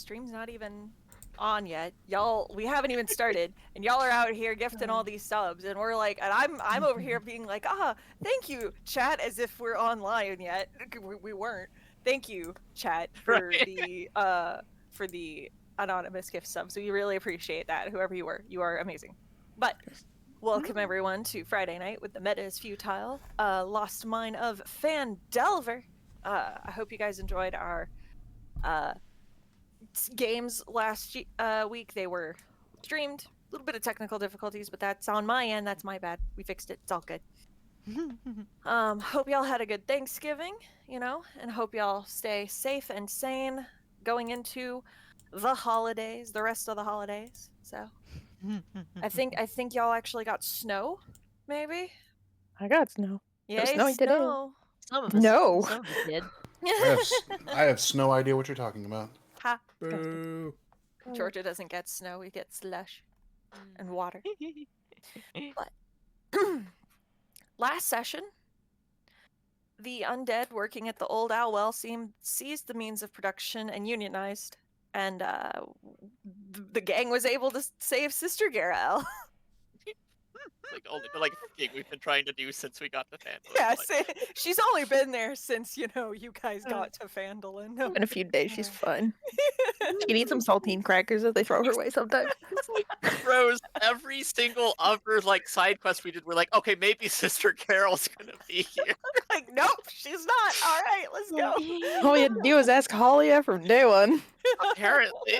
stream's not even on yet. Y'all, we haven't even started, and y'all are out here gifting all these subs, and we're like, and I'm over here being like, thank you, chat, as if we're online yet. We weren't. Thank you, chat, for the anonymous gift subs. We really appreciate that. Whoever you were, you are amazing. But welcome everyone to Friday night with the Meta Is Futile, Lost Mine of Phandelver. I hope you guys enjoyed our games last week. They were streamed. A little bit of technical difficulties, but that's on my end. That's my bad. We fixed it. It's all good. Hope y'all had a good Thanksgiving, and hope y'all stay safe and sane going into the holidays, the rest of the holidays. So I think y'all actually got snow, maybe? I got snow. Yeah, It was snowing today. Some of us, No. some of us did. I have no idea what you're talking about. Ha. Boo. Georgia doesn't get snow, we get slush and water. But last session, the undead working at the old owl well seized the means of production and unionized, and the gang was able to save Sister Garel. Like thing we've been trying to do since we got to Phandelver. Yeah, she's only been there since you guys got to Phandalin. In a few days, she's fun. She can eat some saltine crackers if they throw her way sometimes. Rose, every single other side quest we did, we're like, okay, maybe Sister Carol's gonna be here. Like, nope, she's not. All right, let's go. All you had to do was ask Halia from day one. Apparently.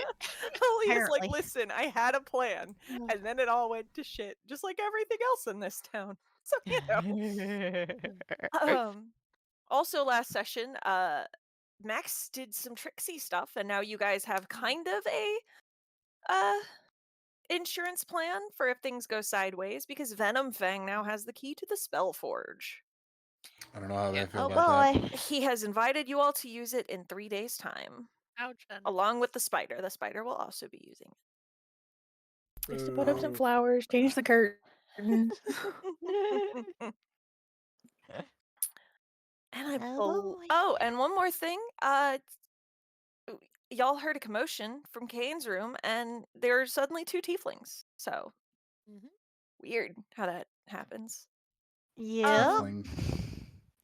Halia's like, listen, I had a plan, and then it all went to shit, just like everything else in this town. So also last session, Max did some tricksy stuff, and now you guys have kind of a insurance plan for if things go sideways, because Venom Fang now has the key to the Spellforge. I don't know how I feel Oh about boy. that. He has invited you all to use it in 3 days' time. Ouch. Along with the spider. The spider will also be using it. Just to put up some flowers, change the curtains. And and one more thing. Y'all heard a commotion from Kane's room, and there are suddenly 2 tieflings. So weird how that happens. Yeah. Tiefling.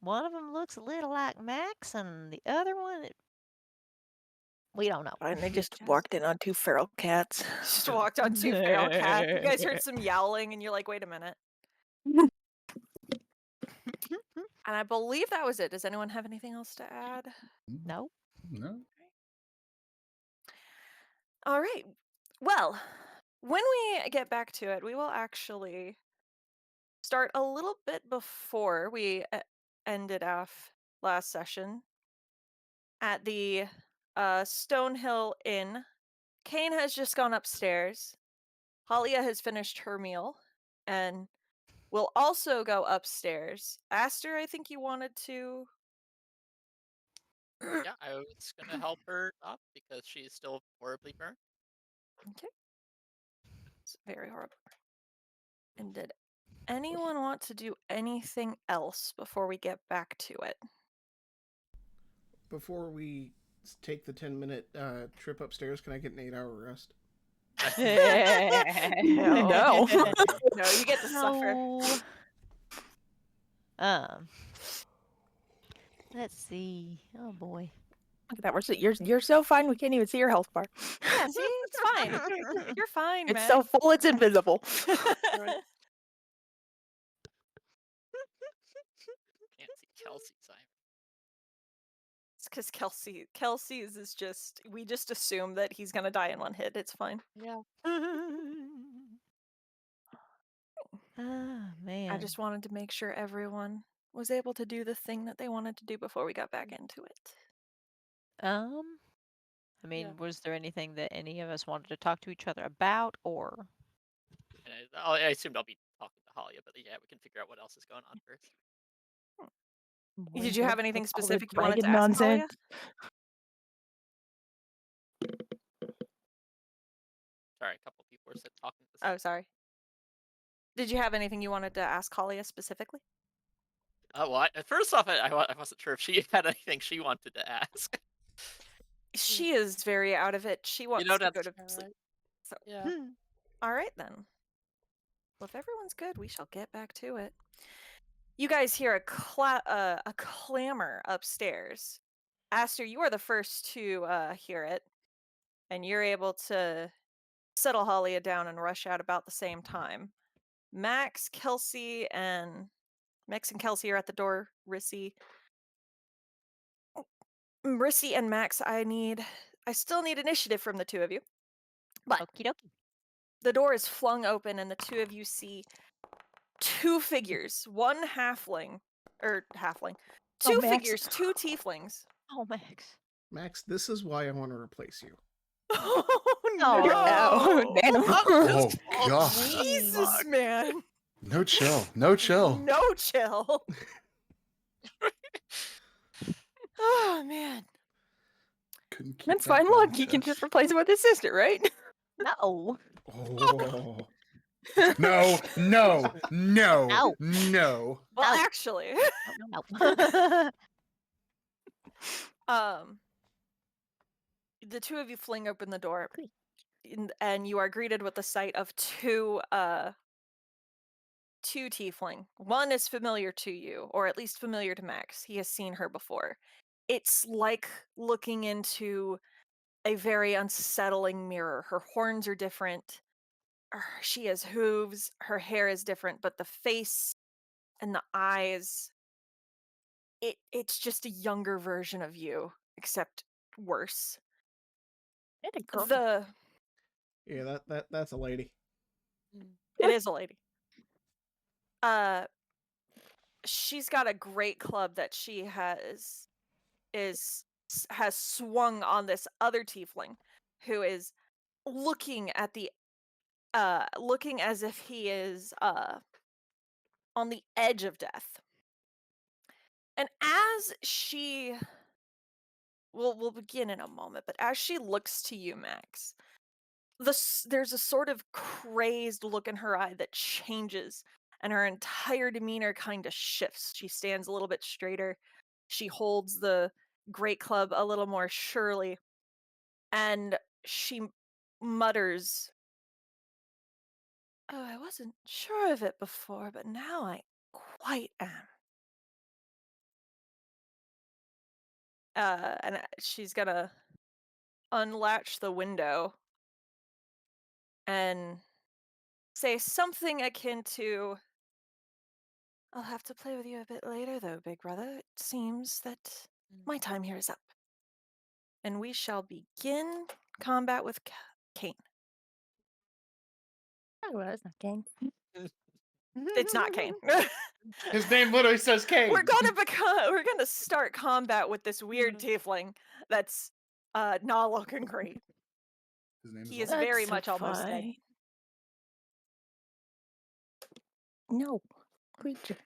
One of them looks a little like Max, and the other one, we don't know. And they just walked in on 2 feral cats. Just walked on 2 feral cats. You guys heard some yowling, and you're like, wait a minute. And I believe that was it. Does anyone have anything else to add? No. No. All right. Well, when we get back to it, we will actually start a little bit before we ended off last session at the Stonehill Inn. Kane has just gone upstairs. Halia has finished her meal and will also go upstairs. Aster, I think you wanted to... Yeah, I was gonna help her up because she's still horribly burned. Okay. It's very horrible. And did anyone want to do anything else before we get back to it? Before we take the 10-minute trip upstairs, can I get an 8-hour rest? No. No, you get to suffer. Let's see. Oh boy. Look at that. You're so fine. We can't even see your health bar. Yeah, see, it's fine. You're fine, It's man. so full, it's invisible. Can't see Kelsey's either. It's because Kelsey's is just, we just assume that he's gonna die in one hit. It's fine. Yeah. Man. I just wanted to make sure everyone was able to do the thing that they wanted to do before we got back into it. I mean, Yeah. was there anything that any of us wanted to talk to each other about, or? And I assumed I'll be talking to Halia, but yeah, we can figure out what else is going on first. Did you have anything All this specific you wanted to bragging ask nonsense. Halia? Sorry, a couple people said talking to Oh, sorry. Did you have anything you wanted to ask Halia specifically? Well, first off, I wasn't sure if she had anything she wanted to ask. She is very out of it. She wants to go that's to all sleep. right. So, Yeah. all right then. Well, if everyone's good, we shall get back to it. You guys hear a clamor upstairs. Aster, you are the first to hear it, and you're able to settle Halia down and rush out about the same time. Max, Kelsey, and Kelsey are at the door. Rissy and Max, I still need initiative from the two of you. But Okie dokie. the door is flung open, and the two of you see two figures, one halfling, two Max. figures, two tieflings. Oh, Max. Max, this is why I want to replace you. Oh No. Oh, damn. Oh, God. Jesus, man. No chill. No chill. No chill. Oh man. Couldn't keep That's that fine. from Look, my he can just chest. replace him with his sister, right? No. Oh. No, no, no, No. no. Well, No. actually, No. the two of you fling open the door, and you are greeted with the sight of two tiefling. One is familiar to you, or at least familiar to Max. He has seen her before. It's like looking into a very unsettling mirror. Her horns are different. She has hooves. Her hair is different, but the face and the eyes, it's just a younger version of you, except worse. And a girl. The Yeah, that's a lady. It is a lady. She's got a great club that she has swung on this other tiefling, who is looking at looking as if he is on the edge of death. And as she we'll begin in a moment, but as she looks to you, Max, there's a sort of crazed look in her eye that changes, and her entire demeanor kind of shifts. She stands a little bit straighter. She holds the great club a little more surely, and she mutters, "Oh, I wasn't sure of it before, but now I quite am." And she's gonna unlatch the window and say something akin to, "I'll have to play with you a bit later, though, big brother. It seems that my time here is up. And we shall begin combat with Kane." Oh, well, that's not gang. It's not Kane. His name literally says Kane. We're gonna start combat with this weird tiefling that's not looking great. His name He is also- very That's so much almost dead. fine. No, creature.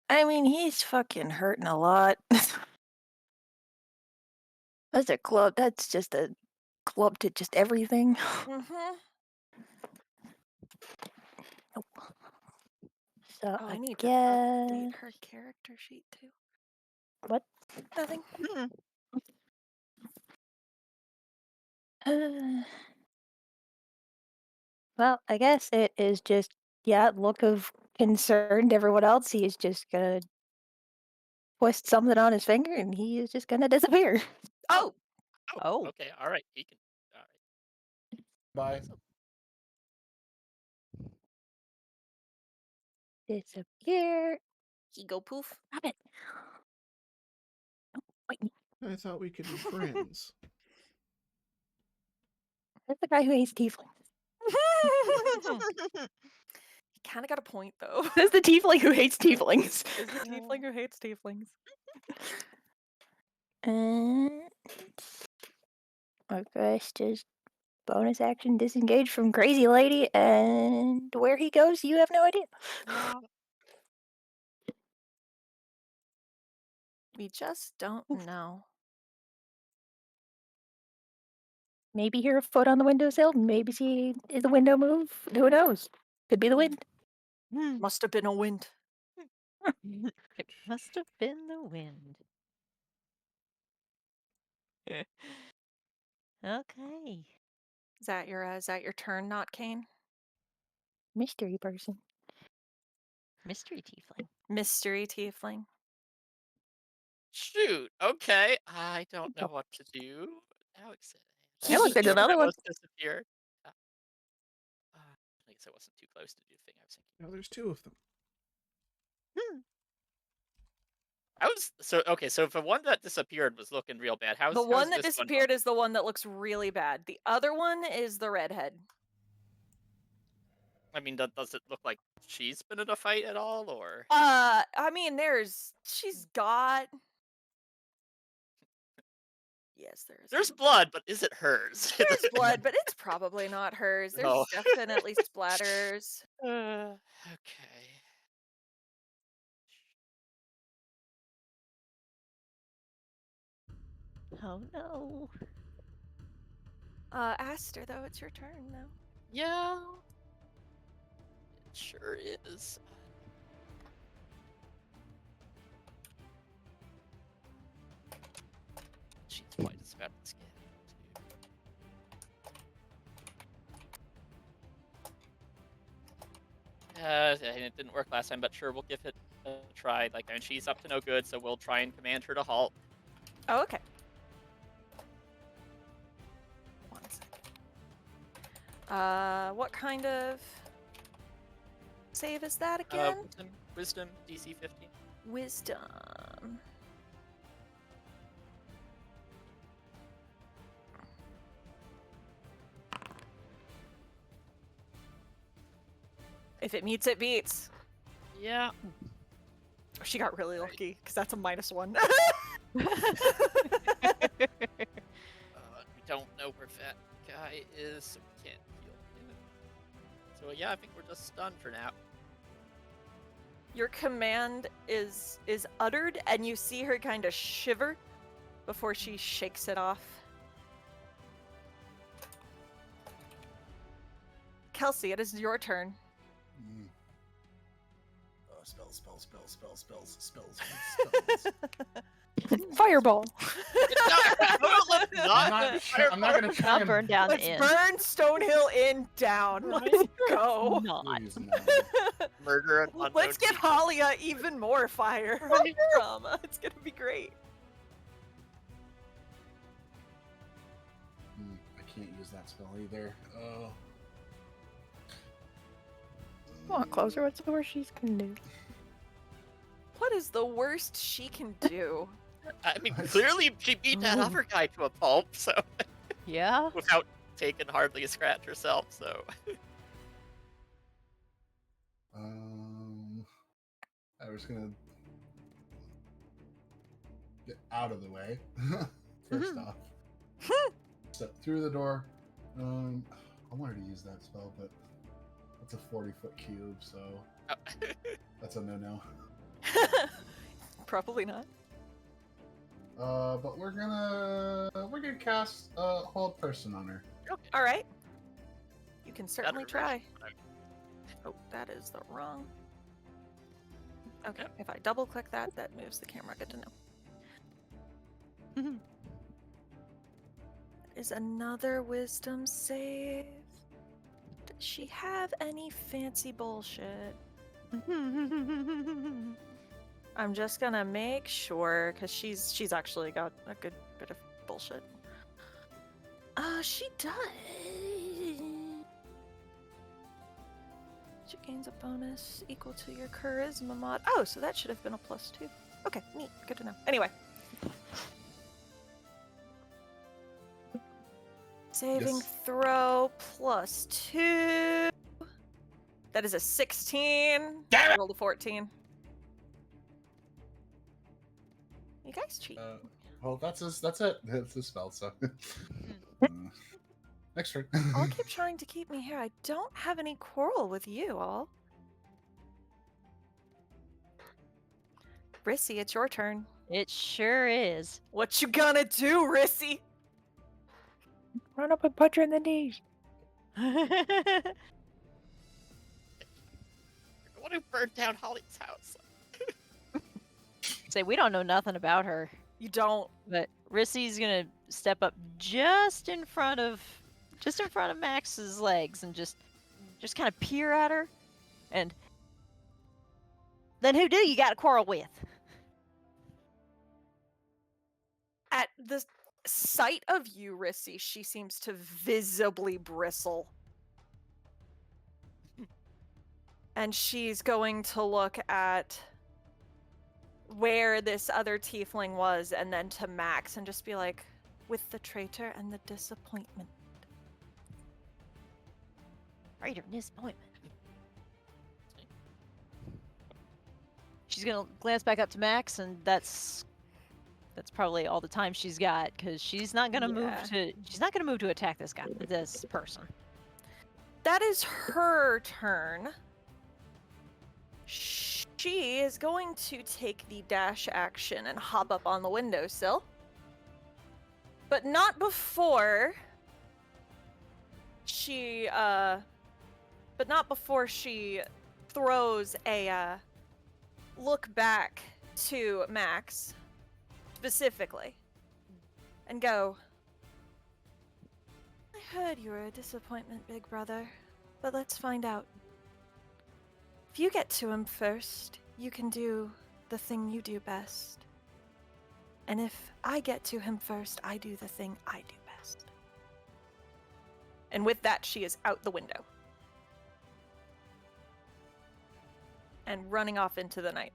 I mean, he's fucking hurting a lot. That's a club. That's just a club to just everything. Mm-hmm. So Oh, I I need to guess. update her character sheet too. What? Nothing. Well, I guess it is just, yeah, look of concern to everyone else. He is just gonna twist something on his finger and he is just gonna disappear. Oh, Oh. Okay. All right. He can. All right. Bye. Disappear. he go poof. Stop it. Oh, wait, I thought we could be friends. that's the guy who hates tieflings. He kind of got a point though. That's the tiefling who hates tieflings. Is the tiefling who hates tieflings? And I guess just bonus action disengage from crazy lady, and where he goes, you have no idea. We just don't know. Maybe hear a foot on the windowsill. Maybe see the window move. Who knows? Could be the wind. Must have been a wind. It must have been the wind. Okay. Is that your turn, not Kane? Mystery person. Mystery tiefling. Mystery tiefling. Shoot. Okay. I don't know what to do. Now excited. Hey, look, there's another one. Almost disappeared. I guess I wasn't too close to do the thing I was thinking. No, there's two of them. So if the one that disappeared was looking real bad, The one that this disappeared is the one that looks really bad. The other one is the redhead. I mean, does it look like she's been in a fight at all, or? I mean, she's got. Yes, There's blood, but is it hers? There's blood, but it's probably not hers. There's No. definitely splatters. Okay. Oh no. Aster, though, it's your turn now. Yeah. It sure is. She's white as about to skin. And it didn't work last time, but sure, we'll give it a try. Like, I mean, she's up to no good, so we'll try and command her to halt. Oh, okay. 1 second. What kind of save is that again? Wisdom, DC 15. Wisdom. If it meets, it beats. Yeah. Oh, she got really lucky, because that's a -1. We don't know where that guy is, so we can't heal him. So yeah, I think we're just stunned for now. Your command is uttered, and you see her kind of shiver before she shakes it off. Kelsey, it is your turn. Spells. Fireball. I'm not gonna try Not and burn down the Let's inn. burn Stonehill Inn down. Let's go. Not. please, no. Murder an unknown Let's give people. Halia even more fire. Drama. It's gonna be great. I can't use that spell either. Oh. Come on, closer. What's the worst she's gonna do? What is the worst she can do? I mean, clearly she beat that other guy to a pulp, so Yeah. without taking hardly a scratch herself. So I was gonna get out of the way first off. Step through the door. I wanted to use that spell, but that's a 40-foot cube, so that's a no-no. Probably not. But we're gonna cast hold person on her. okay. All right. You can certainly Better try. version. Oh, that is the wrong. Okay, Yep. if I double click that, that moves the camera. Good to know. Is another wisdom save. Does she have any fancy bullshit? I'm just gonna make sure, because she's actually got a good bit of bullshit. She does. She gains a bonus equal to your charisma mod. Oh, so that should have been a +2. Okay, neat. Good to know. Anyway. Saving Yes. throw +2. That is a 16. Damn it! Rolled a 14. You guys cheat. Well, that's it. That's the spell. So next turn. All keep trying to keep me here. I don't have any quarrel with you all. Rissy, it's your turn. It sure is. What you gonna do, Rissy? Run up and punch her in the knees. The one who burned down Holly's house. say we don't know nothing about her, You don't. but Rissy's gonna step up just in front of Max's legs and just kind of peer at her, and then who do you got to quarrel with? At the sight of you, Rissy, she seems to visibly bristle. And she's going to look at where this other tiefling was and then to Max and just be like, with the traitor and the disappointment. Traitor and disappointment. She's gonna glance back up to Max, and that's probably all the time she's got, because she's not gonna move to attack this person. That is her turn. She is going to take the dash action and hop up on the windowsill. But not before she throws a look back to Max specifically and go, I heard you were a disappointment, big brother, but let's find out. If you get to him first, you can do the thing you do best. And if I get to him first, I do the thing I do best. And with that, she is out the window. And running off into the night.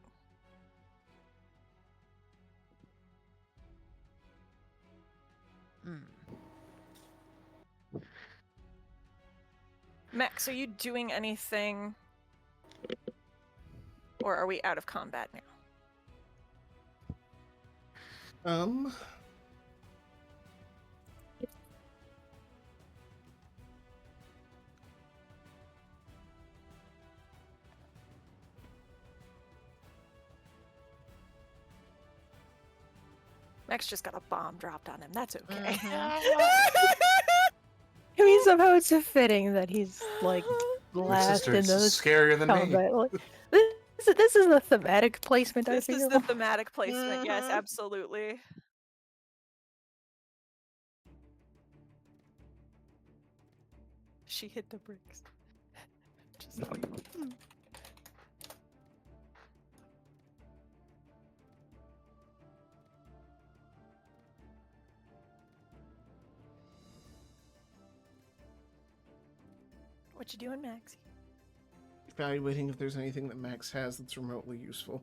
Max, are you doing anything? Or are we out of combat now? Max just got a bomb dropped on him. That's okay. I mean, somehow it's fitting that he's like My last sister in is those scarier than me. combat. Like, this is the thematic placement. This I is feel. the thematic placement. Yes, Mhm. absolutely. She hit the bricks. Just what you doing, Max? Evaluating if there's anything that Max has that's remotely useful.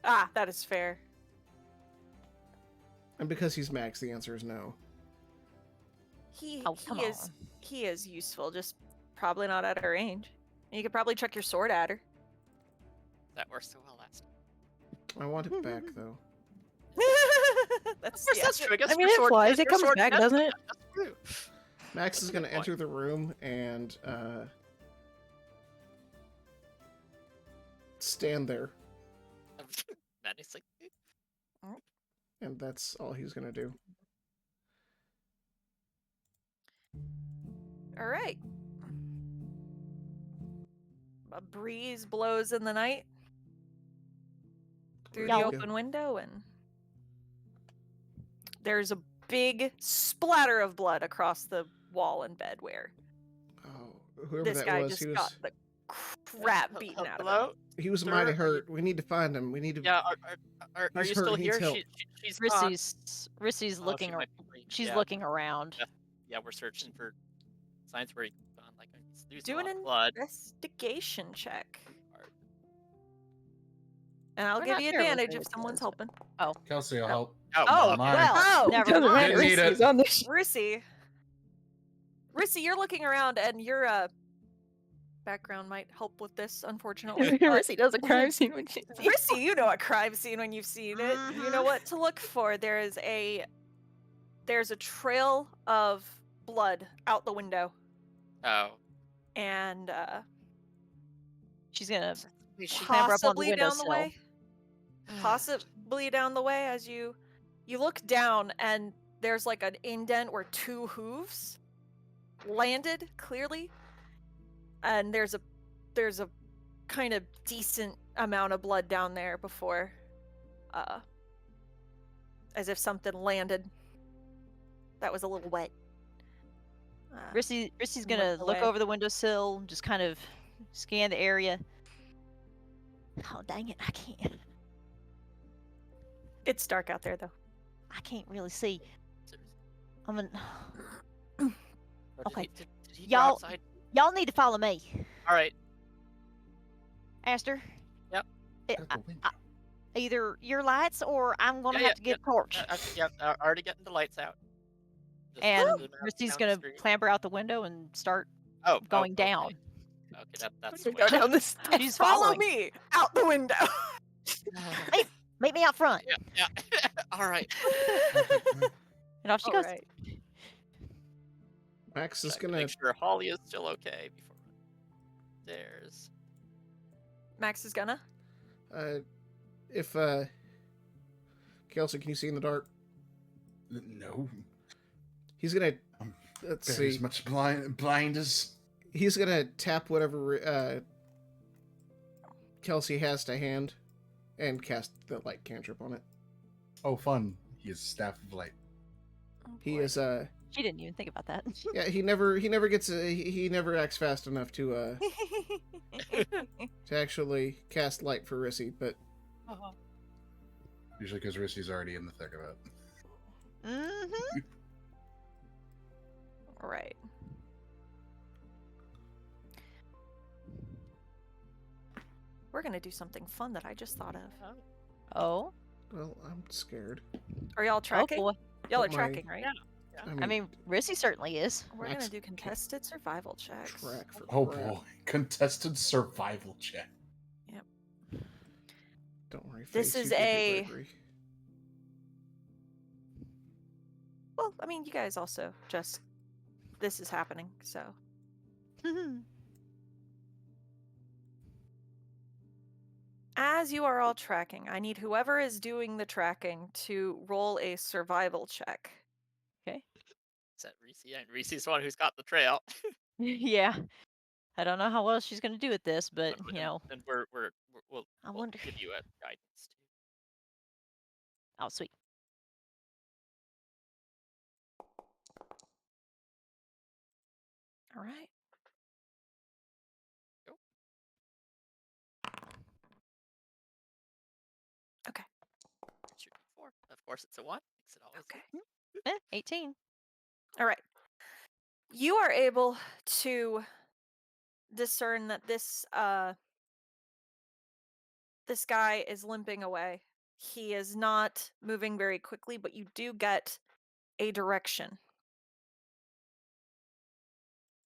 Ah, that is fair. And because he's Max, the answer is no. Oh, come he is on. he is useful, just probably not at her range. You could probably chuck your sword at her. That worked so well last time. I want it back, though. That's, Of course, yeah. that's true. I guess I mean, your it sword, flies. your It comes sword back, does doesn't that, it? That's true. Max is That's a going to good point. enter the room and stand there. Menacing. And that's all he's going to do. All right. A breeze blows in the night through the Where'd he go? open window, and there's a big splatter of blood across the wall and bed where Oh, whoever this that guy was, just he was got the crap beaten out of him. Hello? he was Sir, mighty are you- hurt. We need to find him. We need to. Yeah, are He's you hurt, still he needs here? help. She's gone. Rissy's Oh, looking. she might be bleeding. She's Yeah, looking around. Yeah, we're searching for signs where he's gone. Like he's losing Do a an lot of blood. investigation check. And I'll We're give not you terribly advantage great if at someone's this. helping. Kelsey will help. Oh, okay. well, Oh, never Doesn't mind. matter. Didn't need Rissy's it. on this. Rissy, you're looking around, and your background might help with this, unfortunately. but- Rissy does a crime scene when she sees. Rissy, you know a crime scene when you've seen it. You know what to look for. There's a trail of blood out the window, Oh. She's and gonna She clamber up on the possibly down the windowsill. way. Possibly down the way as you look down, and there's like an indent where two hooves landed clearly, and there's a kind of decent amount of blood down there before as if something landed that was a little wet. Rissy's and gonna went look away. over the windowsill, just kind of scan the area. Oh dang it! I can't. It's dark out there, though. I can't really see. Seriously. I'm an. Or Okay. Did he go Y'all- outside? Y'all need to follow me. All right. Aster. Yep. Out the window. Either your lights or I'm gonna Yeah, have to get a torch. Already getting the lights out. Just And moving out Risty's down the gonna street. clamber out the window and start Oh, going okay. down. Okay, that's We the go way. down the stairs. She's Follow following. me out the window. Meet me out front. Yeah. All right. And off she All goes. right. Max is Check to gonna. make sure Holly is still okay before there's. Max is gonna. If Kelsey, can you see in the dark? No. He's gonna. I'm Let's Very see. as much blind as. He's gonna tap whatever Kelsey has to hand, and cast the light cantrip on it. Oh, fun. He is Staff of Light. He is She didn't even think about that. yeah. He never gets he never acts fast enough to actually cast light for Rissy, but Usually because Rissy's already in the thick of it. Mm-hmm. Right. We're gonna do something fun that I just thought of. Oh. well, I'm scared. Are y'all tracking? Oh boy. Y'all are But my- tracking, right? I mean, Rissy certainly is. We're Max- gonna do contested survival checks. track for Oh crap. boy. Contested survival check. Don't worry. This face, is you can do a- bravery. Well, I mean, you guys also just. This is happening, so. As you are all tracking, I need whoever is doing the tracking to roll a survival check. Is that Reese? And Reese's the one who's got the trail. Yeah. I don't know how well she's gonna do at this, but you know. And we'll I wonder. give you a guidance too. Oh, sweet. All right. Shoot for. Of course, it's a 1. Makes it always Okay. 18. All right. You are able to discern that this guy is limping away. He is not moving very quickly, but you do get a direction.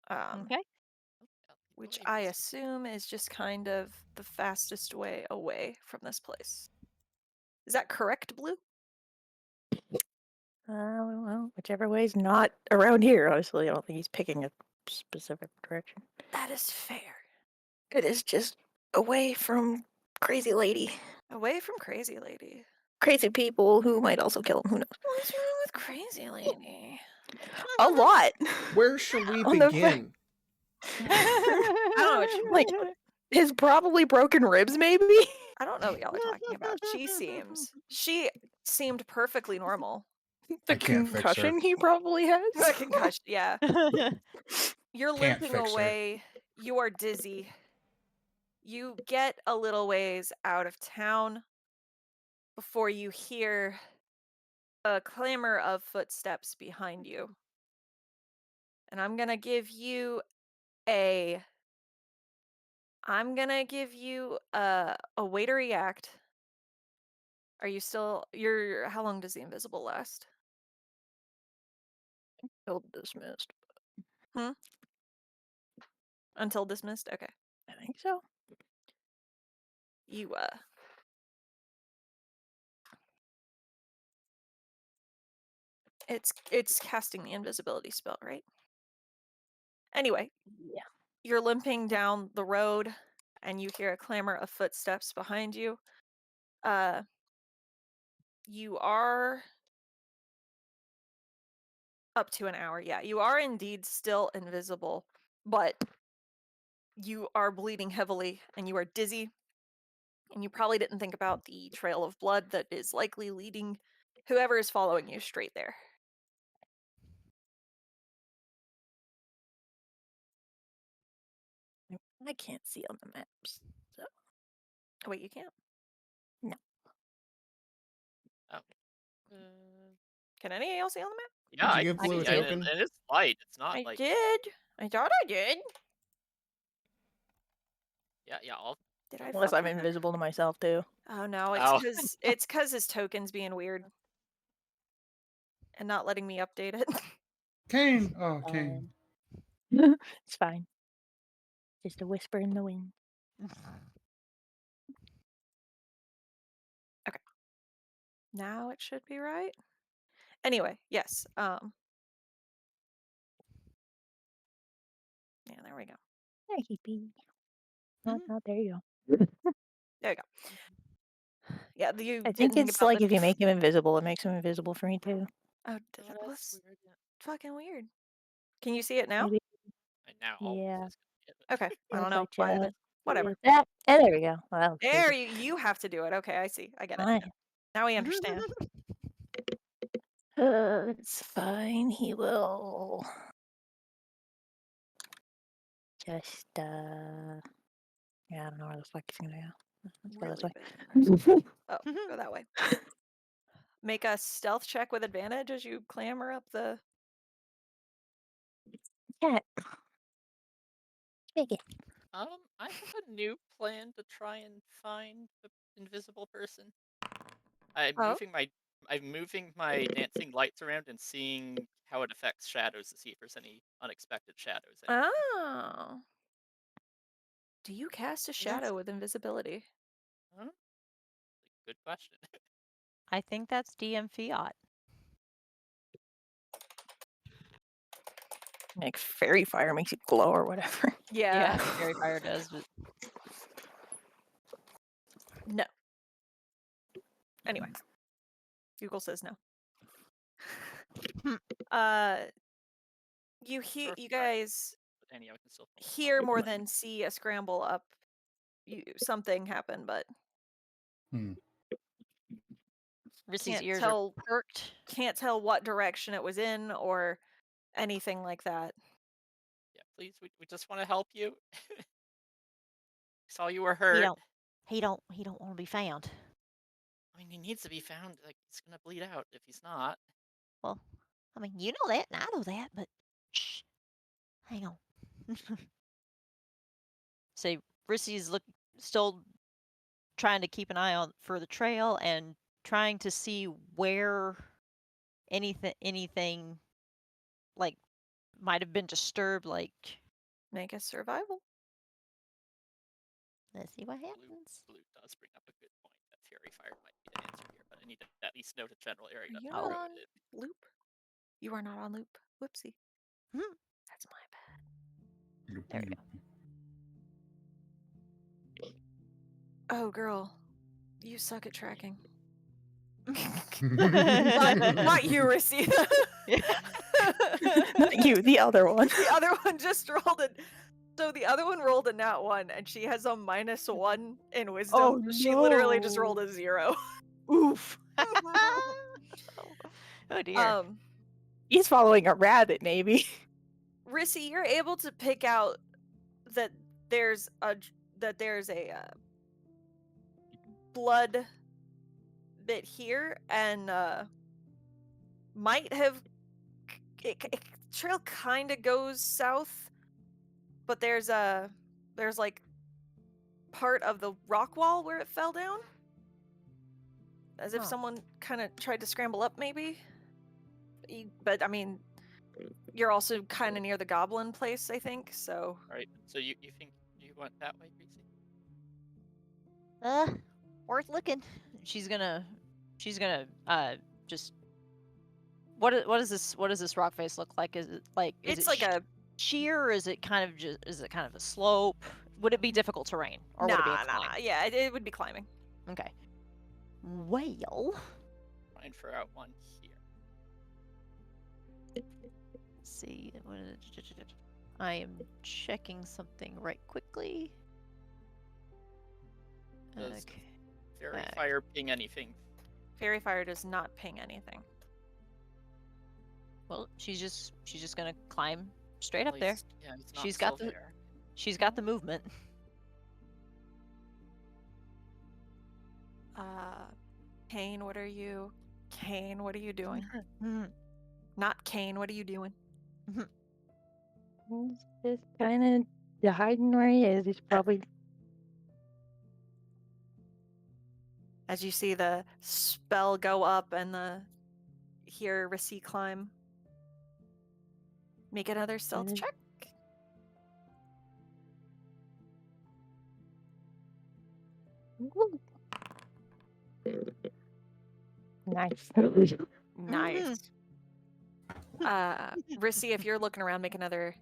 Okay. Which I assume is just kind of the fastest way away from this place. Is that correct, Blue? Well, whichever way's not around here, honestly. I don't think he's picking a specific direction. That is fair. It is just away from Crazy Lady. Away from Crazy Lady. Crazy people who might also kill him. Who knows? What's wrong with Crazy Lady? A lot. Where shall we On the begin? I don't know what you Like, his probably broken ribs, maybe? I don't know what y'all are talking about. She seemed perfectly normal. The I can't fix her. concussion he probably has? A concussion, yeah. You're Can't limping fix her. away. You are dizzy. You get a little ways out of town before you hear a clamor of footsteps behind you. And I'm gonna give you a way to react. Are you still how long does the invisible last? Until dismissed. Until dismissed? Okay. I think so. You it's casting the invisibility spell, right? Anyway, Yeah. you're limping down the road and you hear a clamor of footsteps behind you. You are up to an hour. Yeah, you are indeed still invisible, but you are bleeding heavily and you are dizzy. And you probably didn't think about the trail of blood that is likely leading whoever is following you straight there. I can't see on the maps. So Oh, wait, you can't. Uh, Can any of y'all see on the map? yeah, Did I you can give Blue a see. And token? it's light. It's not I like. did. I thought I did. Yeah. I'll. Did I? unless fuck I'm with it? invisible to myself too. Oh no, Oh. it's cause his token's being weird and not letting me update it. Kane. Oh, Kane. It's fine. Just a whisper in the wind. Now it should be right. Anyway, yes. Yeah, there we go. There he be. Oh, Mhm. oh, there you go. There you go. Yeah, you I didn't think think it's about like the. if you make him invisible, it makes him invisible for me too. Oh, Oh, that that's was weird. Yeah. fucking weird. Can you see it now? Maybe. And now Yeah. almost is gonna get it. Okay, I don't If know I why. just Whatever. do that. And there we go. Well, There you have to do it. Okay, I see. I get it. Now we understand. It's fine. He will just yeah, I don't know where the fuck he's gonna go. Let's go this Really way. bad. Oh, go that way. Make a stealth check with advantage as you clamber up the. Cat. Make it. I have a new plan to try and find the invisible person. I'm Oh. moving my dancing lights around and seeing how it affects shadows to see if there's any unexpected shadows. Oh. Do you cast a shadow with invisibility? Huh? Good question. I think that's DM fiat. Like fairy fire makes it glow or whatever. Yeah. Fairy fire does, but No. Anyway, Google says no. You hear, Sure, you fine. guys But anyhow, I can still hear more than see a scramble up. Something happened, but Rissy's can't ears tell. are perked. Can't tell what direction it was in or anything like that. Yeah, please, we just want to help you. Saw you were He hurt. don't want to be found. I mean, he needs to be found. Like, he's gonna bleed out if he's not. Well, I mean, you know that, and I know that, but shh, hang on. Say, Rissy's still trying to keep an eye on for the trail and trying to see where anything like might have been disturbed. Like, Make a survival. let's see what happens. Blue does bring up a good point that Fury Fire might be the answer here, but I need to at least know the general area. Are you Oh. not on loop? You are not on loop. Whoopsie. That's my bad. There we go. Oh, girl. You suck at tracking. Not Not you, Rissy. Not you, the other one. The other one just rolled it. So the other one rolled a nat 1, and she has a -1 in wisdom. Oh, She literally just no. rolled a 0. Oof. Oh dear. He's following a rabbit, maybe. Rissy, you're able to pick out that there's a blood bit here, and might have trail kind of goes south, but there's like part of the rock wall where it fell down, as if someone kind of tried to scramble up, maybe. But I mean, you're also kind of near the goblin place, I think. So. Right. So you think you went that way, Greasy? Worth looking. She's gonna just what does this rock face look like? Is it like It's like a sheer, or is it kind of a slope? Would it be difficult terrain, or would it be a climb? Nah. Yeah, it would be climbing. Okay. Well, Find for out one here. let's see. I am checking something right quickly. Does Okay. Fairy Fire ping anything Fairy fire does not ping anything. Well, she's just gonna climb straight Well, up there. Yeah, he's not She's still got the there. she's got the movement. Kane, what are you? Kane, what are you doing? Not Kane, what are you doing? He's just kind of hiding where he is. He's probably As you see the spell go up and hear Rissy climb. Make another stealth Mhm. check. nice. Nice. Rissy, if you're looking around, make another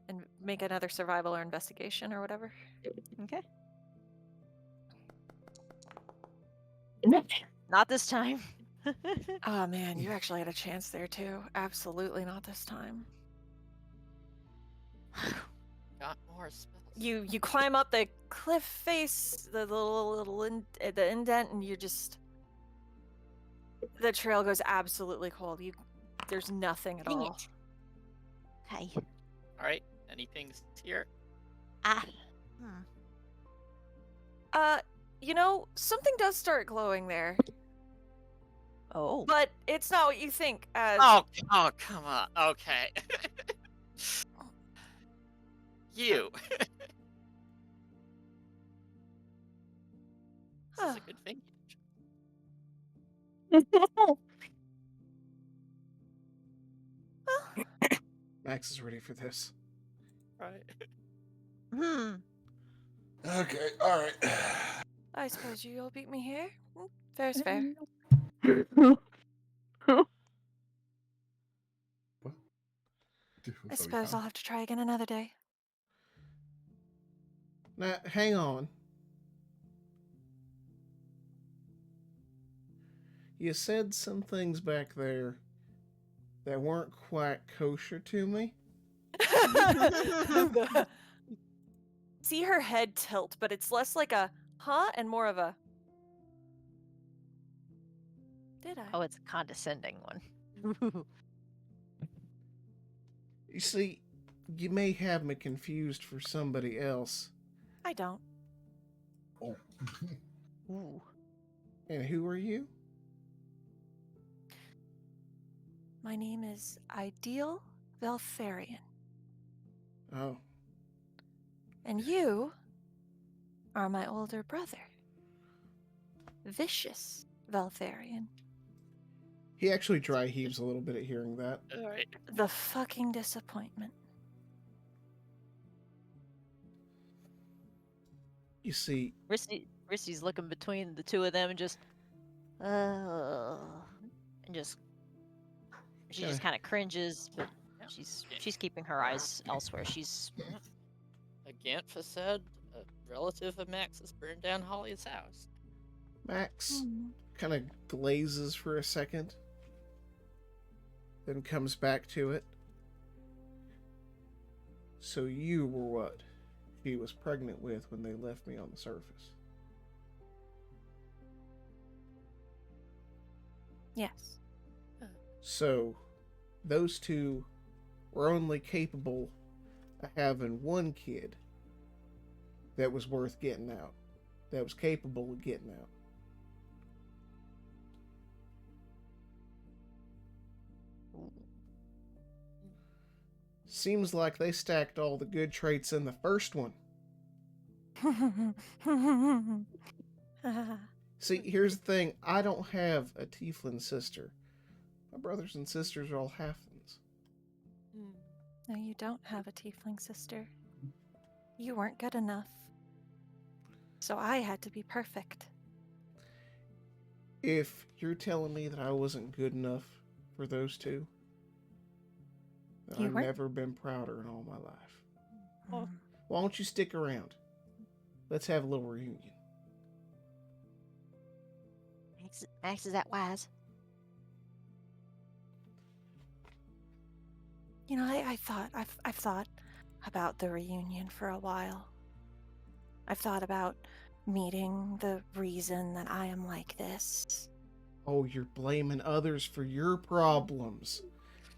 survival or investigation or whatever. Okay. Not this time. Oh man, you actually had a chance there too. Absolutely not this time. Got more spells. You climb up the cliff face, the the indent, and you just the trail goes absolutely cold. There's nothing at Dang all. it. Okay. All right. Anything's here? Ah. Something does start glowing there, Oh. but it's not what you think. Oh, come on. Okay. You. This is a good thing. Max is ready for this. Right. Okay, all right. I suppose you'll beat me here. Fair's fair. Dude, I suppose I'll have to try again another day. Now, hang on. You said some things back there that weren't quite kosher to me. See her head tilt, but it's less like a huh and more of a did I? Oh, it's a condescending one. You see, you may have me confused for somebody else. I don't. Oh. Ooh. And who are you? My name is Ideal Veltharian. Oh. And you are my older brother. Vicious Veltharian. He actually dry heaves a little bit at hearing that. All right. The fucking disappointment. You see, Rissy's looking between the two of them and just she just kind of cringes, but she's keeping her eyes elsewhere. She's Again, said a relative of Max's burned down Holly's house. Max kind of glazes for a second, then comes back to it. So you were what she was pregnant with when they left me on the surface. Yes. So those two were only capable of having one kid that was worth getting out, that was capable of getting out. Seems like they stacked all the good traits in the first one. See, here's the thing. I don't have a tiefling sister. My brothers and sisters are all halflings. No, you don't have a tiefling sister. You weren't good enough. So I had to be perfect. If you're telling me that I wasn't good enough for those two, then You I've weren't. never been prouder in all my life. Mm. Why don't you stick around? Let's have a little reunion. Max is that wise? You know, I've thought about the reunion for a while. I've thought about meeting the reason that I am like this. Oh, you're blaming others for your problems.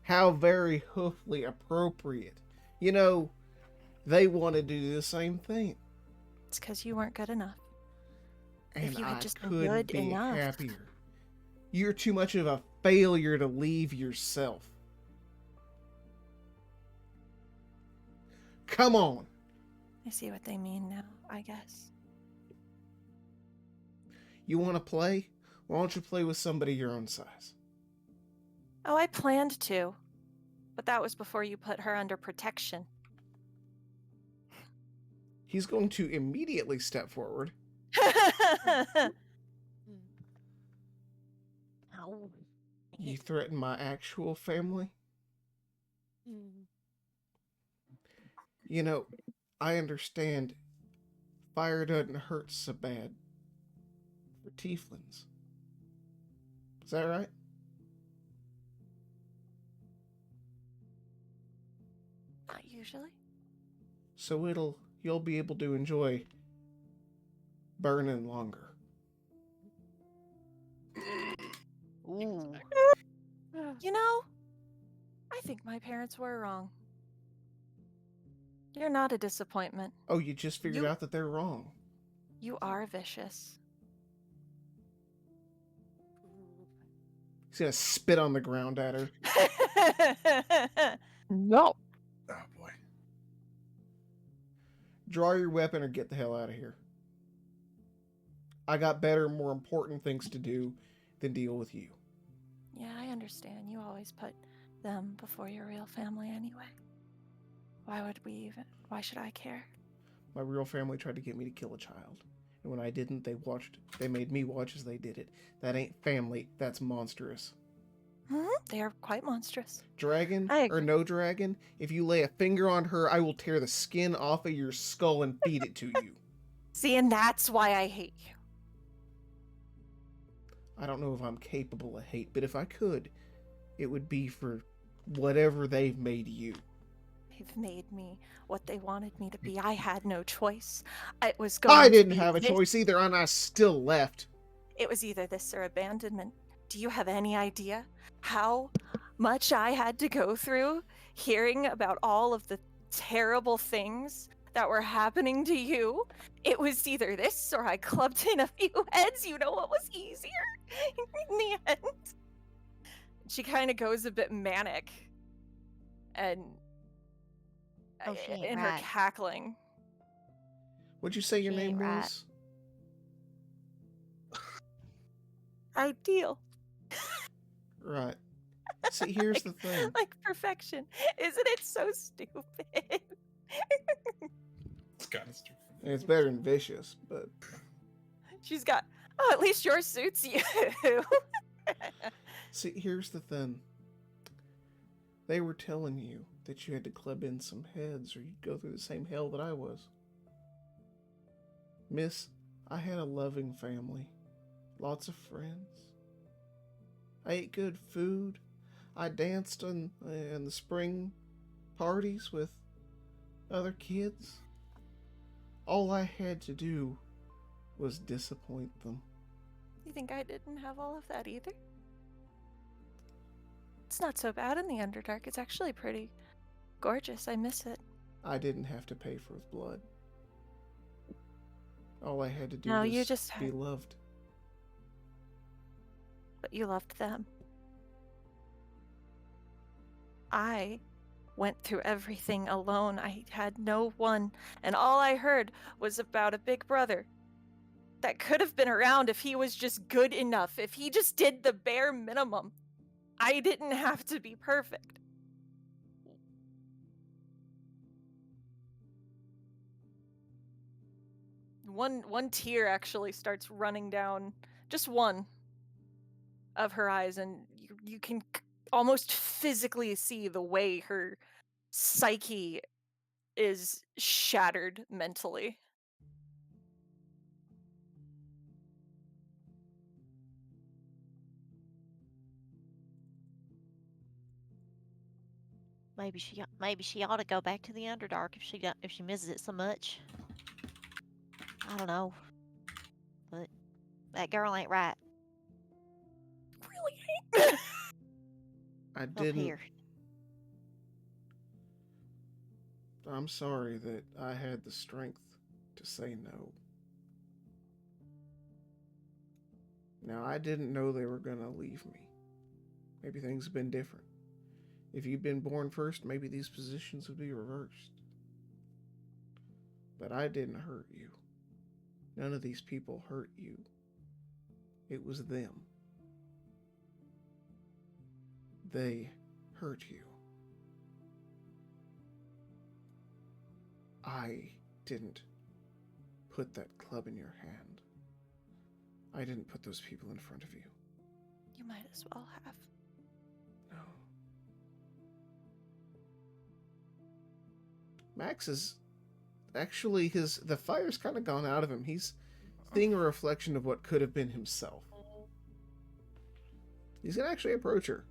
How very hoofly appropriate. You know, they want to do the same thing. It's because you weren't good enough. And If you had I just been couldn't good be enough. happier. You're too much of a failure to leave yourself. Come on. I see what they mean now, I guess. You want to play? Why don't you play with somebody your own size? Oh, I planned to. But that was before you put her under protection. He's going to immediately step forward. Ow. You threaten my actual family? You know, I understand fire doesn't hurt so bad for tieflings. Is that right? Not usually. So you'll be able to enjoy burning longer. Ooh. You know, I think my parents were wrong. You're not a disappointment. Oh, you just figured You- out that they're wrong. You are vicious. He's gonna spit on the ground at her. No. Oh boy. Draw your weapon or get the hell out of here. I got better, more important things to do than deal with you. Yeah, I understand. You always put them before your real family anyway. Why should I care? My real family tried to get me to kill a child. And when I didn't, they made me watch as they did it. That ain't family, that's monstrous. They are quite monstrous. Dragon I or agree. no dragon, if you lay a finger on her, I will tear the skin off of your skull and feed it to you. See, and that's why I hate you. I don't know if I'm capable of hate, but if I could, it would be for whatever they've made you. They've made me what they wanted me to be. I had no choice. It was going I to didn't be have a this- choice either, and I still left. It was either this or abandonment. Do you have any idea how much I had to go through hearing about all of the terrible things that were happening to you? It was either this or I clubbed in a few heads. You know what was easier in the end? She kind of goes a bit manic and Oh, she ain't in her right. cackling. What'd you say your She name ain't right. was? Ideal. Right. See, here's the thing. Like perfection. Isn't it so stupid? It's kind of stupid. It's better than vicious, but She's got, oh, at least yours suits you. see, here's the thing. They were telling you that you had to club in some heads or you'd go through the same hell that I was. Miss, I had a loving family. Lots of friends. I ate good food. I danced in the spring parties with other kids. All I had to do was disappoint them. You think I didn't have all of that either? It's not so bad in the Underdark. It's actually pretty gorgeous. I miss it. I didn't have to pay for with blood. All I had to do No, was you just be loved. But you loved them. I went through everything alone. I had no one, and all I heard was about a big brother that could have been around if he was just good enough, if he just did the bare minimum. I didn't have to be perfect. One tear actually starts running down, just one of her eyes, and you can almost physically see the way her psyche is shattered mentally. Maybe she ought to go back to the Underdark if she misses it so much. I don't know, but that girl ain't right. I Up didn't. here. I'm sorry that I had the strength to say no. Now, I didn't know they were going to leave me. Maybe things have been different. If you'd been born first, maybe these positions would be reversed. But I didn't hurt you. None of these people hurt you. It was them. They hurt you. I didn't put that club in your hand. I didn't put those people in front of you. You might as well have. No. Max is actually the fire's kind of gone out of him. He's seeing a reflection of what could have been himself. He's gonna actually approach her.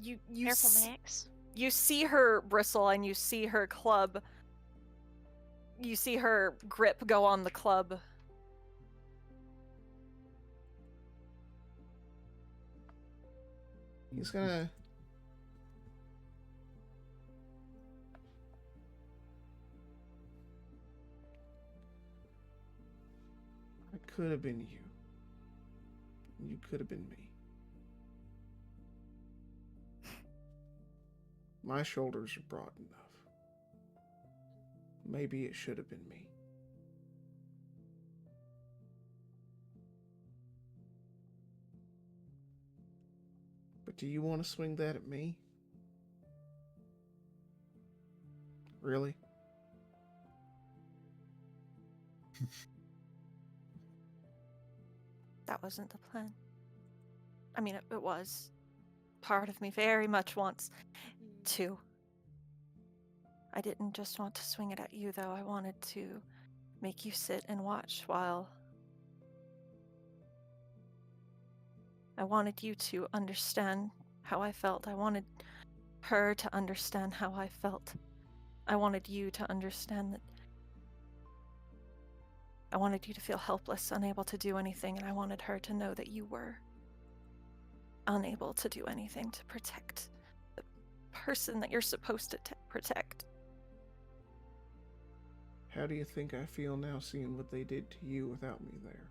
You Careful, Max. You see her bristle and you see her club. You see her grip go on the club. He's gonna. I could have been you. You could have been me. My shoulders are broad enough. Maybe it should have been me. But do you want to swing that at me? Really? That wasn't the plan. I mean, it was. Part of me very much wants to. I didn't just want to swing it at you, though. I wanted to make you sit and watch while I wanted you to understand how I felt. I wanted her to understand how I felt. I wanted you to understand that. I wanted you to feel helpless, unable to do anything, and I wanted her to know that you were unable to do anything to protect the person that you're supposed to protect. How do you think I feel now seeing what they did to you without me there?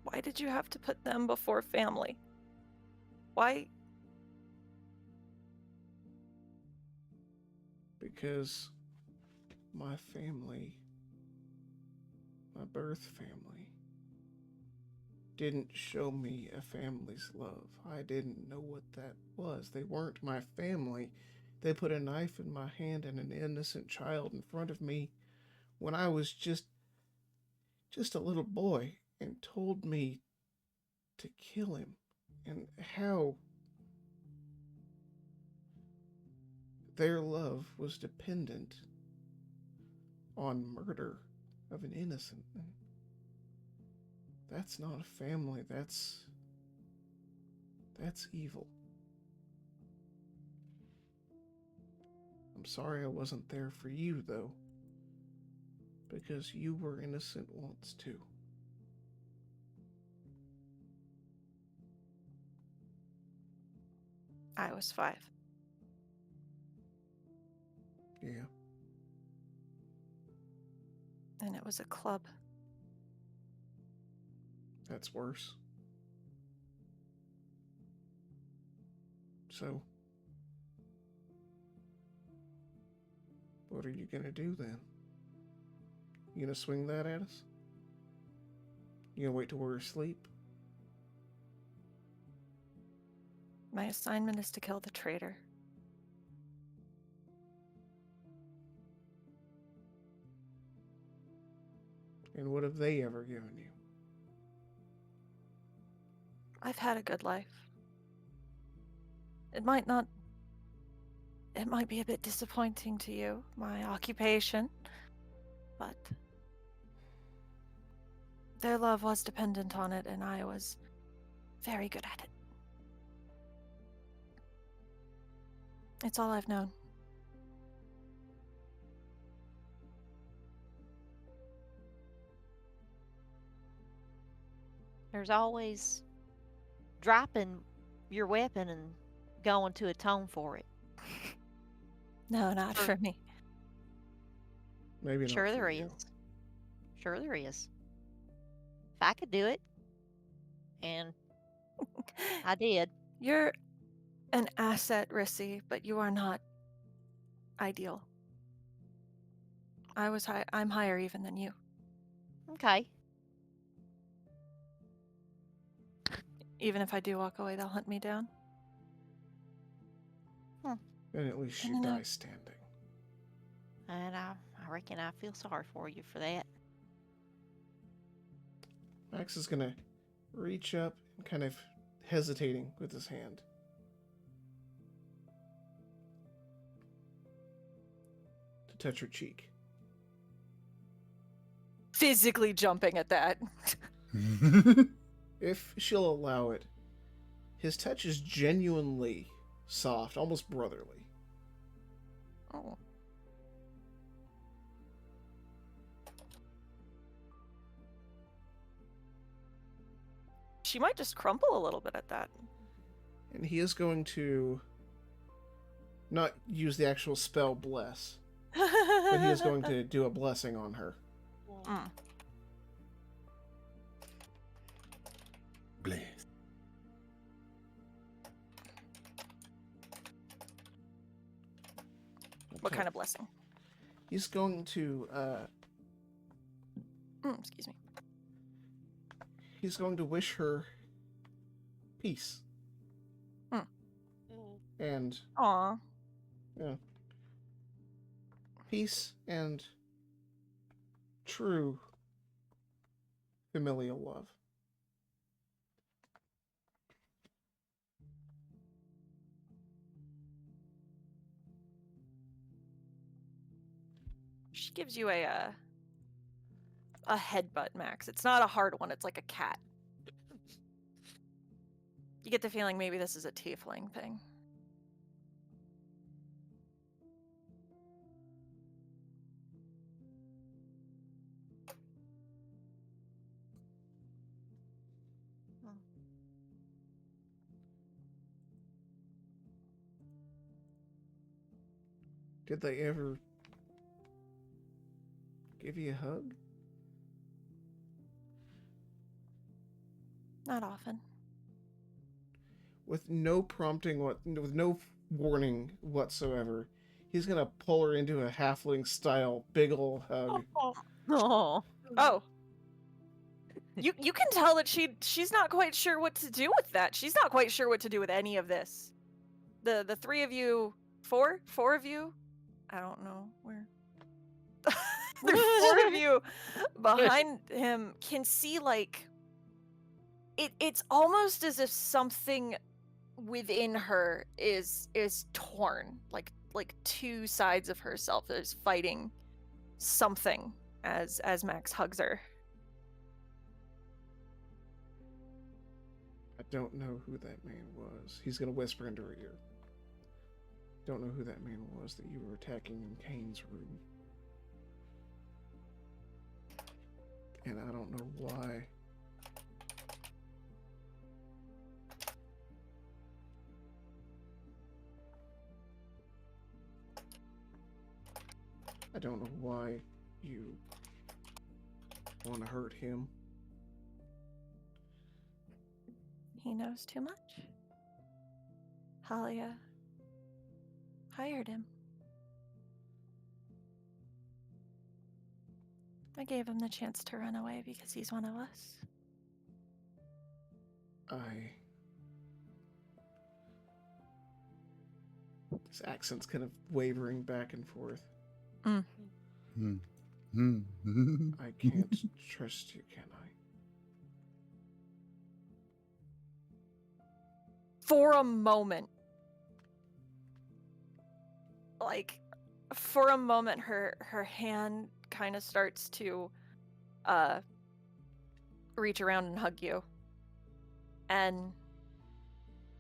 Why did you have to put them before family? Why? Because my family, my birth family, didn't show me a family's love. I didn't know what that was. They weren't my family. They put a knife in my hand and an innocent child in front of me when I was just a little boy and told me to kill him. And how their love was dependent on murder of an innocent. That's not a family. That's evil. I'm sorry I wasn't there for you, though, because you were innocent once, too. I was 5. Yeah. And it was a club. That's worse. So, what are you gonna do then? You gonna swing that at us? You gonna wait till we're asleep? My assignment is to kill the traitor. And what have they ever given you? I've had a good life. It might be a bit disappointing to you, my occupation, but their love was dependent on it, and I was very good at it. It's all I've known. There's always dropping your weapon and going to atone for it. No, not Sure. for me. Maybe not Sure for there you. is. Sure there is. If I could do it, and I did. You're an asset, Rissy, but you are not ideal. I'm higher even than you. Okay. Even if I do walk away, they'll hunt me down. And at least I you don't know. die standing. And I reckon I feel sorry for you for that. Max is gonna reach up and kind of hesitating with his hand. To touch her cheek. Physically jumping at that. If she'll allow it, his touch is genuinely soft, almost brotherly. Oh. She might just crumple a little bit at that. And he is going to not use the actual spell bless, but he is going to do a blessing on her. Mm. Bless. What Okay. kind of blessing? He's going to Excuse me. he's going to wish her peace and Aw. peace and true familial love. She gives you a headbutt, Max. It's not a hard one. It's like a cat. You get the feeling maybe this is a tiefling thing. Did they ever give you a hug? Not often. With no prompting, with no warning whatsoever, he's gonna pull her into a halfling style big ol' hug. Oh. Oh. You can tell that she's not quite sure what to do with that. She's not quite sure what to do with any of this. The three of you, four of you, I don't know where. There's four of you behind him can see like it's almost as if something within her is torn, like two sides of herself is fighting something as Max hugs her. I don't know who that man was. He's gonna whisper into her ear. Don't know who that man was that you were attacking in Kane's room. And I don't know why. I don't know why you want to hurt him. He knows too much. Halia hired him. I gave him the chance to run away because he's one of us. His accent's kind of wavering back and forth. I can't trust you, can I? For a moment, like, for a moment, her hand kind of starts to reach around and hug you. And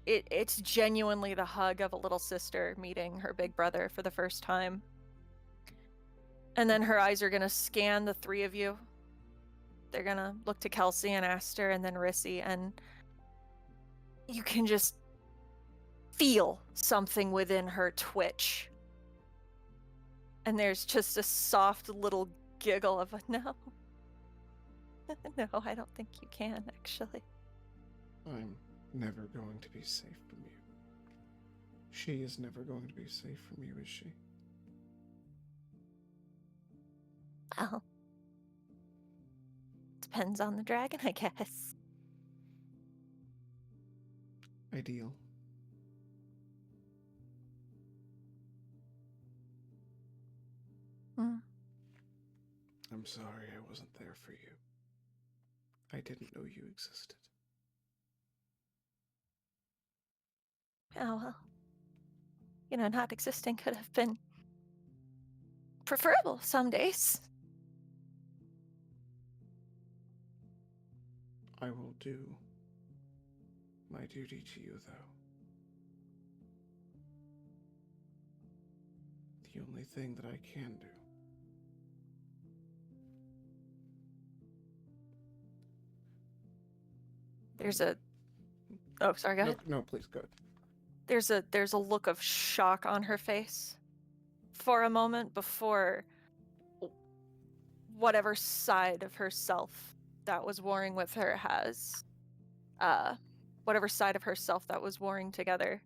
it's genuinely the hug of a little sister meeting her big brother for the first time. And then her eyes are going to scan the three of you. they're gonna look to Kelsey and Aster and then Rissy, and you can just feel something within her twitch. And there's just a soft little giggle of a no. No, I don't think you can, actually. I'm never going to be safe from you. She is never going to be safe from you, is she? Well, depends on the dragon, I guess. Ideal. Hmm. I'm sorry I wasn't there for you. I didn't know you existed. Oh, well. You know, not existing could have been preferable some days. I will do my duty to you, though. The only thing that I can do. There's a... Oh, sorry, go ahead. No, please, go ahead. There's a look of shock on her face for a moment before whatever side of herself that was warring with her has whatever side of herself that was warring together,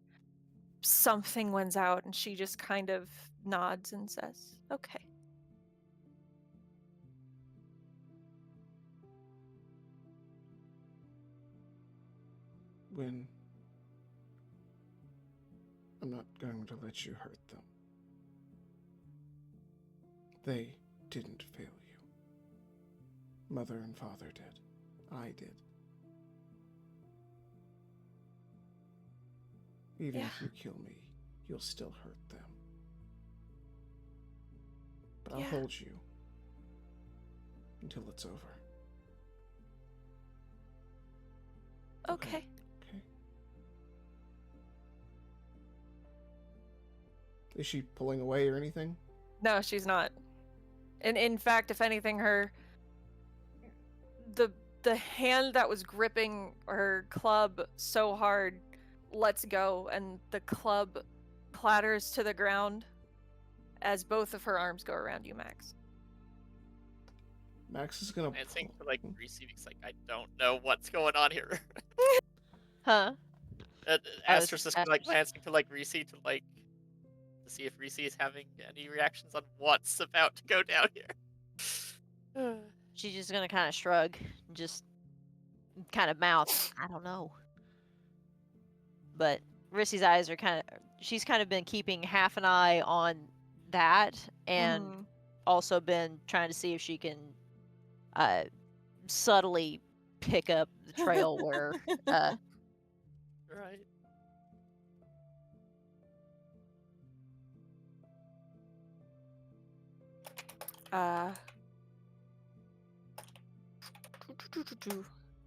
something wins out, and she just kind of nods and says, okay. When I'm not going to let you hurt them. They didn't fail you. Mother and father did. I did. Even if you kill me, you'll still hurt them. But I'll hold you until it's over. Okay. Okay. Is she pulling away or anything? No, she's not. And in fact, if anything, the hand that was gripping her club so hard lets go, and the club clatters to the ground as both of her arms go around you, Max. Max is gonna Glancing to like Reese, because like I don't know what's going on here. Huh? Aster's just like glancing to like Reese to like to see if Reese is having any reactions on what's about to go down here. She's just gonna kind of shrug, and just kind of mouth, I don't know. But Rissy's eyes are she's kind of been keeping half an eye on that, and also been trying to see if she can subtly pick up the trail where Right.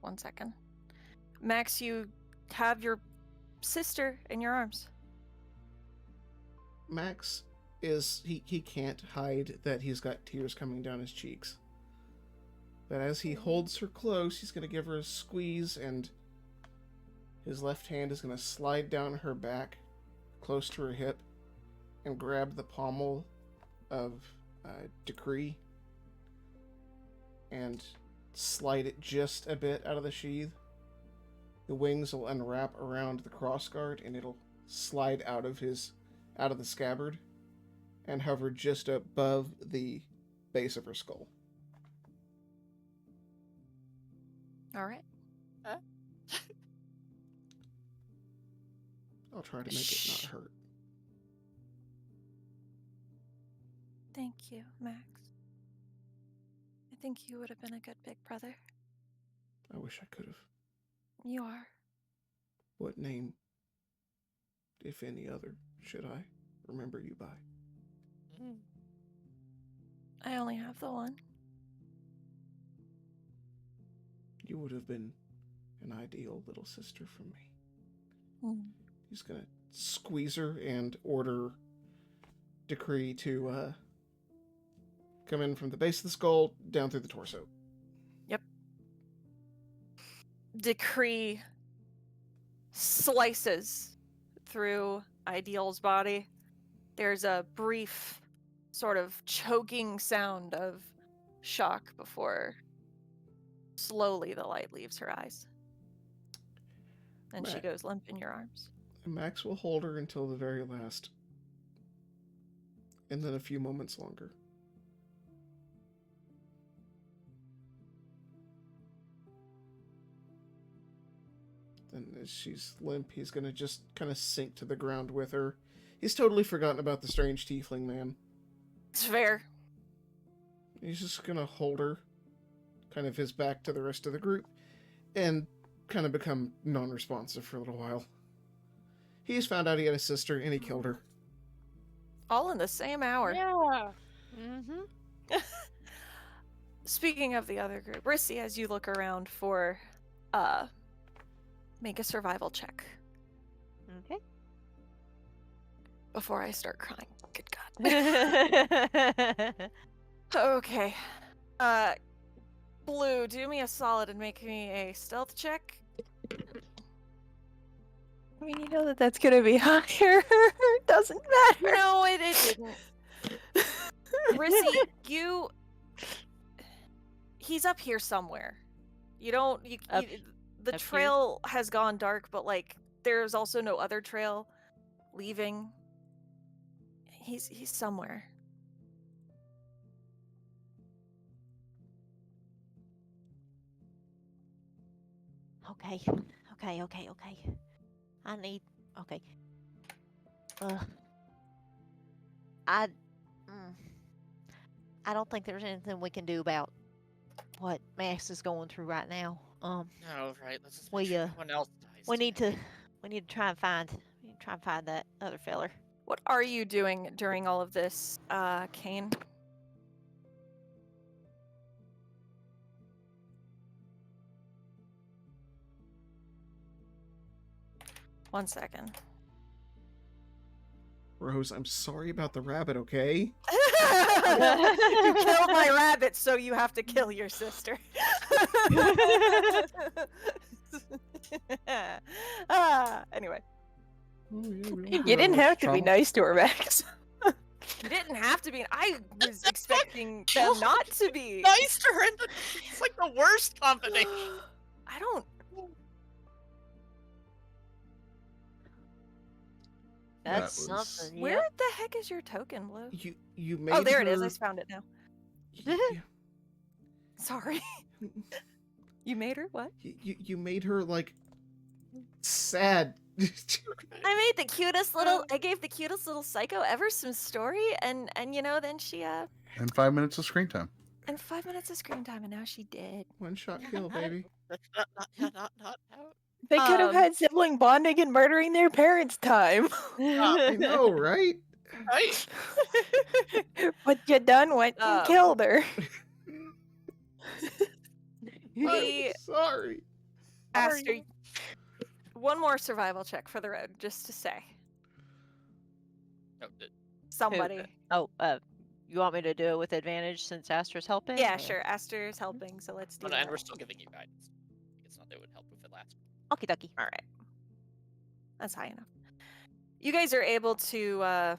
One second. Max, you have your sister in your arms. Max is he can't hide that he's got tears coming down his cheeks. But as he holds her close, he's gonna give her a squeeze, and his left hand is gonna slide down her back, close to her hip, and grab the pommel of Decree and slide it just a bit out of the sheath. The wings will unwrap around the crossguard, and it'll slide out of the scabbard and hover just above the base of her skull. All right. I'll try to make it not hurt. Thank you, Max. I think you would have been a good big brother. I wish I could have. You are. What name, if any other, should I remember you by? I only have the one. You would have been an ideal little sister for me. He's gonna squeeze her and order Decree to come in from the base of the skull down through the torso. Yep. decree slices through Ideal's body. There's a brief sort of choking sound of shock before slowly the light leaves her eyes. And she Matt. goes limp in your arms. Max will hold her until the very last. And then a few moments longer. Then as she's limp, he's gonna just kind of sink to the ground with her. He's totally forgotten about the strange tiefling man. It's fair. He's just gonna hold her, kind of his back to the rest of the group, and kind of become non-responsive for a little while. He's found out he had a sister, and he killed her. All in the same hour. Yeah. Mm-hmm. Speaking of the other group, Rissy, as you look around for, make a survival check Okay. before I start crying. Good God. Okay. Blue, do me a solid and make me a stealth check. I mean, you know that that's gonna be higher. Doesn't matter. No, it didn't. Rissy, he's up here somewhere. You don't. Up- the up trail has gone dark, but like there's also no other trail leaving. He's somewhere. Okay. I need. Okay. I. I don't think there's anything we can do about what Max is going through right now. No, right. Let's just We, make sure everyone else dies. We need today. to try and find. We need to try and find that other feller. What are you doing during all of this, Kane? One second. Rose, I'm sorry about the rabbit, okay? You killed my rabbit, so you have to kill your sister. Anyway. You didn't have to be nice to her, Max. You didn't have to be. I was expecting them not to be. Nice to her. It's like the worst combination. I don't. That's That was- something. Where Yeah. the heck is your token, Blue? You made Oh, there it is. her- I found it now. Sorry. You made her what? You made her, like, sad. I made the cutest little. I gave the cutest little psycho ever some story, and then she And 5 minutes of screen time. and 5 minutes of screen time, and now she did. One shot kill, baby. Not out. They could have had sibling bonding and murdering their parents time. I know, right? Right? But you done went and killed her. I'm The sorry. Aster, one more survival check for the road, just to say. No, Somebody. Oh, you want me to do it with advantage since Astra's helping? Yeah, or- sure. Aster is helping, so let's do and that. we're still giving you guidance. It's not that it would help if it lasts. Okie dokie. All right. That's high enough. You guys are able to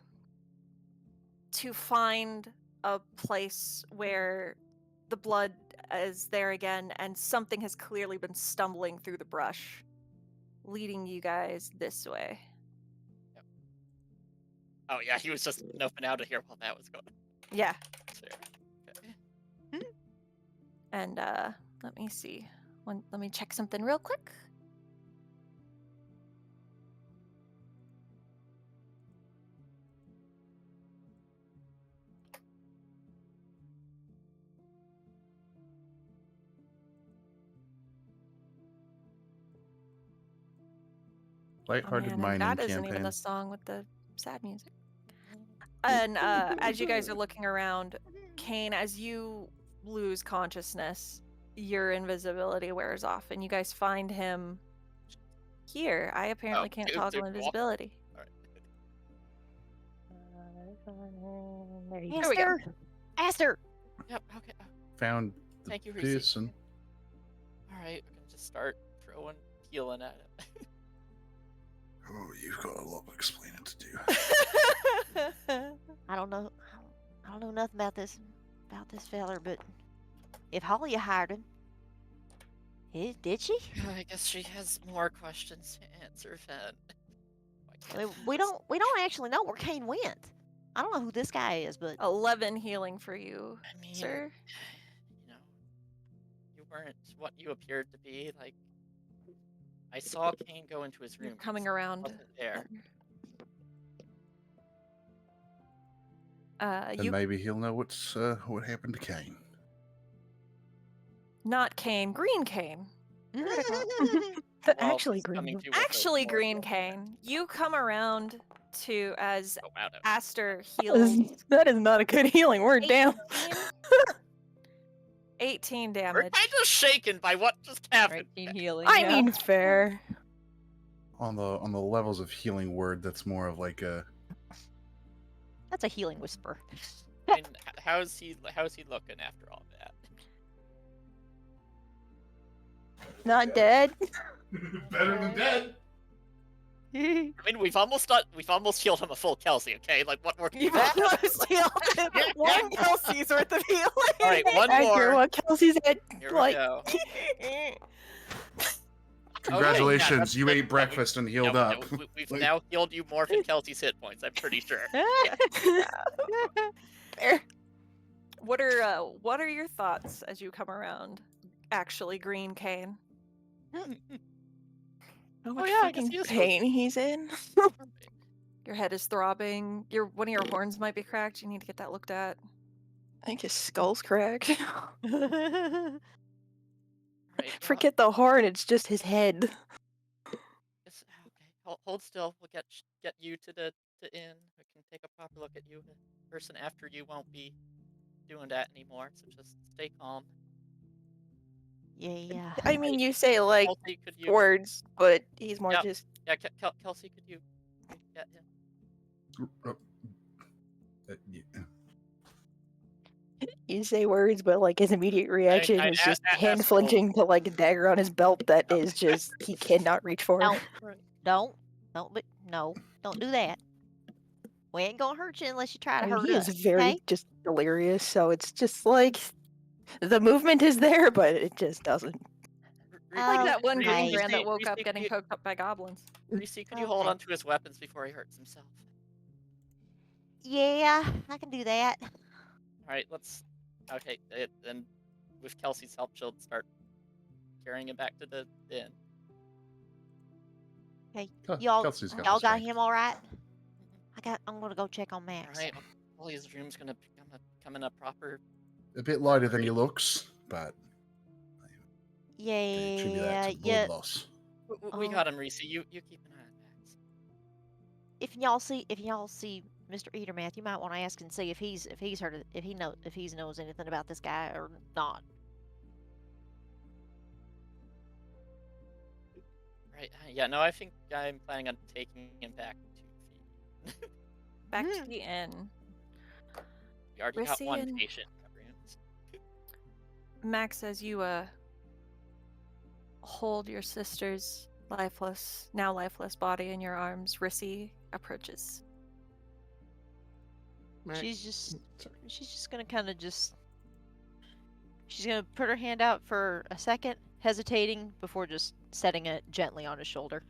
find a place where the blood is there again, and something has clearly been stumbling through the brush, leading you guys this way. Oh yeah, he was just noping out of here while that was going. Yeah. Sure. Okay. And let me see. Let me check something real quick. Lighthearted and mining that isn't campaign. even the song with the sad music. And as you guys are looking around, Kane, as you lose consciousness, your invisibility wears off, and you guys find him here. I apparently can't dude, toggle walk. invisibility. Alright. There we go. Aster! Yep. Okay. Found the Thank you, Reese. person. All right, we're gonna just start throwing healing at it. Oh, you've got a lot of explaining to do. I don't know. I don't know nothing about this feller, but if Holly hired him, did she? I guess she has more questions to answer, Fen. I mean, we don't actually know where Kane went. I don't know who this guy is, but 11 healing for you, I mean, sir. you know, you weren't what you appeared to be. Like, I saw Kane go into his room. You're coming around. Wasn't there. And maybe he'll know what happened to Kane. Not Cane, Green Cane. The Well, actually he's coming green. to with a Actually, more Green healing. Cane. You come around to as Go out of it. Aster heals That is not a good healing. We're down. 18 We're damage. kind of shaken by what just happened. 19 healing. I yeah. mean, fair. On the levels of healing word, that's more of like a That's a healing whisper. I mean, how's he looking after all that? Not dead. better than dead. I mean, we've almost healed him a full Kelsey. Okay, like what more can you You've want? almost healed him. One Kelsey's worth of healing. All right, one Accurate. more. What Kelsey's at? Here we Like, go. Congratulations, yeah, you that's- ate breakfast and healed No, up. we've Like- now healed you more than Kelsey's hit points. I'm pretty sure. fair. What are your thoughts as you come around? Actually, Green Cane. How much yeah, I guess fucking he is pain he's in. Your head is throbbing. One of your horns might be cracked. You need to get that looked at. I think his skull's cracked. Right, well, Forget the horn. It's just his head. okay, hold still. We'll get you to the inn. We can take a proper look at you. The person after you won't be doing that anymore. So just stay calm. Yeah. I mean, you say like Kelsey, could you? words, but he's more Yep. just. Yeah, Kelsey, could you get him? Yeah. You say words, but like his immediate reaction is just hand Astral- flinching to like a dagger on his belt that is just he cannot reach for. Don't, but no, don't do that. We ain't gonna hurt you unless you try to I mean, hurt he us. is very okay? just delirious, so it's just like the movement is there, but it just doesn't. Like that one Okay. green brand that woke Reese, up could getting you- poked up by goblins. Reese, could you hold Okay. on to his weapons before he hurts himself? Yeah, I can do that. All right, let's. Okay, then with Kelsey's help, she'll start carrying him back to the inn. Y'all Kelsey's got got strength. him all right? I'm gonna go check on All Max. right, Holly's room's gonna become in a proper. A bit lighter than he looks, but they attribute that Yeah, to blood yeah. loss. We Oh. got him, Reese. You keep an eye on Max. If y'all see Mr. Eatermath, you might want to ask and see if he's heard of, if he knows anything about this guy or not. Right? Yeah. No, I think I'm planning on taking him back to feed. Back to the inn. We already got Rissy one and- patient in the rooms. Max, as you hold your sister's now lifeless body in your arms, Rissy approaches. Mac- She's just sorry. gonna kind of she's gonna put her hand out for a second, hesitating before just setting it gently on his shoulder.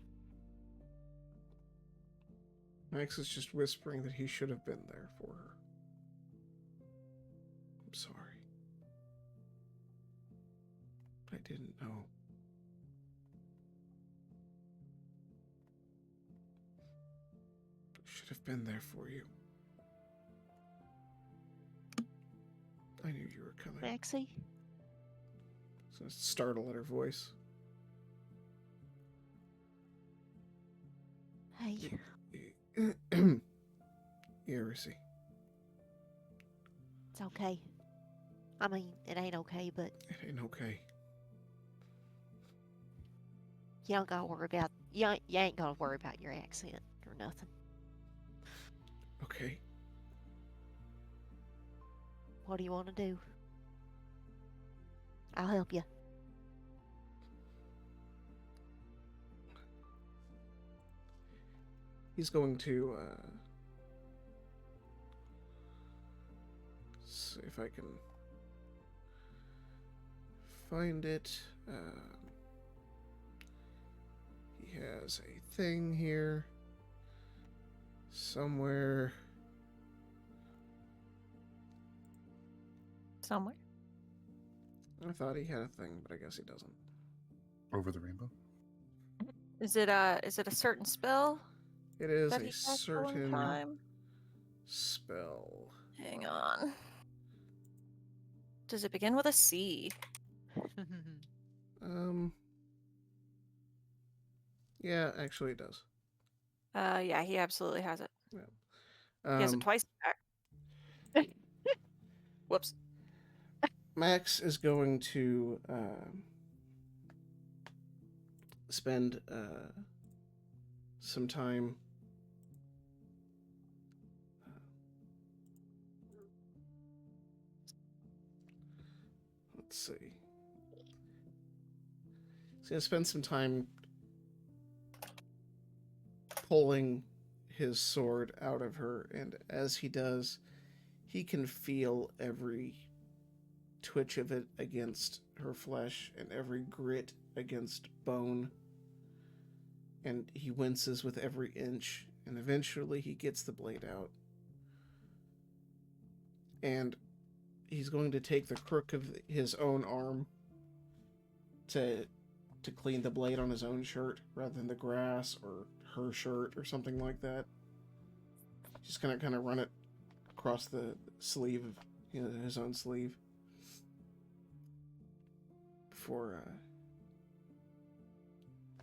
Max is just whispering that he should have been there for her. I'm sorry. I didn't know. Should have been there for you. I knew you were coming. Maxie, So startle at her voice. hey, Yeah, Rissy. it's okay. I mean, it ain't okay, but It ain't okay. you don't gotta worry about you ain't gotta worry about your accent or nothing. Okay. What do you want to do? I'll help you. he's going to see if I can find it. He has a thing here somewhere. Somewhere. I thought he had a thing, but I guess he doesn't. Over the rainbow. Is it a certain spell It is that a he cast for one certain time? spell. Hang on. Does it begin with a C? Yeah, actually it does. Yeah, he absolutely has it. Yeah. He has it twice back. Whoops. Max is going to spend some time let's see. He's going to spend some time pulling his sword out of her, and as he does, he can feel every twitch of it against her flesh and every grit against bone. And he winces with every inch, and eventually he gets the blade out. And he's going to take the crook of his own arm to clean the blade on his own shirt rather than the grass or her shirt or something like that. Just gonna kind of run it across the sleeve of his own sleeve before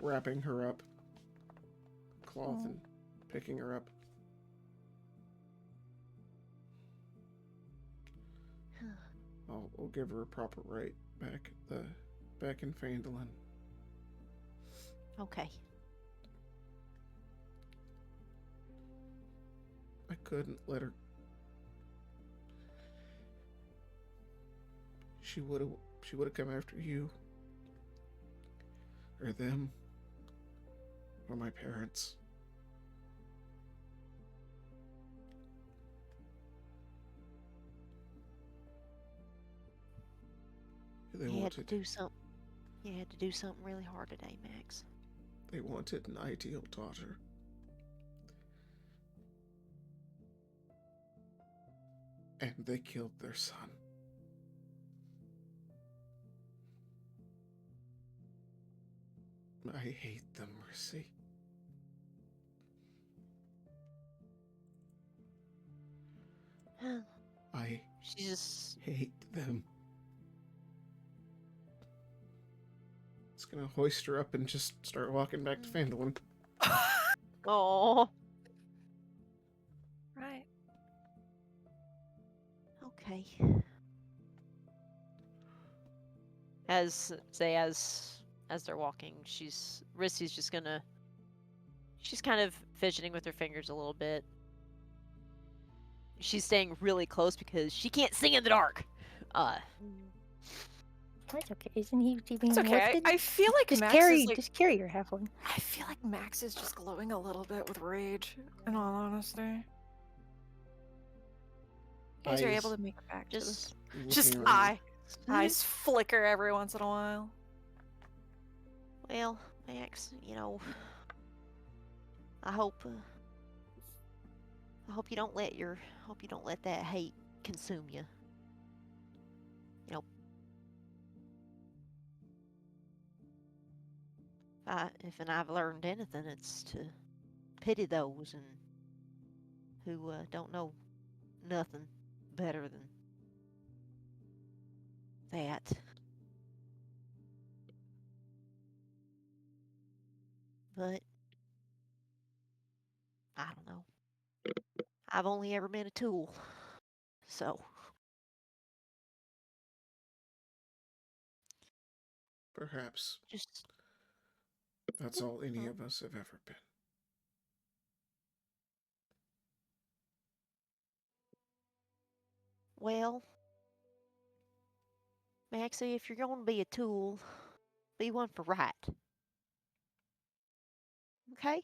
wrapping her up cloth and picking her up. I'll give her a proper right back in Phandelver. Okay. I couldn't let her. She would have come after you or them or my parents. You had to do something. You had to do something really hard today, Max. They wanted an ideal daughter. And they killed their son. I hate them, Mercy. I She just hate them. It's gonna hoist her up and just start walking back to Phandelver. oh. Right. Okay. As they're walking, Rissy's just gonna. She's kind of fidgeting with her fingers a little bit. She's staying really close because she can't sing in the dark. That's okay. Isn't he being It's okay. lifted? I feel like Just Max carry, is like. just carry your halfling. I feel like Max is just glowing a little bit with rage. In all honesty, you guys are able to make it back. Just Just looking around. eyes flicker every once in a while. well, Max, I hope you don't let that hate consume you. If I've learned anything, it's to pity those who don't know nothing better than that. But I don't know. I've only ever been a tool, so Perhaps just that's all any of us have ever been. well, Maxie, if you're going to be a tool, be one for right. Okay?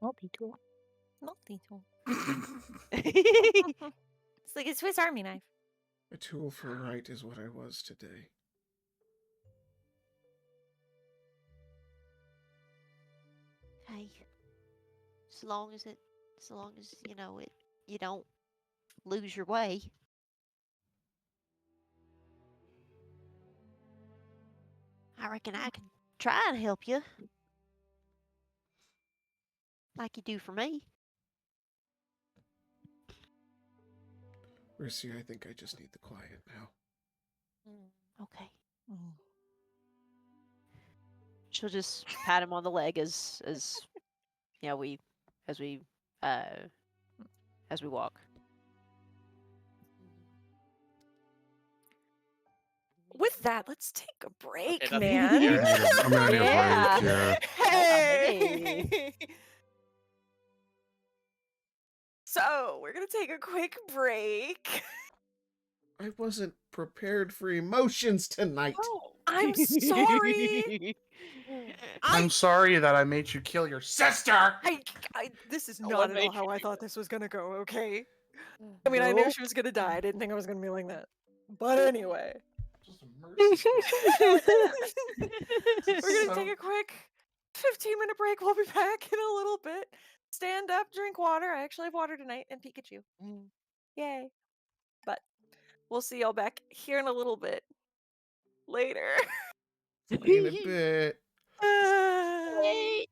Multi-tool. Multi-tool. It's like a Swiss Army knife. A tool for right is what I was today. Hey, as long as you don't lose your way. I reckon I can try and help you, like you do for me. Mercy, I think I just need the quiet now. Okay. Mm. She'll just pat him on the leg as we as we walk. With that, let's take a break, Okay, that's man. fair. I'm gonna need a Yeah. break. Yeah. Hey. So, we're going to take a quick break. I wasn't prepared for emotions tonight. I'm sorry. I'm sorry that I made you kill your sister. This is No not one at all made how you I do thought that. this was going to go, okay? I mean, I knew Nope. she was going to die. I didn't think I was going to be like that. But anyway. Just a mercy kill. We're going to So- take a quick 15-minute break. We'll be back in a little bit. Stand up, drink water. I actually have water tonight and Pikachu. Yay. But we'll see y'all back here in a little bit. Later. In a bit. Wait.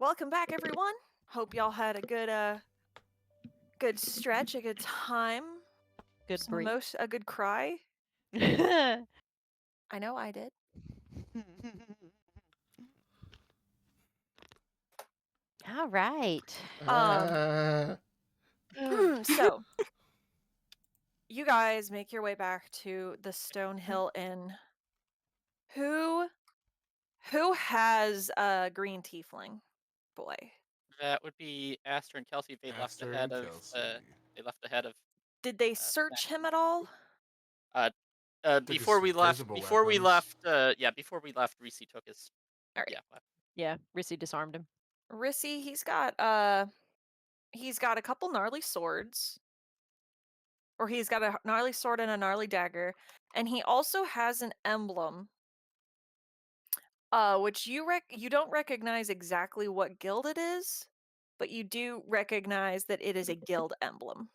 welcome back, everyone. Hope y'all had a good stretch, a good time, Good some break. a good cry. I know I did. All right. So you guys make your way back to the Stonehill Inn. Who has a green tiefling boy? That would be Aster and Kelsey. They left Aster ahead and of. Kelsey. They left ahead of. Did they search him at all? Before we left. visible Before we weapons. left. Yeah. Before we left, Reese took his. All right. Yeah. Weapon. Yeah, Rissy disarmed him. Rissy, he's got a couple gnarly swords. Or he's got a gnarly sword and a gnarly dagger, and he also has an emblem, which you don't recognize exactly what guild it is, but you do recognize that it is a guild emblem.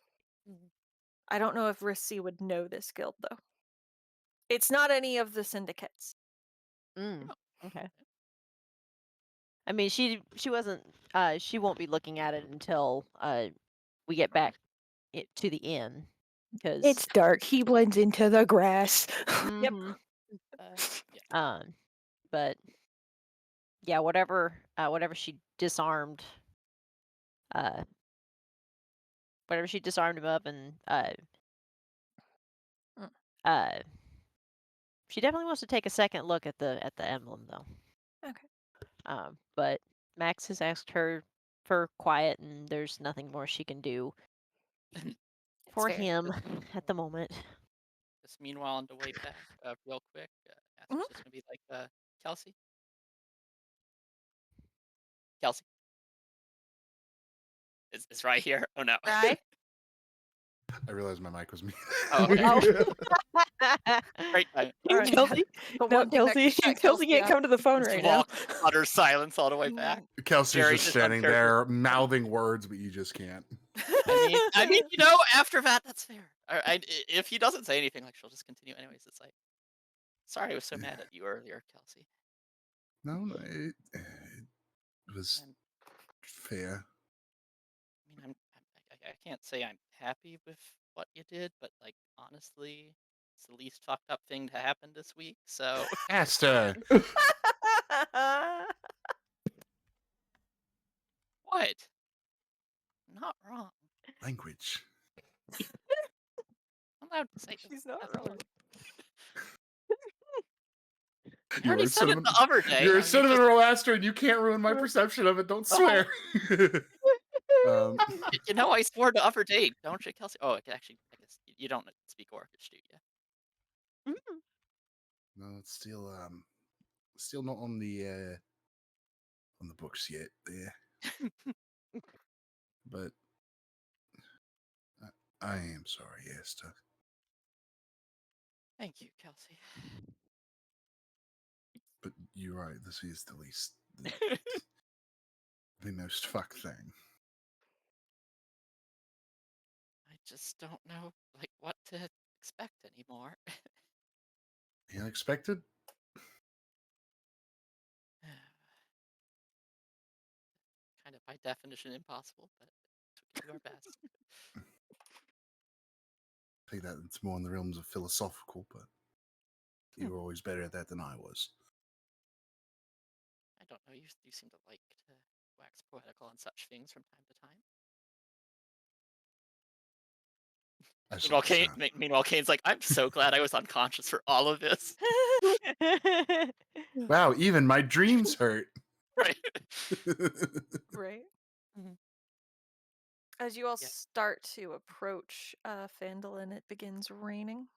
I don't know if Rissy would know this guild though. It's not any of the syndicates. Okay. I mean, she wasn't. She won't be looking at it until we get back to the inn, because It's dark. He blends into the grass. Yep. Yeah. But yeah, whatever she disarmed, whatever she disarmed him of, and she definitely wants to take a second look at the emblem though. Okay. But Max has asked her for quiet, and there's nothing more she can do for fair. him at the moment. Just meanwhile, on the way back, real quick, Aster's just gonna be like, Kelsey. Kelsey. It's right here. Oh no. Right? I realized my mic was muted. Oh, okay. Oh. Great time. Alright. Kelsey, But no, one thing that Kelsey, shut Kelsey can't up. come to the phone Just right now. walk utter silence all the way back. Kelsey's Jerry just just standing uncharacteristic. there mouthing words, but you just can't. I mean, you know, after that, that's fair. If he doesn't say anything, like she'll just continue anyways. It's like, sorry, I was so mad at you earlier, Kelsey. No, it was I'm, fair. I mean, I can't say I'm happy with what you did, but like honestly, it's the least fucked up thing to happen this week. So Aster! what? Not wrong. Language. I'm allowed to say She's not that's wrong. I already said it the other day. You're I a mean, cinnamon just- roll, Aster, and you can't ruin my perception of it. Don't swear. You know, I swore the other day, don't you, Kelsey? Oh, actually, I guess you don't speak Orcish, do you? No, it's still not on the books yet. There, but I am sorry, Aster. Thank you, Kelsey. But you're right. This is the least, the most fuck thing. I just don't know, like, what to expect anymore. Unexpected? Kind of by definition impossible, but we can do our best. I think that it's more in the realms of philosophical, but you were always better at that than I was. I don't know, you seem to like to wax poetical on such things from time to time. Meanwhile, Kane's like, I'm so glad I was unconscious for all of this. Wow, even my dreams hurt. Right. Right. Mhm. As you all Yeah. start to approach Phandelver, it begins raining.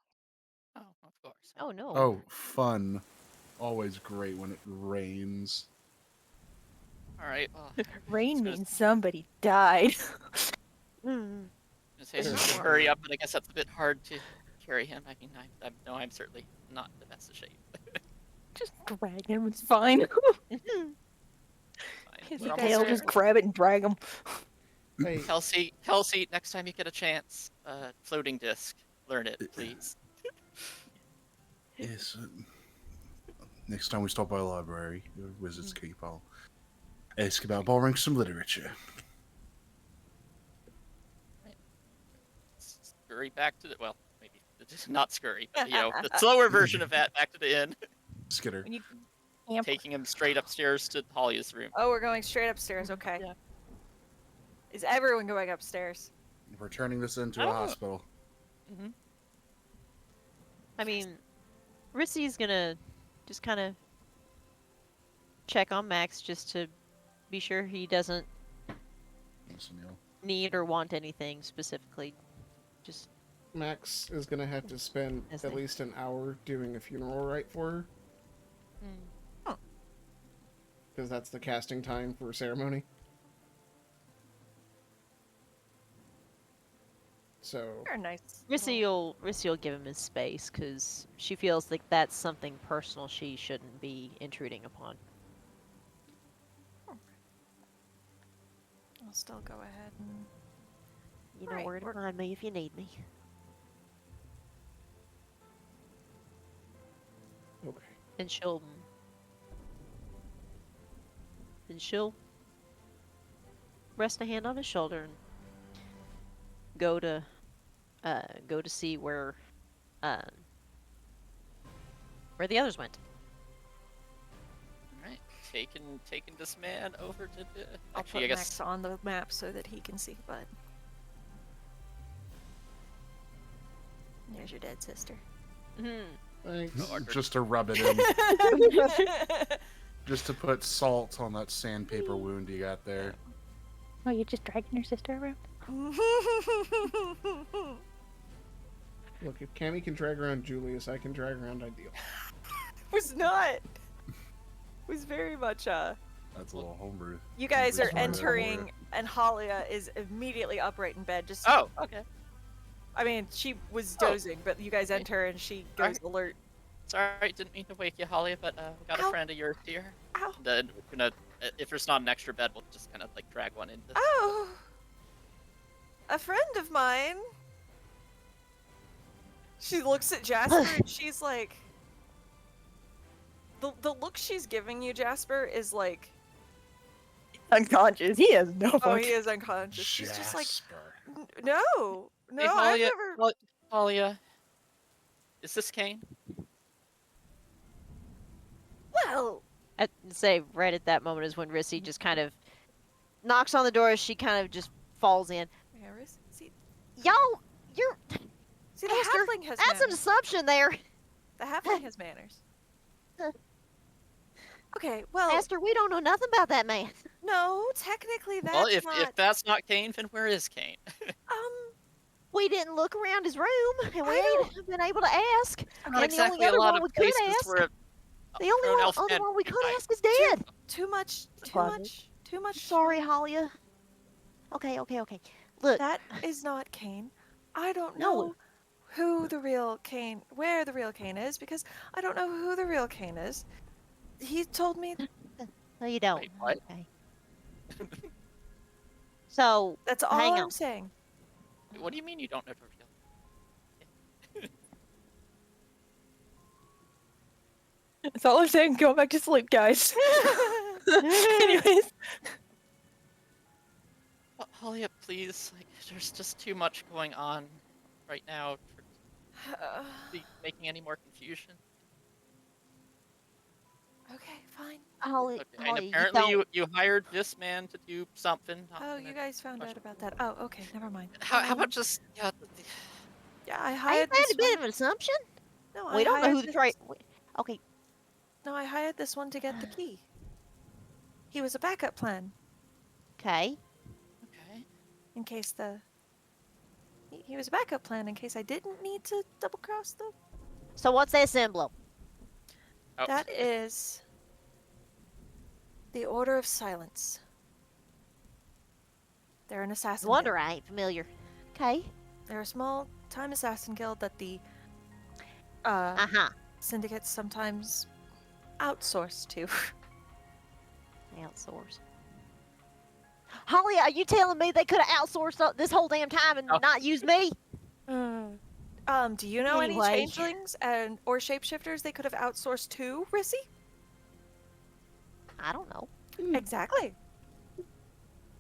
Oh, of course. Oh no. Oh, fun. Always great when it rains. All right. Well, Rain it's gonna- means somebody died. I'm gonna say so just hurry up, but I guess that's a bit hard to carry him. I mean, I'm certainly not in the best of shape. Just drag him. It's fine. Fine. You We're guys almost are- there. Just grab it and drag him. Hey, Kelsey, next time you get a chance, floating disc, learn it, please. Yes. Next time we stop by the library, Wizard's Keep, Ask about borrowing some literature. Scurry back to the maybe not scurry, but the slower version of that back to the inn, Skitter. When you- Yep. taking him straight upstairs to Holly's room. Oh, we're going straight upstairs. Okay. Yeah. Is everyone going upstairs? We're turning this into I a don't know. hospital. Mm-hmm. I mean, Rissy's gonna just kind of check on Max just to be sure he doesn't Listen, Neil. need or want anything specifically. Just Max is gonna have to spend Yes, at they- least an hour doing a funeral rite for her, because that's the casting time for ceremony. So You're nice. Rissy will give him his space because she feels like that's something personal she shouldn't be intruding upon. I'll still go ahead and. You know Right, where to we're- find me if you need me. okay. And she'll rest a hand on his shoulder and go to see where the others went. All right, taking this man over to the. I'll Actually, I put guess Max on the map so that he can see. But there's your dead sister. Thanks. Just to rub it in. Just to put salt on that sandpaper wound you got there. Oh, you're just dragging your sister around? Look, if Cammy can drag around Julius, I can drag around Ideal. Was not. Was very much That's a little homebrew. You guys are Homebrew story there. entering, and Halia is immediately upright in bed. Just Oh, okay. I mean, she was Oh. dozing, but you guys enter and she goes alert. Sorry, didn't mean to wake you, Holly, but we got Ow. a friend of yours here. Ow. Then we're gonna, if there's not an extra bed, we'll just kind of like drag one into. Oh, a friend of mine. She looks at Jasper and she's like, the look she's giving you, Jasper, is like, Unconscious. He has no oh, fucking. he is unconscious. She's just like, Jasper. no, Hey, I've Halia, never. Halia, is this Kane? Well, I'd say right at that moment is when Rissy just kind of knocks on the door as she kind of just falls in. Harris, see, Y'all, you're see, the Aster, halfling has that's an manners. assumption there. The halfling has manners. Huh. Okay, well, Aster, we don't know nothing about that man. no, technically that's Well, if not. that's not Kane, then where is Kane? We didn't look around his room, and we I ain't been able to ask. Not And the exactly only a other lot one of we could places ask, where the only grown one, elf other man one we could died. ask is dead. Too much. Closet. Too much. Sorry, Halia. Okay. Look, That is not Kane. I don't No. know who the real Kane, where the real Kane is, because I don't know who the real Kane is. He told me no, you don't. Wait, what? Okay. So, that's all Hang I'm on. saying. What do you mean you don't know the real? That's all I'm saying. Go back to sleep, guys. Anyways. Halia, please, like, there's just too much going on right now for be making any more confusion. Okay, fine. Holly, Okay, and Holly, apparently you you hired this man to do something. not Oh, gonna- you guys found out about that. Oh, okay, never mind. How about just Yeah, I Ain't hired that this a bit one. of an assumption? No, We I don't know hired who the this- right. Okay, No, I hired this one to get the key. He was a backup plan okay. okay? in case the. He was a backup plan in case I didn't need to double cross them. So what's that symbol? Oh, That is the Order of Silence. They're an assassin. Wonder guild. I ain't familiar. Okay. They're a small time assassin guild that the Uh-huh. syndicates sometimes outsource to. Outsource. Holly, are you telling me they could have outsourced this whole damn time and Oh. not used me? Do you know Anyway. any changelings or shapeshifters they could have outsourced to, Rissy? I don't know. Exactly.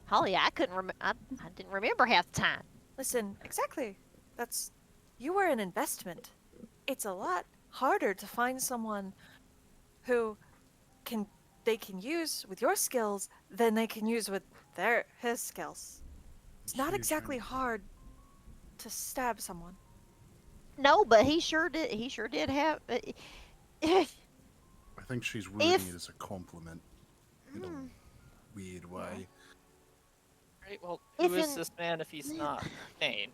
Holly, I couldn't I didn't remember half the time. Listen, exactly. You were an investment. It's a lot harder to find someone who they can use with your skills than they can use with his skills. It's not Huge, exactly man. hard to stab someone. No, but he sure did. He sure did have. I think she's wording If- it as a compliment in a weird way. Right. Well, If who is in- this man if he's not Kane?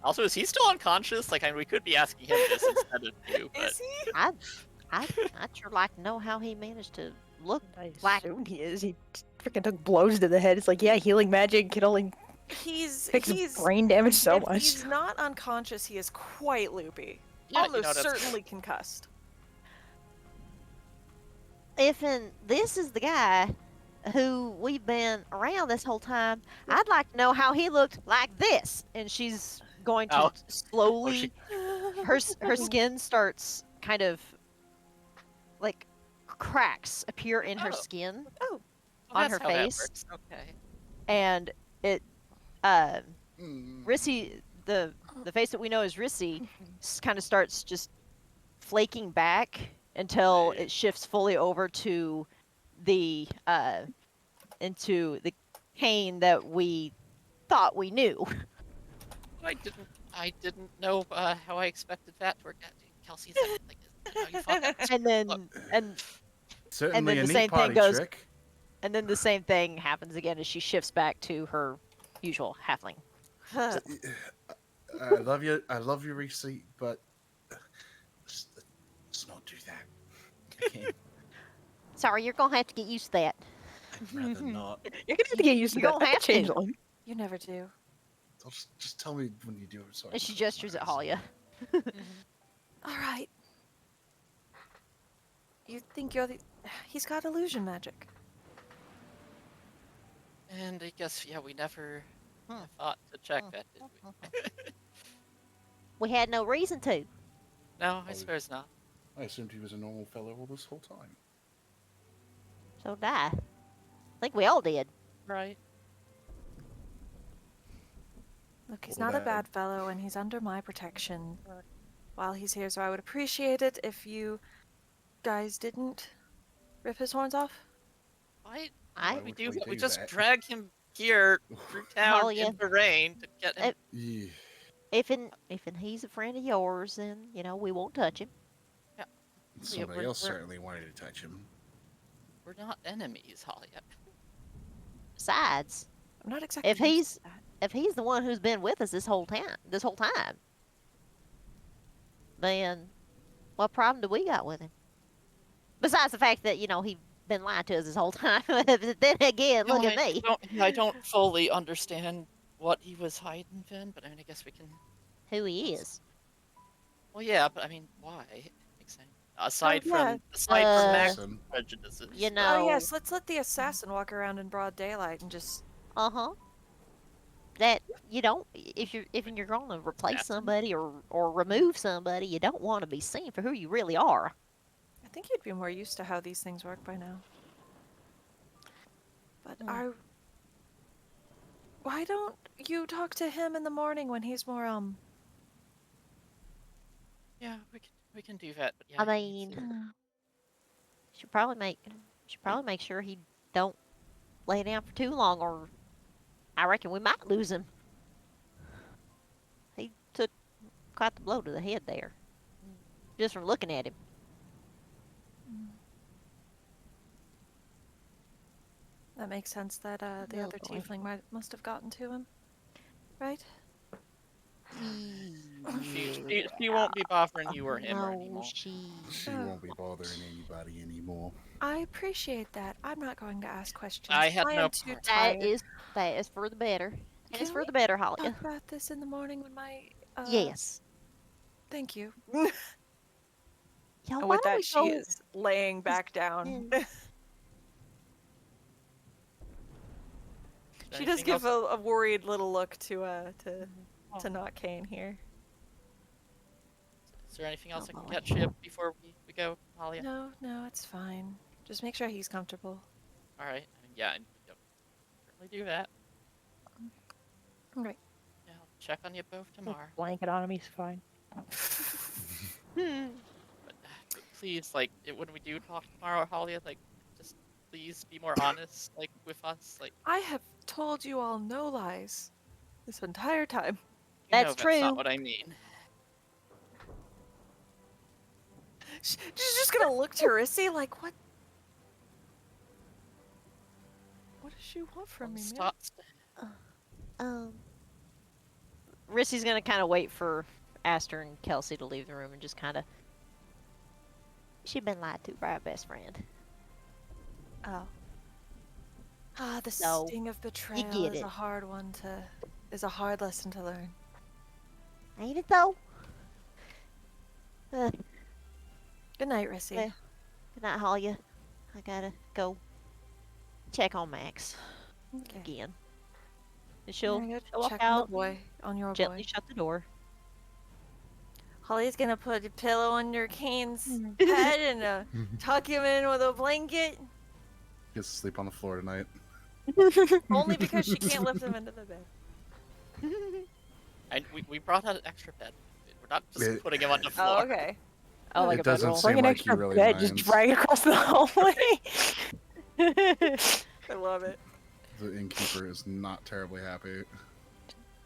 Also, is he still unconscious? Like, I mean, we could be asking him this instead of you, but Is he? I'd sure like to know how he managed to look I like. assume he is. He freaking took blows to the head. It's like, yeah, healing magic can only He's fix brain damage so if much. he's not unconscious, he is quite loopy. yeah, Almost you know, that's certainly concussed. This is the guy who we've been around this whole time, I'd like to know how he looked like this. And she's going to Oh. slowly, her skin starts kind of like cracks appear in her Oh. skin Well, on that's her how that face, works. Okay. and it Rissy, the face that we know as Rissy, kind of starts just flaking back until it shifts fully over to the into the Kane that we thought we knew. I didn't know how I expected that to work. Kelsey, is that, like, is that how you thought that was And then look, Certainly then a the neat same thing party goes- trick. and then the same thing happens again as she shifts back to her usual halfling. I love you. I love your receipt, but let's not do that. Okay. Sorry, you're gonna have to get used to that. I'd rather not. You're gonna have to get used to You that. don't That have could change to. on. You never do. Just tell me when you do it. So I And can she close gestures my at eyes. Halia. All right. You think you're the? He's got illusion magic. and I guess we never thought to check that, did we? We had no reason to. No, I suppose not. I assumed he was a normal fellow all this whole time. So did I. think we all did. Right. Look, he's Well, not a that- bad fellow, and he's under my protection while he's here. So I would appreciate it if you guys didn't rip his horns off. Why I would we would do? we We do just that? drag him here through town Halia. in the rain to get him. Yeah. If he's a friend of yours, then we won't touch him. Somebody we're- else we're- certainly wanted to touch him. We're not enemies, Halia. Besides, I'm not exactly. If used to he's- that. if he's the one who's been with us this whole time, then what problem do we got with him? Besides the fact that he been lying to us this whole time. Then again, look at me. I don't fully understand what he was hiding, Finn, but I mean, I guess we can. Who he is. Well, yeah, but I mean, why? Makes sense. Aside yeah. from Max Listen, prejudices. You know. Oh yes, let's let the assassin walk around in broad daylight and just. Uh-huh. That you don't if you're going to replace somebody or remove somebody, you don't want to be seen for who you really are. I think you'd be more used to how these things work by now. But why don't you talk to him in the morning when he's more Yeah, we can do that. But yeah, I he needs to- mean, should probably make sure he don't lay down for too long, or I reckon we might lose him. He took quite the blow to the head there, just from looking at him. That makes sense that the Oh, other boy. tiefling must have gotten to him. Right? She won't be bothering you or him or No, anymore. she. she won't be bothering anybody anymore. I appreciate that. I'm not going to ask questions. I had no am too part. tired. That is for the better. And it's Can for we the better, Halia. Talk about this in the morning when my Yes. Thank you. Y'all, And why with don't that, we she go- is laying back down. She does Anything give else? a worried little look to not Kane here. Is there anything else Oh, I can boy. catch you before we go, Talia? No, it's fine. Just make sure he's comfortable. All right. Yeah, I certainly do that. Right. Yeah, I'll check on you both tomorrow. Blanket on him, he's fine. But please, like, when we do talk tomorrow, Talia, like, just please be more honest, like, with us. Like, I have told you all no lies this entire time. you know That's that's not true. what I mean. She's just gonna look to Rissy like, what? What does she want from me, man? Stop. Rissy's gonna kind of wait for Aster and Kelsey to leave the room and just kind of. She's been lied to by her best friend. Oh. Ah, the So, sting of betrayal get is it. a hard one to. Is a hard lesson to learn. Ain't it though? Good night, Rissy. Well, good night, Talia. I gotta go check on Max Okay. again. And You're she'll gonna go walk check on out, the boy, on your gently boy. shut the door. Holly's gonna put a pillow on your Kane's head and tuck him in with a blanket. Gets to sleep on the floor tonight. Only because she can't lift him into the bed. And we brought out an extra bed. We're not just It- putting him on the floor. Oh, okay. Oh, like It a doesn't bedroll. seem Bring an like he extra really bed, just minds. drag it across the hallway. I love it. The innkeeper is not terribly happy.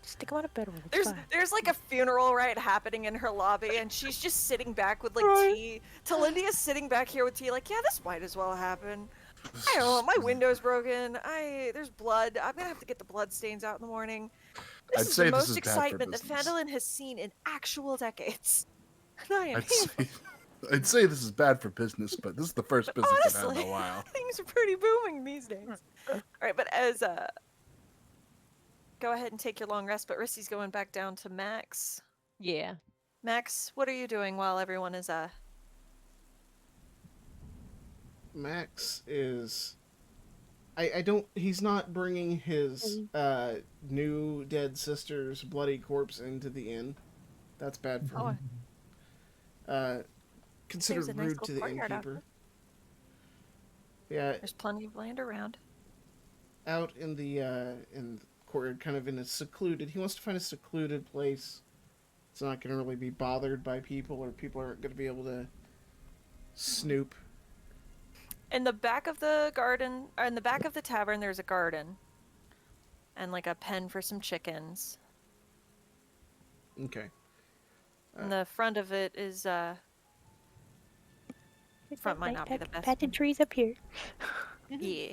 Stick him on a bedroll. It's fine. There's like a funeral rite happening in her lobby, and she's just sitting back with like Right. tea. Talindia's sitting back here with tea, like, yeah, this might as well happen. I don't know, my window's broken. There's blood. I'm gonna have to get the blood stains out in the morning. This I'd is say the this most is bad for excitement that business. Phandelver has seen in actual decades. And I am I'd say this is bad for business, but this is the first But business I've had in honestly, a while. things are pretty booming these days. All right, but as go ahead and take your long rest. But Rissy's going back down to Max. Yeah. Max, what are you doing while everyone is Max is. I don't. He's not bringing his new dead sister's bloody corpse into the inn. That's bad for him. Considered There's a nice rude to little the courtyard out innkeeper. Yeah, There's plenty of land around. out in the courtyard, kind of in a secluded. He wants to find a secluded place. It's not going to really be bothered by people, or people aren't going to be able to snoop. In the back of the garden, or in the back of the tavern, there's a garden. And like a pen for some chickens. Okay. And the front of it is front might not be the best. Patch of trees up here. Yeah.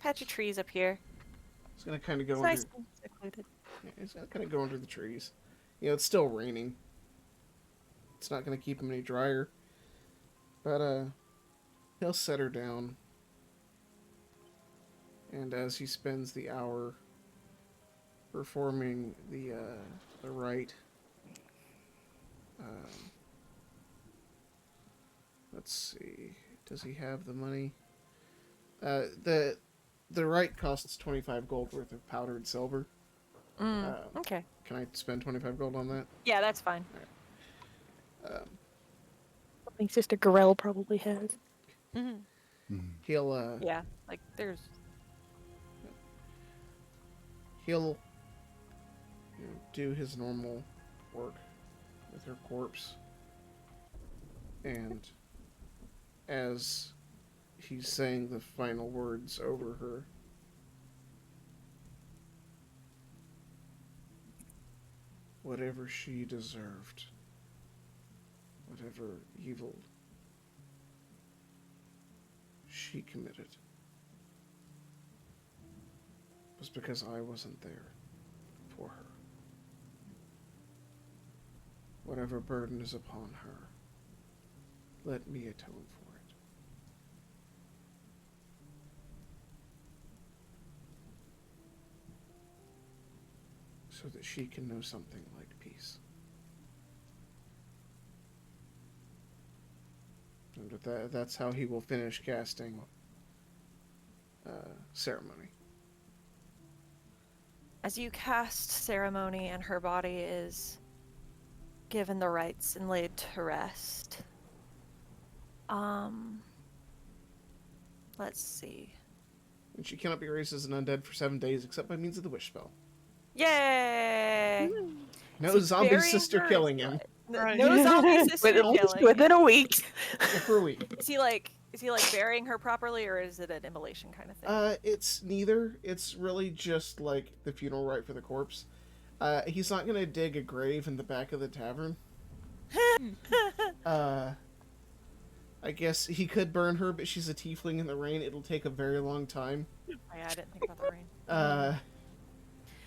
Patch of trees up here. It's going to kind of go It's under. nice and secluded. Yeah, it's going to kind of go under the trees. You know, it's still raining. It's not going to keep him any drier. But he'll set her down. And as he spends the hour performing the rite, let's see, does he have the money? The rite costs 25 gold worth of powdered silver. Okay. Can I spend 25 gold on that? Yeah, that's fine. Something Sister Gorell probably has. He'll Yeah, like there's he'll do his normal work with her corpse, and as he's saying the final words over her, whatever she deserved, whatever evil she committed, was because I wasn't there for her. Whatever burden is upon her, let me atone for it. So that she can know something like peace. And with that's how he will finish casting ceremony. as you cast ceremony and her body is given the rites and laid to rest. Um, let's see. And she cannot be raised as an undead for 7 days except by means of the wish spell. Yay! No See, zombie burying sister her is killing him. Right. No zombie sister At least killing. within a week. Yeah, for a week. Is he like burying her properly, or is it an immolation kind of thing? It's neither. It's really just like the funeral rite for the corpse. He's not gonna dig a grave in the back of the tavern. I guess he could burn her, but she's a tiefling in the rain. It'll take a very long time. Oh, yeah, I didn't think about the rain.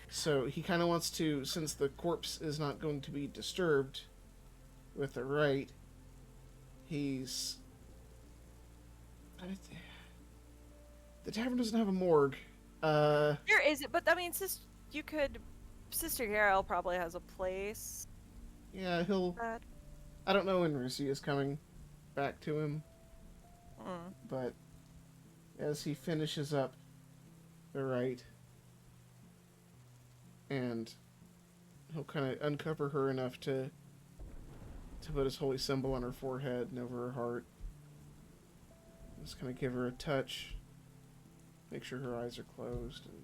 So he kind of wants to, since the corpse is not going to be disturbed with the rite, he's... The tavern doesn't have a morgue. There is it, but I mean, Sister Garel probably has a place. Yeah, he'll... That. I don't know when Rusi is coming back to him, but as he finishes up the rite, and he'll kind of uncover her enough to put his holy symbol on her forehead and over her heart. Just kind of give her a touch, make sure her eyes are closed. And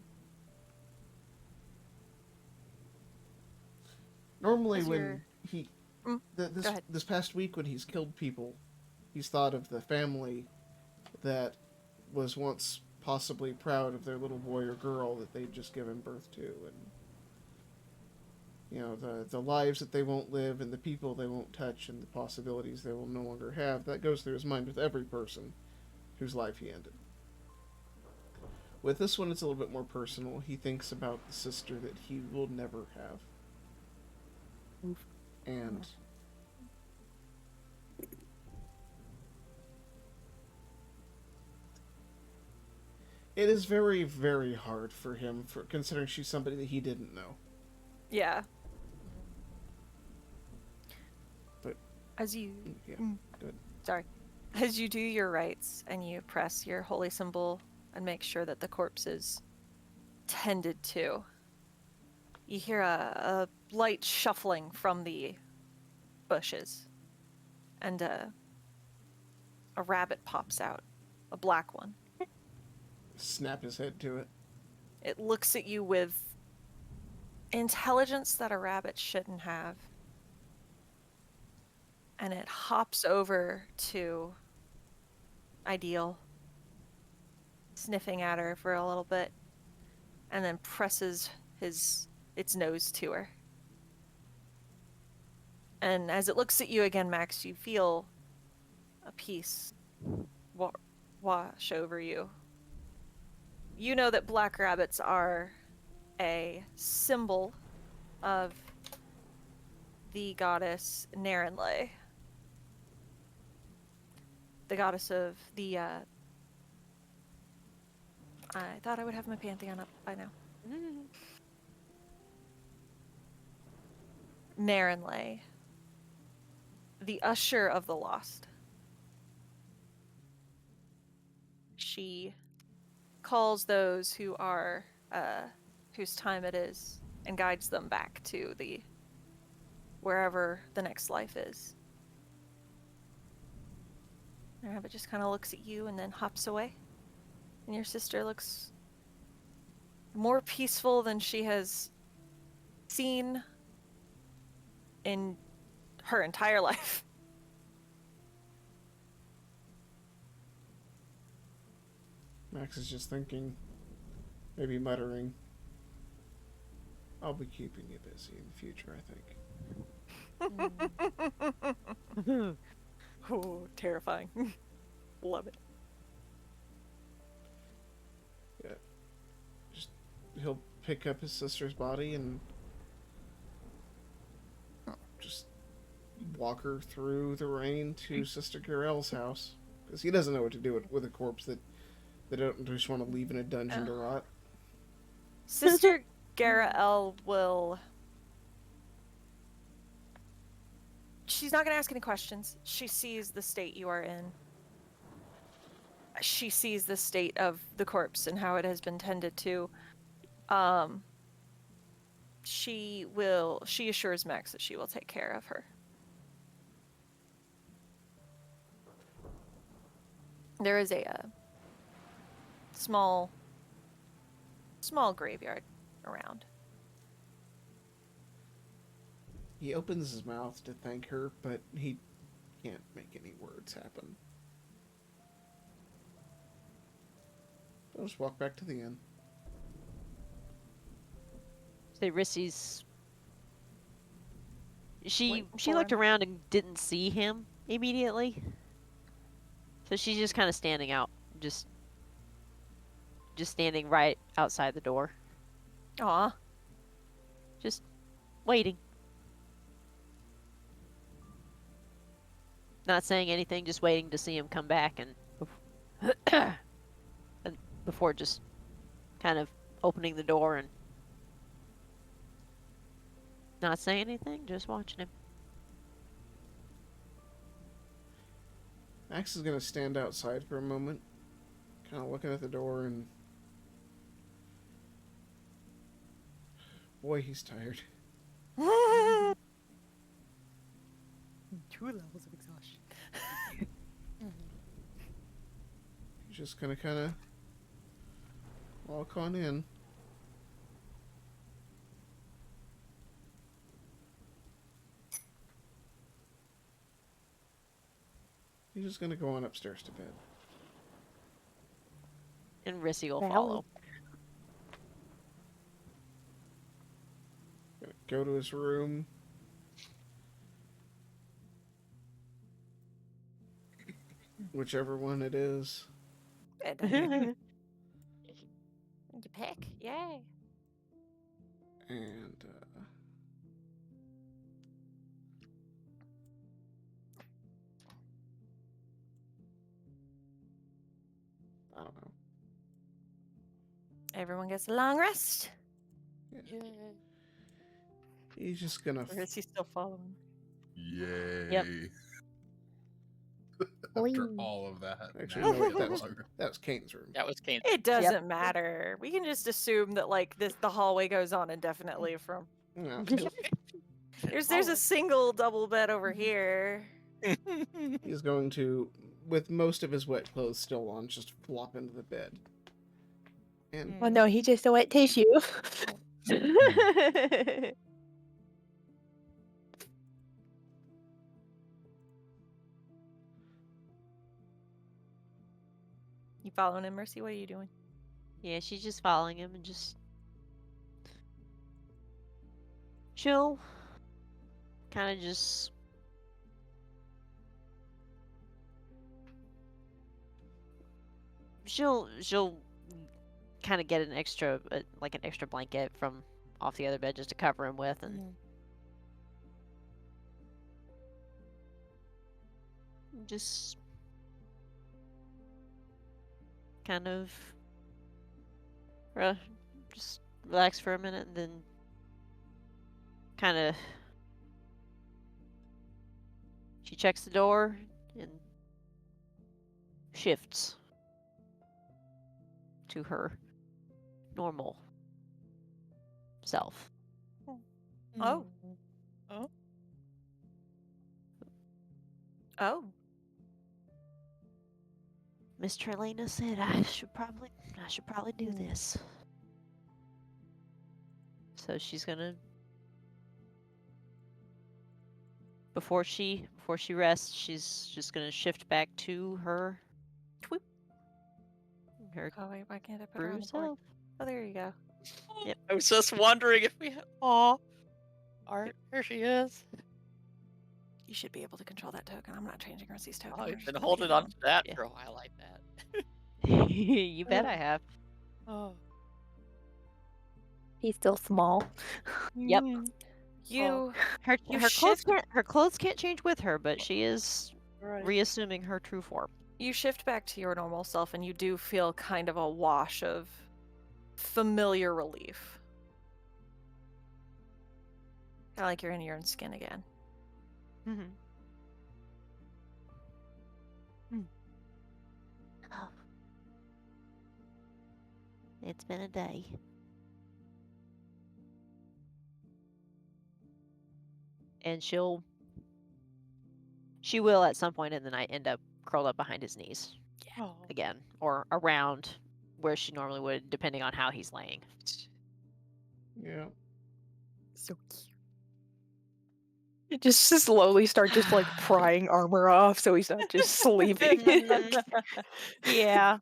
normally, when he this past week when he's killed people, he's thought of the family that was once possibly proud of their little boy or girl that they'd just given birth to, and you know, the lives that they won't live and the people they won't touch and the possibilities they will no longer have. That goes through his mind with every person whose life he ended. With this one, it's a little bit more personal. He thinks about the sister that he will never have. And it is very, very hard for him, considering she's somebody that he didn't know. Yeah. But as you good. Sorry. As you do your rites and you press your holy symbol and make sure that the corpse is tended to, you hear a light shuffling from the bushes, and a rabbit pops out, a black one. Snap his head to it. It looks at you with intelligence that a rabbit shouldn't have, and it hops over to Ideal, sniffing at her for a little bit, and then presses its nose to her. And as it looks at you again, Max, you feel a peace wash over you. You know that black rabbits are a symbol of the goddess Narenle, the goddess of the I thought I would have my pantheon up by now. Narenle, the usher of the lost. She calls those who are whose time it is and guides them back to the wherever the next life is. The rabbit just kind of looks at you and then hops away. And your sister looks more peaceful than she has seen in her entire life. Max is just thinking, maybe muttering, I'll be keeping you busy in the future, I think. Oh, terrifying. Love it. Yeah. Just, he'll pick up his sister's body and just walk her through the rain to Sister Garel's house. Because he doesn't know what to do with a corpse that they don't just want to leave in a dungeon to rot. Sister Garel will... She's not going to ask any questions. She sees the state you are in. She sees the state of the corpse and how it has been tended to. She assures Max that she will take care of her. there is a small graveyard around. He opens his mouth to thank her, but he can't make any words happen. I'll just walk back to the inn. Say Rissy's. She Waiting she for looked him. around and didn't see him immediately. So she's just kind of standing out, just standing right outside the door, Aw. just waiting. Not saying anything, just waiting to see him come back and and before just kind of opening the door and not saying anything, just watching him. Max is going to stand outside for a moment, kind of looking at the door, and boy, he's tired. 2 levels of exhaustion. He's just going to kind of walk on in. He's just going to go on upstairs to bed. And Rissy will Valid. follow. Gonna go to his room. Whichever one it is. You pick. Yay. And, I don't know. Everyone gets a long rest. Yeah. He's just gonna. Or is he still following? Yay. Yep. After all of that. Actually, now no, we wait, get that was longer. Kane's room. That was Kane. It doesn't matter. We can just assume that like the hallway goes on indefinitely from No, there's a single double bed over here. he's going to, with most of his wet clothes still on, just flop into the bed. And Oh no, he just a wet tissue. You following him, Mercy? What are you doing? Yeah, she's just following him and just she'll kind of just she'll kind of get an extra like an extra blanket from off the other bed just to cover him with and just kind of just relax for a minute and then kind of she checks the door and shifts to her normal self. Oh. Oh. Oh. Miss Trelena said I should probably do this. So she's gonna before she rests, she's just gonna shift back to her Oh wait, why can't I put her on bruised the board? self. Oh, there you go. Yep. I was just wondering if we had. Aw. Alright, here she is. You should be able to control that token. I'm not changing Mercy's token. Oh, We're you've just been gonna holding keep on going. to that Yeah. for a while like that. You bet I have. Oh. He's still small. Yep. You Her You her clothes can't change with her, but she is Right. reassuming her true form. you shift back to your normal self and you do feel kind of a wash of familiar relief. Kind of like you're in your own skin again. Mm-hmm. Oh. It's been a day. And she will at some point in the night end up curled up behind his knees, Oh. again, or around where she normally would, depending on how he's laying. Yeah. So cute. You just slowly start just like prying armor off so he's not just sleeping. Mhm. Yeah.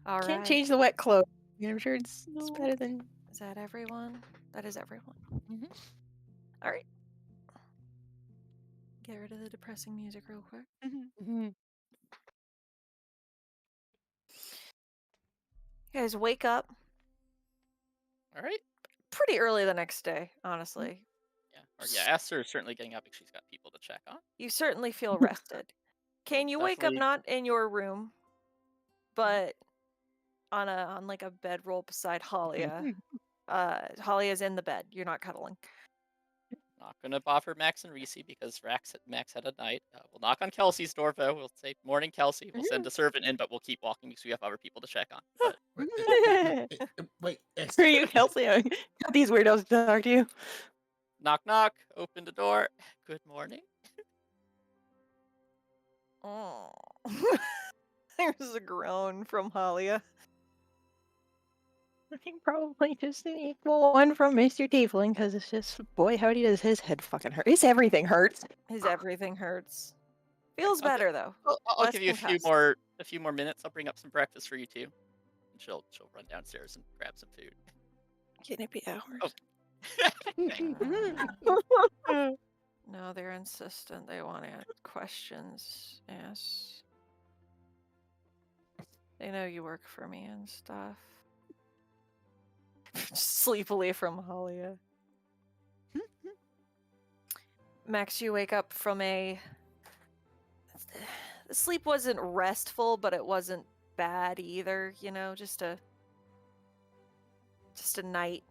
All Can't right. change the wet clothes. I'm sure it's No. better than. Is that everyone? That is everyone. Mhm. All right. Get rid of the depressing music real quick. Mhm. You guys wake up All right. pretty early the next day, honestly. Yeah. Or yeah, Esther is certainly getting up because she's got people to check on. You certainly feel rested. Kane, you wake up Definitely. not in your room, but on like a bedroll beside Halia. Halia's in the bed. You're not cuddling. Not gonna bother Max and Reese because Max had a night. We'll knock on Kelsey's door though. We'll say morning, Kelsey. We'll send a servant in, but we'll keep walking because we have other people to check on. But Wait, Are you Kelsey? Got these weirdos to talk to you. knock, knock. Open the door. Good morning. Oh. There's a groan from Halia. I think probably just an equal one from Mr. Tiefling because it's just, boy, howdy does his head fucking hurt. His everything hurts. His everything hurts. Feels I'll gi- better though. I'll Less give you concussed. a few more minutes. I'll bring up some breakfast for you two. And she'll run downstairs and grab some food. Can it be hours? Oh. No, they're insistent. They want questions asked. They know you work for me and stuff. Sleepily from Halia. Max, you wake up from a. The sleep wasn't restful, but it wasn't bad either. You know, just a night.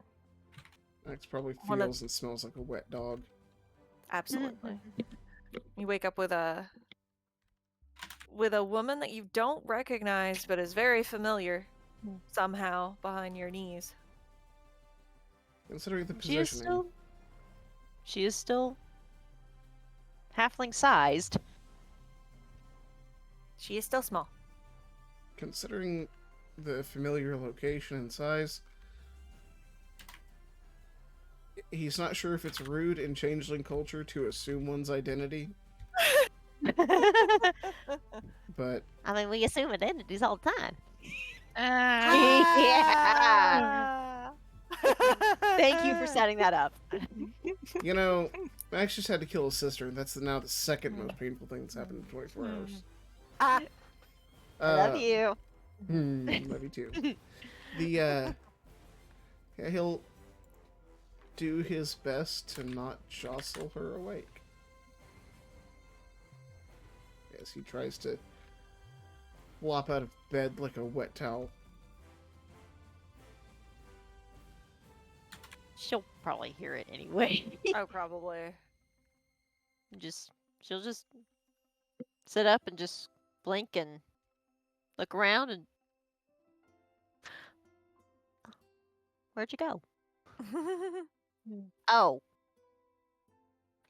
Max probably Wanna- feels and smells like a wet dog. Absolutely. You wake up with a woman that you don't recognize, but is very familiar somehow behind your knees. Considering the She is positioning. still. She is still halfling sized. She is still small. Considering the familiar location and size, he's not sure if it's rude in changeling culture to assume one's identity, but I mean, we assume identities all the time. Yeah. Thank you for setting that up. you know, Max just had to kill his sister, and that's now the second most painful thing that's happened in 24 hours. I love you. Love you too. Yeah, he'll do his best to not jostle her awake. As he tries to flop out of bed like a wet towel. She'll probably hear it anyway. Oh, probably. She'll just sit up and just blink and look around and where'd you go? Oh.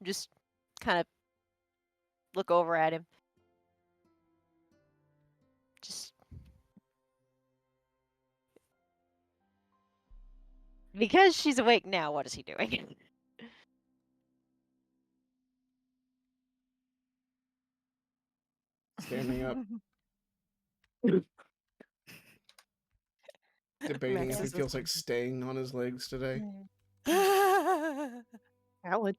Just kind of look over at him. Just because she's awake now, what is he doing? Standing up, debating Max if he is feels like staying on his legs today. Valid. Valid.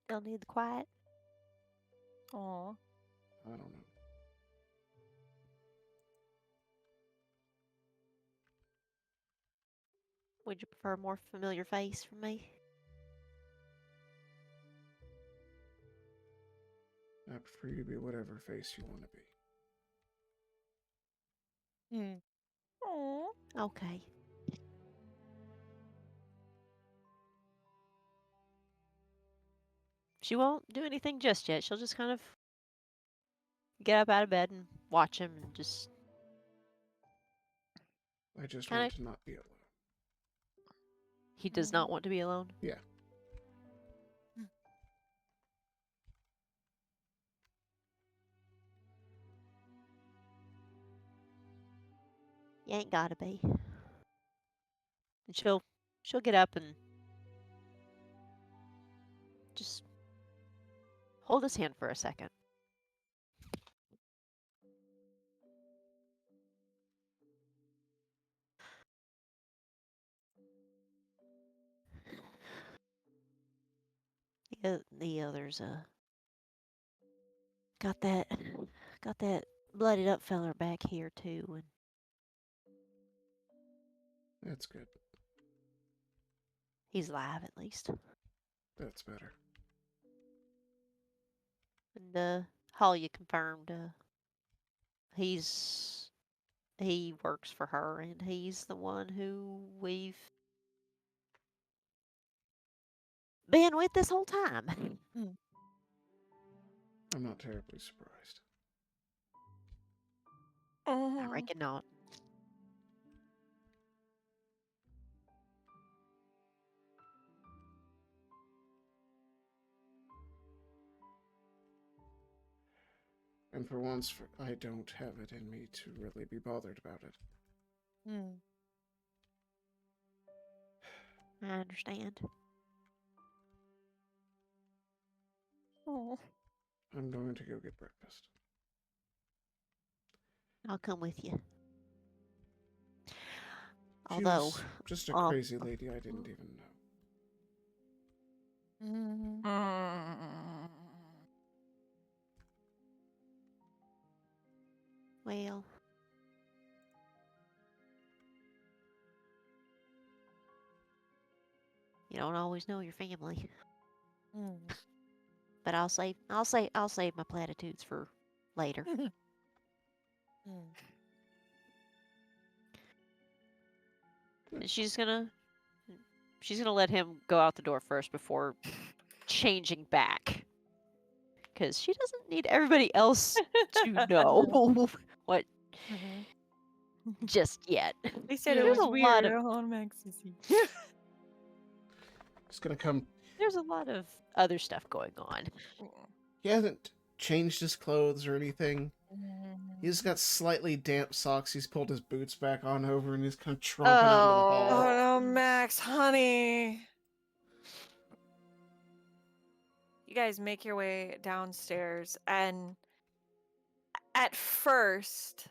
Still need the quiet. Aw. I don't know. Would you prefer a more familiar face from me? I prefer you to be whatever face you want to be. Aw. Okay. She won't do anything just yet. She'll just kind of get up out of bed and watch him and just I just Kinda- want to not be alone. He does not want to be alone. Yeah. You ain't gotta be. And she'll get up and just hold his hand for a second. The others got that blooded up feller back here too, and That's good. he's alive at least. That's better. And Holly confirmed he works for her, and he's the one who we've been with this whole time. I'm not terribly surprised. I reckon not. And for once, I don't have it in me to really be bothered about it. I understand. Oh. I'm going to go get breakfast. I'll come with you. She Although, was just a crazy lady I didn't even know. well, you don't always know your family. But I'll save my platitudes for later. And she's gonna let him go out the door first before changing back, because she doesn't need everybody else to know what just yet. They said There's it was a lot weird of on Max's. He's gonna come. there's a lot of other stuff going on. He hasn't changed his clothes or anything. He's got slightly damp socks. He's pulled his boots back on over and he's kind of tromping out into the hall. Oh no, Max, honey. You guys make your way downstairs, and at first,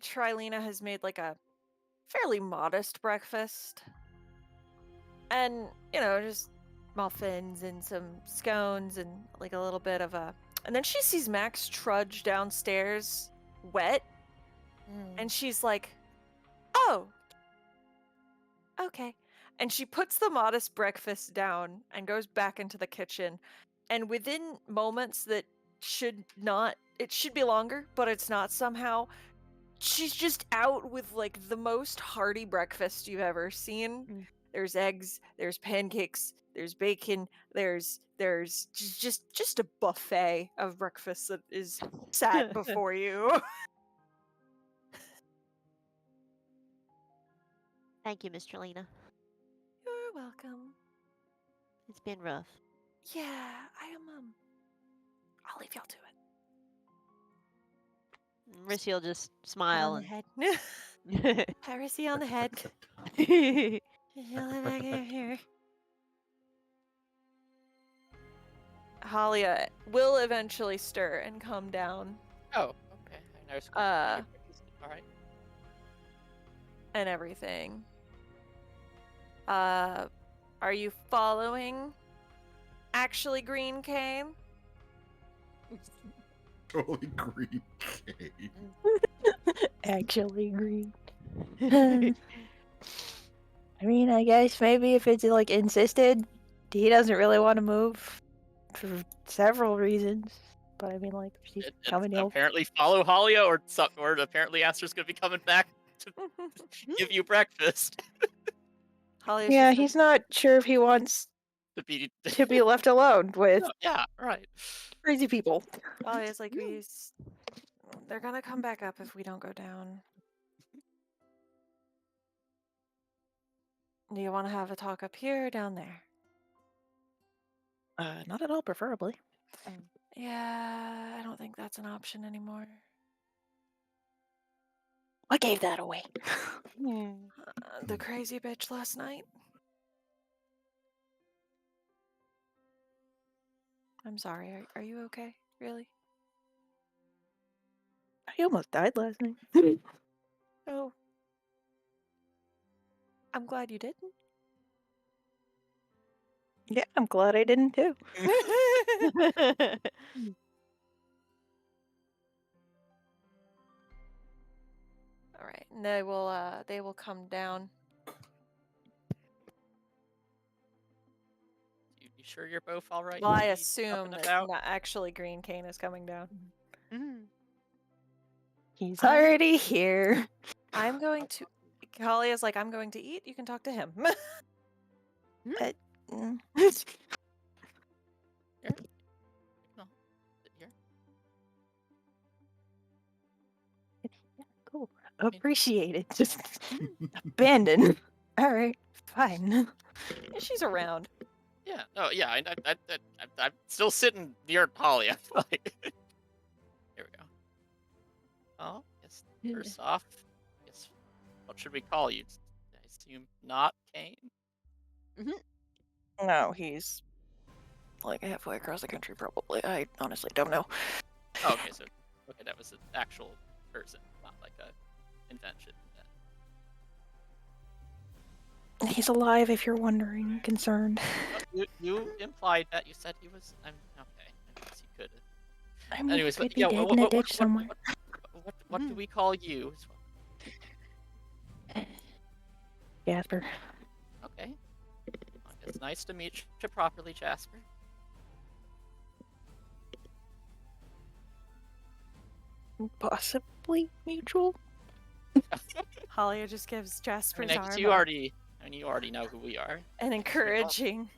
Trilena has made like a fairly modest breakfast. And, just muffins and some scones and like a little bit of a. And then she sees Max trudge downstairs wet. And she's like, oh, okay. And she puts the modest breakfast down and goes back into the kitchen. And within moments that it should be longer, but it's not somehow, she's just out with like the most hearty breakfast you've ever seen. There's eggs, there's pancakes, there's bacon, there's just a buffet of breakfast that is sat before you. Thank you, Mr. Lena. You're welcome. It's been rough. Yeah, I am. I'll leave y'all to it. Rissy will just smile On and the head. Piracy on the head. Halia will eventually stir and come down. Oh, okay. I know. All right. And everything. Are you following actually Green Cane? Totally green cake. Actually green. I mean, I guess maybe if it's like insisted, he doesn't really want to move for several reasons. But I mean, like, she's coming over. Apparently follow Halia, or apparently Aster's gonna be coming back to give you breakfast. Halia's Yeah, just he's not sure if he wants to be to be left alone with yeah, right. crazy people. Halia's like, they're gonna come back up if we don't go down. Do you want to have a talk up here or down there? Not at all, preferably. Yeah, I don't think that's an option anymore. What gave that away? The crazy bitch last night. I'm sorry. Are you okay? Really? I almost died last night. Oh. I'm glad you didn't. Yeah, I'm glad I didn't too. All right, and they will come down. You sure you're both all right? Well, I to be up assume and that about? not actually Green Cane is coming down. He's already here. I'm going to. Holly is like, I'm going to eat. You can talk to him. Mm. Here. No, sit here. Cool. Appreciate it. Just abandoned. All right, fine. She's around. Yeah. Oh, yeah. I'm still sitting near Holly. I feel like. Here we go. Oh, yes. First off, yes. What should we call you? I assume not Kane. No, he's like halfway across the country, probably. I honestly don't know. Oh, okay. So, okay, that was an actual person, not like a invention. He's alive, if you're wondering, concerned. You implied that. You said he was. I'm okay. I guess he could. I mean, Anyways, he could but be yeah. dead in a ditch somewhere. What do we call you? Jasper. Okay. Well, it's nice to meet you properly, Jasper. Possibly mutual. Holly just gives I Jasper's mean, arm you already know who we are. an encouraging,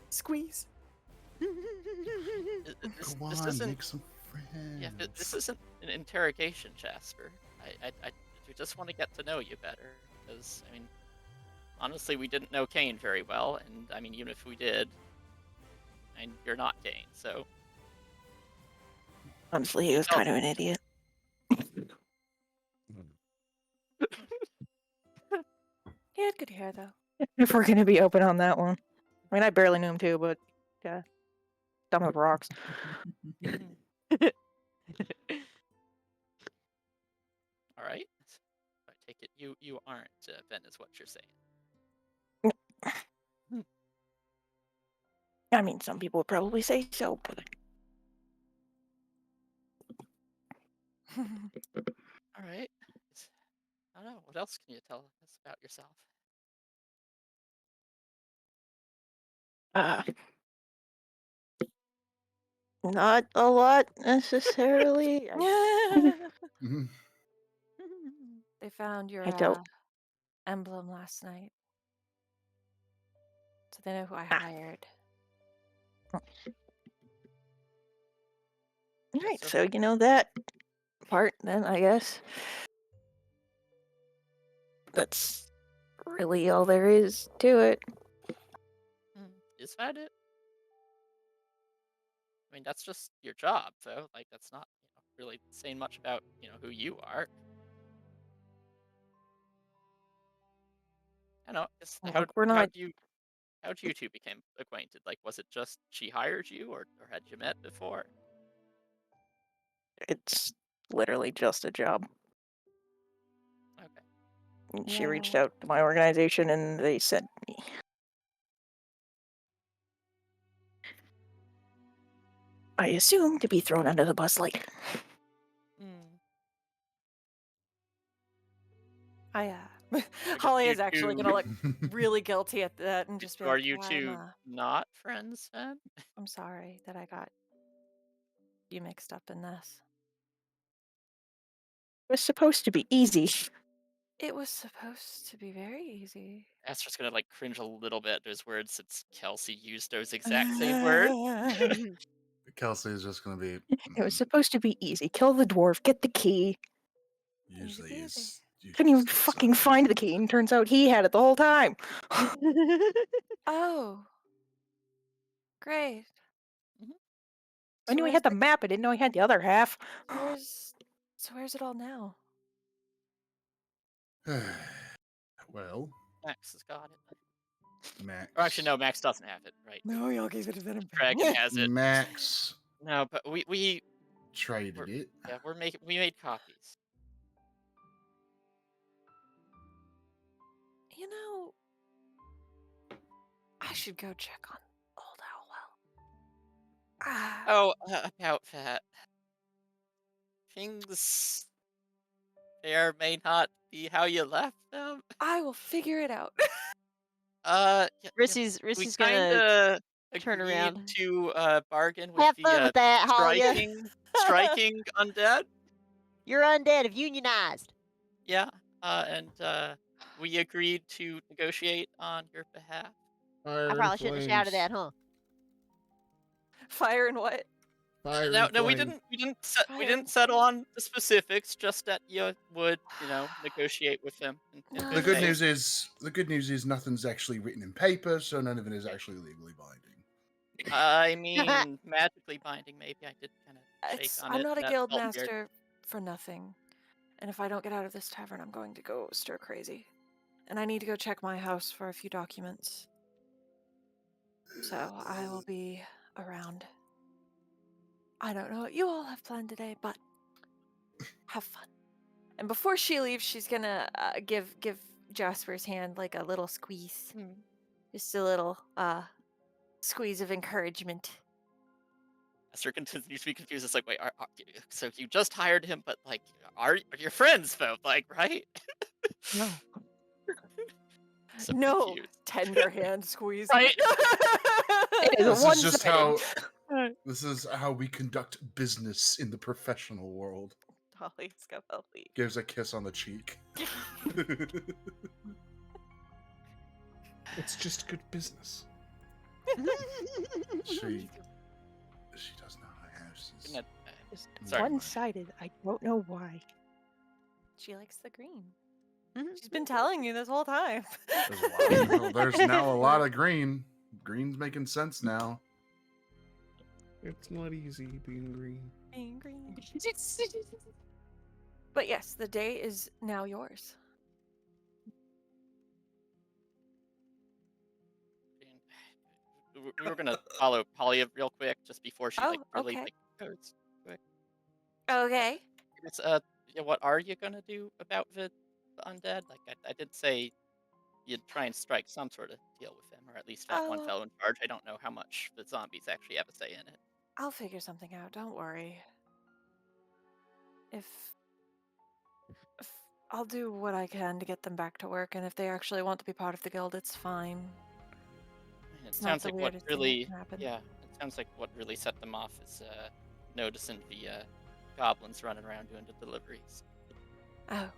squeeze. Go This on, isn't. make some friends. Yeah, this isn't an interrogation, Jasper. I just want to get to know you better. Because, I mean, honestly, we didn't know Kane very well. And, I mean, even if we did, and you're not Kane, so. Honestly, he was kind of an idiot. He had good hair though. If we're gonna be open on that one. I mean, I barely knew him too, but yeah, dumb as rocks. All right. I take it you aren't Ben, is what you're saying. I mean, some people would probably say so, but All right. I don't know. What else can you tell us about yourself? not a lot necessarily. Mhm. They found your I don't. emblem last night, so they know who I Ah. hired. Right, so you know that part then, I guess. That's really all there is to it. Is that it? I mean, that's just your job, though. Like, that's not really saying much about who you are. I don't know. Like, we're not. How'd you two become acquainted? Like, was it just she hired you, or had you met before? It's literally just a job. Okay. She reached out to my organization and they sent me. I assume to be thrown under the bus later. Holly you is actually two- gonna look really guilty at that and just be like, Are you "Yeah, two not friends then? I'm sorry that I got you mixed up in this. It was supposed to be easy. It was supposed to be very easy." Esther's gonna like cringe a little bit at his words since Kelsey used those exact same words. Kelsey is just going to be. It was supposed to be easy. Kill the dwarf, get the key. Usually Easy peasy. use You Couldn't even just fucking suck. find the key, and turns out he had it the whole time. Oh, great. I So knew he where's had the map, I didn't know he had the other half. where's where's it all now? Well, Max has got it. Max. Or actually, no, Max doesn't have it, right? No, y'all gave it to Venom. Dragon has it. Max No, but we traded it. yeah, we made copies. You know, I should go check on old Howell. Ah, Oh, about that. Things may not be how you left them. I will figure it out. Yeah, we Rissy's kind gonna of turn agreed around. to bargain with Have the fun with that, Halia. striking undead. You're undead if unionized. Yeah, and we agreed to negotiate on your behalf. Fire I and probably shouldn't have shouted flames. that, huh? Fire and what? Fire No, and no, we flame. didn't settle on the specifics. Just that you would, negotiate with them in The good good faith. news is nothing's actually written in paper, so none of it is actually legally binding. I mean, magically binding. Maybe I did kind of shake on I'm it. not a That guild felt weird. master for nothing. And if I don't get out of this tavern, I'm going to go stir crazy. And I need to go check my house for a few documents. So I will be around. I don't know what you all have planned today, but have fun. And before she leaves, she's gonna give Jasper's hand like a little squeeze, just a little squeeze of encouragement. Esther continues to be confused. It's like, wait, so you just hired him, but like, are your friends though? Like, right? No. So No confused. tender hand squeeze. Right? It is This is just one-sided. this is how we conduct business in the professional world. Holly's gonna leave. Gives a kiss on the cheek. It's just good business. She does know her house is. It's Sorry. one-sided. I don't know why. She likes the green. Mhm. She's been telling you this whole time. There's now a lot of green. Green's making sense now. It's not easy being green. Being green. But yes, the day is now yours. We were gonna follow Polly real quick just before she Oh, really okay. goes. Okay. It's what are you gonna do about the undead? Like I did say you'd try and strike some sort of deal with them, or at least that one Oh. fellow in charge. I don't know how much the zombies actually have a say in it. I'll figure something out. Don't worry. If I'll do what I can to get them back to work, and if they actually want to be part of the guild, it's fine. It It's not sounds the like what weirdest thing that really, can happen. yeah, it sounds like what really set them off is noticing the goblins running around doing the deliveries. Oh,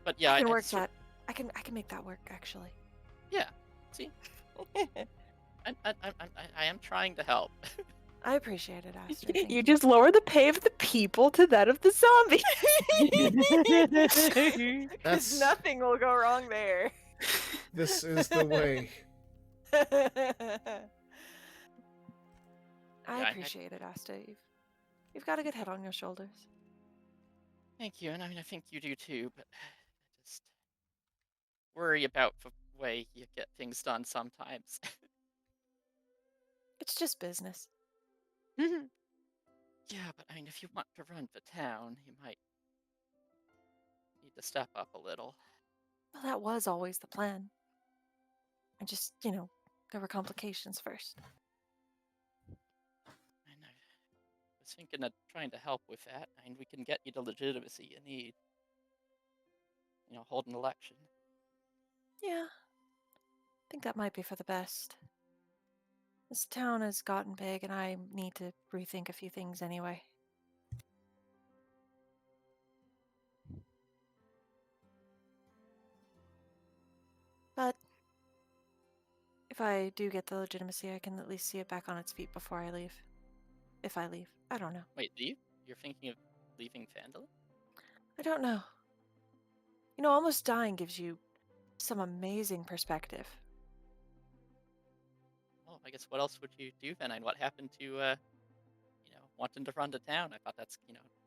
But yeah, I can I'd work sort- that. I can make that work actually. Yeah, see, I am trying to help. I appreciate it, Aster. Thank You just lower the pay of the people to that of the zombies. Because That's- nothing will go wrong there. This is the way. I I- appreciate it, Asta. You've got a good head on your shoulders. Thank you, and I mean I think you do too. But I just worry about the way you get things done sometimes. It's just business. Yeah, but I mean, if you want to run the town, you might need to step up a little. Well, that was always the plan. I just, there were complications first. And I was thinking of trying to help with that. I mean, we can get you the legitimacy you need. Hold an election. Yeah. I think that might be for the best. This town has gotten big, and I need to rethink a few things anyway. But if I do get the legitimacy, I can at least see it back on its feet before I leave. If I leave. I don't know. Wait, leave? You're thinking of leaving Phandelver? I don't know. You know, almost dying gives you some amazing perspective. Well, I guess what else would you do then? And what happened to, wanting to run to town? I thought that's,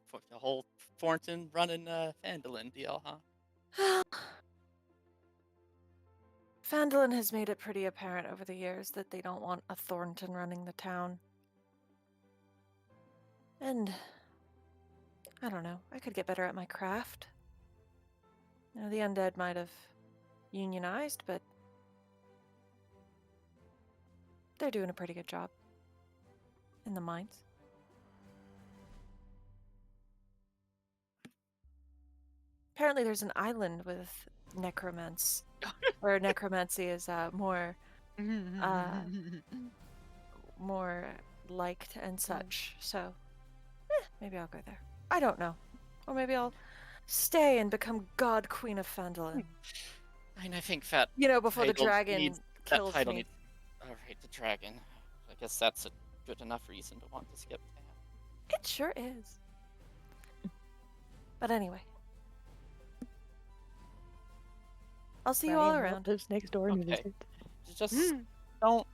for the whole Thornton running Phandelver deal, huh? Phandelver has made it pretty apparent over the years that they don't want a Thornton running the town. And I don't know, I could get better at my craft. You know, the undead might have unionized, but they're doing a pretty good job in the mines. Apparently there's an island with necromance, where necromancy is more liked and such. So, maybe I'll go there. I don't know. Or maybe I'll stay and become God Queen of Phandelver. And I think that You know, before the title dragon needs, kills that title me. needs. All right, the dragon. I guess that's a good enough reason to want to skip that. It sure is. But anyway. I'll see you all Brian around. lives next door and Okay. visits. Just don't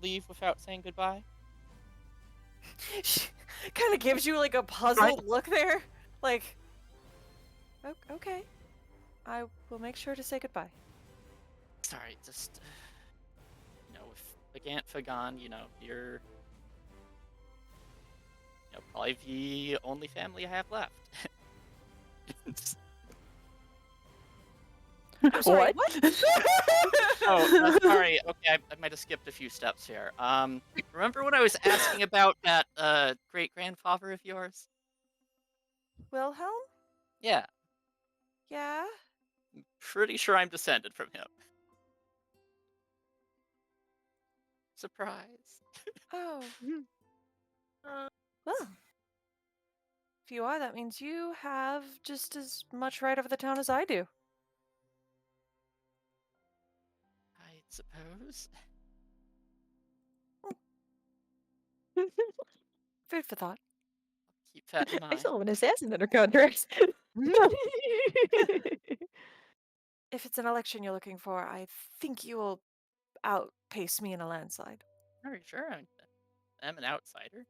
leave without saying goodbye. She kind of gives you like a puzzled look there. Like, okay. I will make sure to say goodbye. Sorry, just with Bagantha gone, you're probably the only family I have left. I'm sorry, what? Oh, sorry. Okay, I might have skipped a few steps here. Remember when I was asking about that great-grandfather of yours? Wilhelm? Yeah, Yeah? pretty sure I'm descended from him. Surprise. Oh. Well. If you are, that means you have just as much right over the town as I do. I suppose. Food for thought. Keep that in I mind. still have an assassin under contract. If it's an election you're looking for, I think you will outpace me in a landslide. Very sure. I'm an outsider.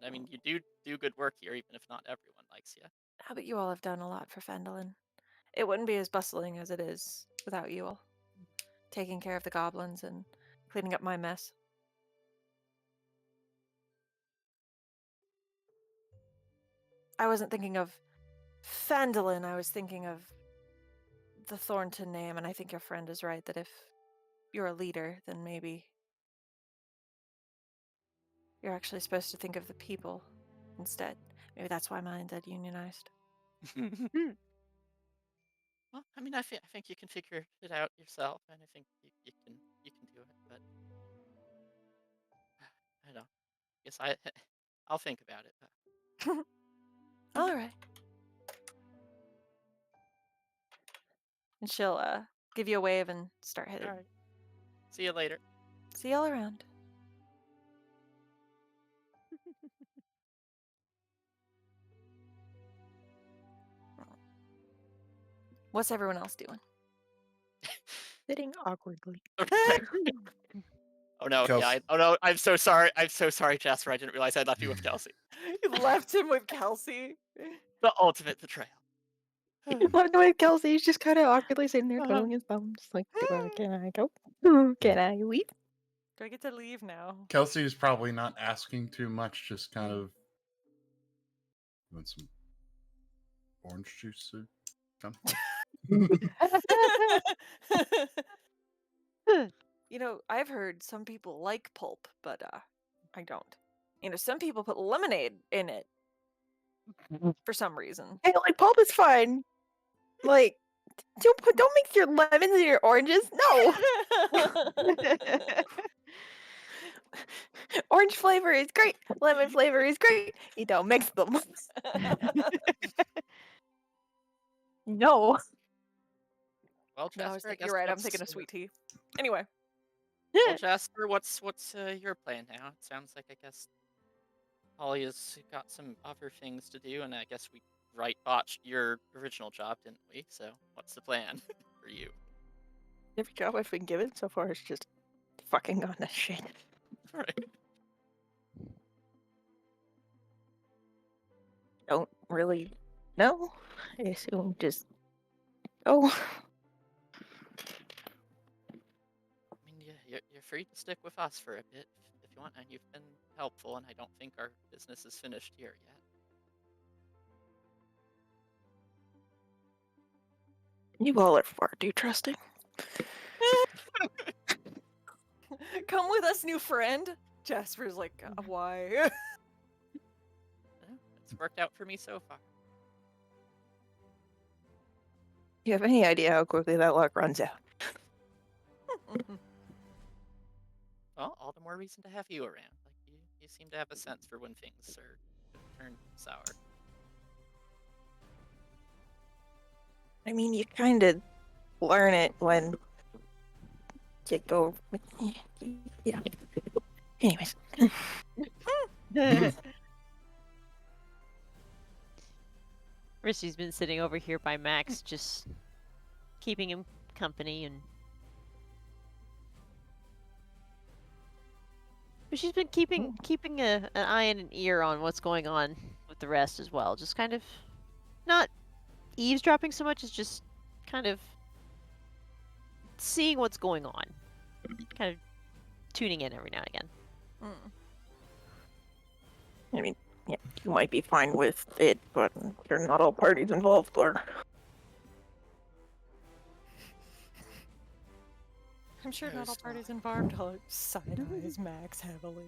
I mean, you do good work here, even if not everyone likes you. Ah, but you all have done a lot for Phandelver. It wouldn't be as bustling as it is without you all. Taking care of the goblins and cleaning up my mess. I wasn't thinking of Phandelver, I was thinking of the Thornton name, and I think your friend is right that if you're a leader, then maybe you're actually supposed to think of the people instead. Maybe that's why my undead unionized. Well, I mean, I think you can figure it out yourself, and I think you can do it. But I don't know. Guess I'll think about it. All right. And she'll give you a wave and start heading. All right. See you later. See y'all around. What's everyone else doing? Sitting awkwardly. Oh no! Kelsey. Yeah. Oh no! I'm so sorry. I'm so sorry, Jasper. I didn't realize I left you with Kelsey. You left him with Kelsey. The ultimate betrayal. Well, no, Kelsey, he's just kind of awkwardly sitting there twiddling his thumbs. Like, can I go? Can I leave? Do I get to leave now? Kelsey is probably not asking too much, just kind of want some orange juice or something. You know, I've heard some people like pulp, but I don't. You know, some people put lemonade in it for some reason. Hey, like, pulp is fine. Like, don't mix your lemons and your oranges. No. Orange flavor is great. Lemon flavor is great. You don't mix them. No. Well, Jasper, No, I was I thinking, guess you're right. I'm what's, thinking of sweet tea. Anyway, Well, Jasper, what's your plan now? It sounds like I guess Holly has got some other things to do, and I guess we botched your original job, didn't we? So what's the plan for you? Every job I've been given so far is just fucking on this shit. Right. Don't really know. I assume just oh. I mean, you're free to stick with us for a bit if you want, and you've been helpful, and I don't think our business is finished here yet. You all are far too trusting. Come with us, new friend. Jasper's like, why? Yeah, it's worked out for me so far. You have any idea how quickly that luck runs out? Well, all the more reason to have you around. Like you seem to have a sense for when things are turned sour. I mean, you kind of learn it when you go. Yeah. Anyways. Rissy's been sitting over here by Max, just keeping him company, and but she's been keeping an eye and an ear on what's going on with the rest as well. Just kind of not eavesdropping so much as just kind of seeing what's going on, kind of tuning in every now and again. I mean, yeah, you might be fine with it, but you're not all parties involved are. I'm sure Yeah, not all it's parties involved. Side eyes Max heavily.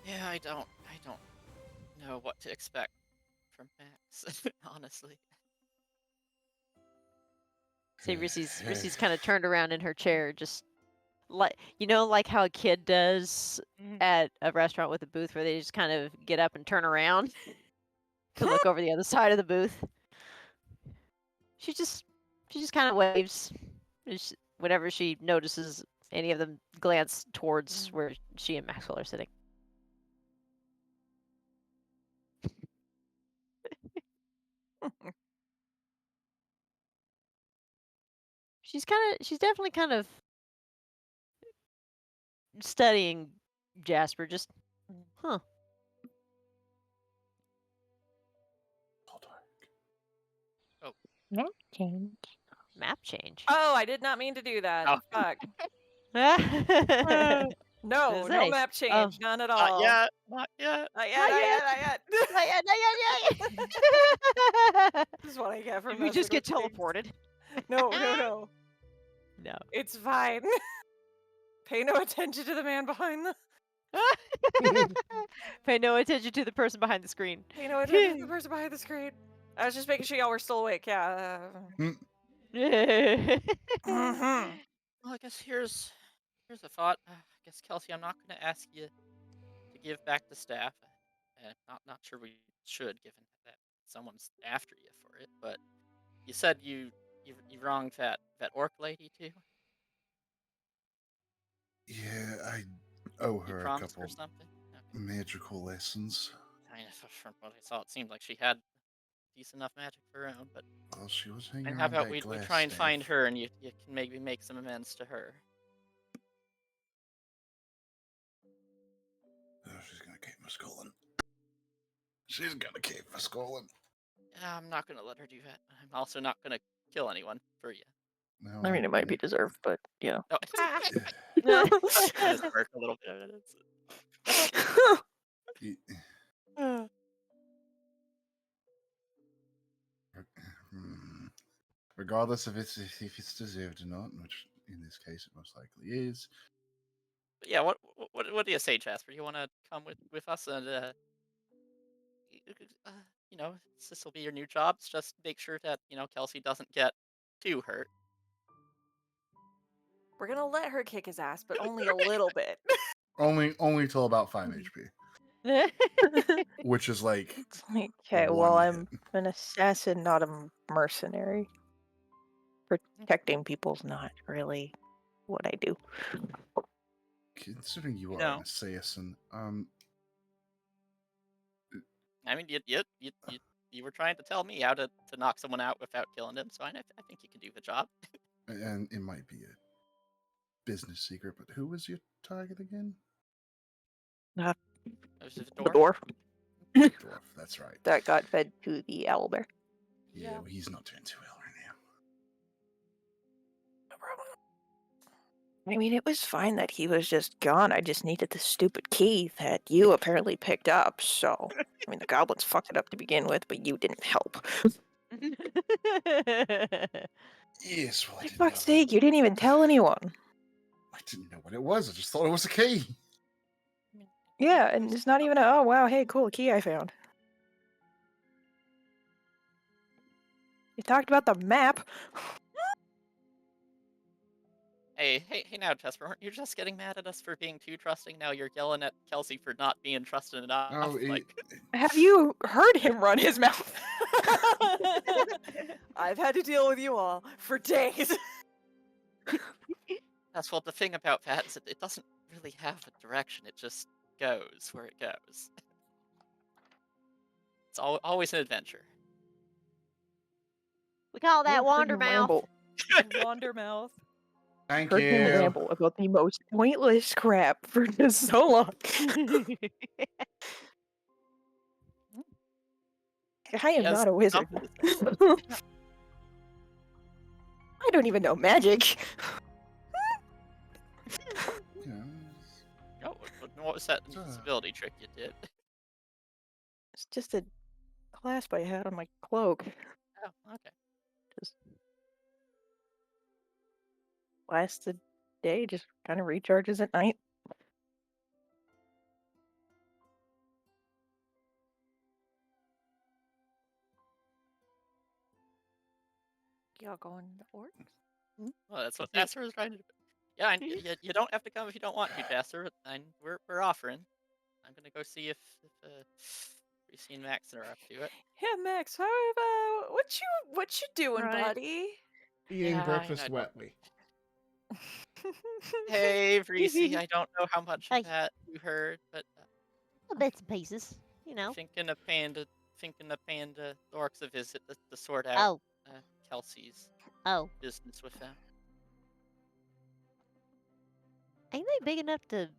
Yeah, I don't know what to expect from Max, honestly. Say Rissy's kind of turned around in her chair, just like like how a kid does at a restaurant with a booth, where they just kind of get up and turn around to look over the other side of the booth. She just kind of waves whenever she notices any of them glance towards where she and Maxwell are sitting. She's definitely kind of studying Jasper, just huh. No change. Map change. Oh, I did not mean to do that. Oh. Fuck. Say, No map change. None at all. Not yet. Not yet. Not yet, Not not yet. yet, not yet. Not yet, not yet. This is what I get for Did we just messing get with things. teleported? No, no, no. No. It's fine. Pay no attention to the man behind the... Pay no attention to the person behind the screen. Pay no attention to the person behind the screen. I was just making sure y'all were still awake, yeah. Well, I guess here's a thought. I guess, Kelsey, I'm not going to ask you to give back to staff. Not sure we should, given that someone's after you for it. But you said you wronged that orc lady too. Yeah, I owe You her a promised couple her something. Okay. magical lessons. I mean, from what I saw, it seemed like she had decent enough magic of her own. But Well, she was hanging and around how about that we glass try and find staff. her, and you can maybe make some amends to her. Oh, she's gonna keep my skullin'. She's gonna keep my skullin'. Yeah, I'm not gonna let her do that. I'm also not gonna kill anyone for you. No, I mean, it might be deserved, but you know. No, Yeah. just hurt a little bit. Regardless of if it's deserved or not, which in this case it most likely is. But yeah, what do you say, Jasper? You want to come with us and this will be your new job. Just make sure that Kelsey doesn't get too hurt. We're gonna let her kick his ass, but only a little bit. Only till about 5 HP, which is like It's like, okay, well, one I'm an assassin, not a mercenary. Protecting people's not really what I do. Considering you You are know. an assassin, I mean, you were trying to tell me how to knock someone out without killing them, so I think you can do the job. and it might be a business secret, but who was your target again? It was a The dwarf. dwarf Dwarf, that's right. that got fed to the owlbear. Yeah, well, he's not doing too well right now. No problem. I mean, it was fine that he was just gone. I just needed the stupid key that you apparently picked up. So, I mean, the goblins fucked it up to begin with, but you didn't help. Yes, well, I For didn't fuck's know. sake, you didn't even tell anyone. I didn't know what it was. I just thought it was a key. Yeah, and it's not even a, oh wow, hey, cool key I found. You talked about the map. Hey now, Jesper, weren't you just getting mad at us for being too trusting? Now you're yelling at Kelsey for not being trusted enough. Oh, Have you heard him run his mouth? I've had to deal with you all for days. That's what the thing about that is it doesn't really have a direction. It just goes where it goes. It's always an adventure. We call I that have heard him Wandermouth. ramble. Wandermouth. Thank Heard him you. ramble about the most pointless crap for just so long. I am Yes, not a wizard. some- I don't even know magic. Yeah, Oh, what was that It's, invisibility trick you did? It's just a clasp I had on my cloak. Oh, okay. Just lasts a day, just kind of recharges at night. Y'all going to orcs? Well, that's what Jasper was trying to do. Yeah, you don't have to come if you don't want to, Jasper. We're offering. I'm gonna go see if Reese and Max are up to it. Yeah, Max. How about what you doing, Right. buddy? Eating Yeah, breakfast I don't- wetly. Hey, Reese, I don't know how much Hey. of that you heard, but Bits and pieces, you know. thinking of paying the orcs a visit to sort out Oh, Kelsey's oh. business with them. Ain't they big enough to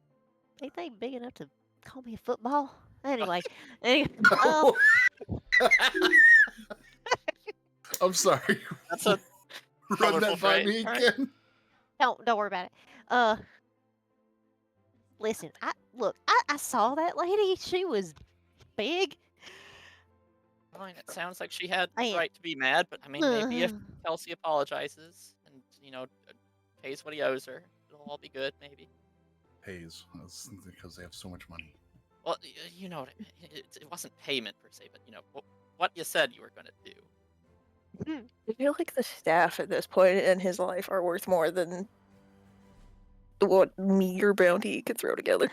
call me a football? Anyway, Oh. I'm sorry. That's a Run colorful that by phrase. me All right. again. don't worry about it. Listen, I saw that lady. She was big. Fine, it sounds like she had the I- right to be mad, but I mean, maybe if Kelsey apologizes and pays what he owes her, it'll all be good. Maybe. Pays. That's because they have so much money. Well, you know, it wasn't payment per se, but what you said you were gonna do. I feel like the staff at this point in his life are worth more than what meager bounty he could throw together.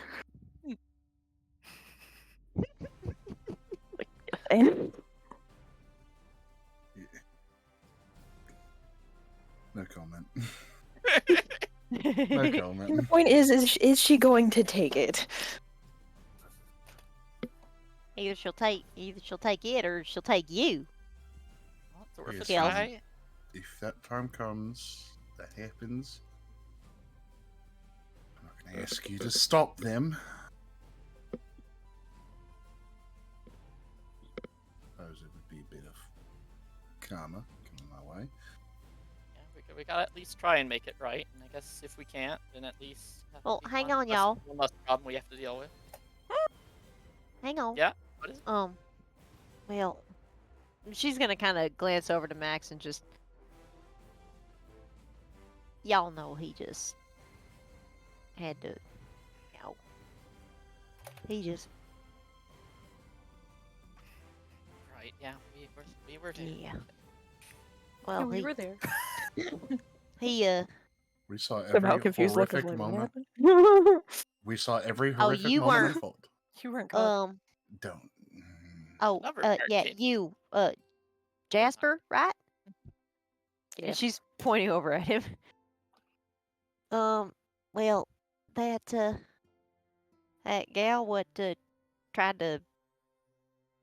And No comment. No the comment. point is she going to take it? either she'll take it or she'll take you. Well, it's worth a Yes. try. If that time comes, that happens, I'm not going to ask you to stop them. Suppose it would be a bit of karma coming my way. Yeah, we gotta at least try and make it right, and I guess if we can't, then at least. Well, be hang one on, less- y'all. One less problem we have to deal with. Hang on. Yeah. What is it? Well, she's gonna kind of glance over to Max and just, y'all know he just had to, he just, Right. Yeah. We were there. yeah. Well, Yeah, we were there. he We saw every Somehow confused look of horrific like, what moment. happened? We saw every Oh, horrific you moment weren't- unfold. You weren't gone. Don't. Another part yeah, came. you, Jasper, right? Yeah. And she's pointing over at him. Well, that gal what tried to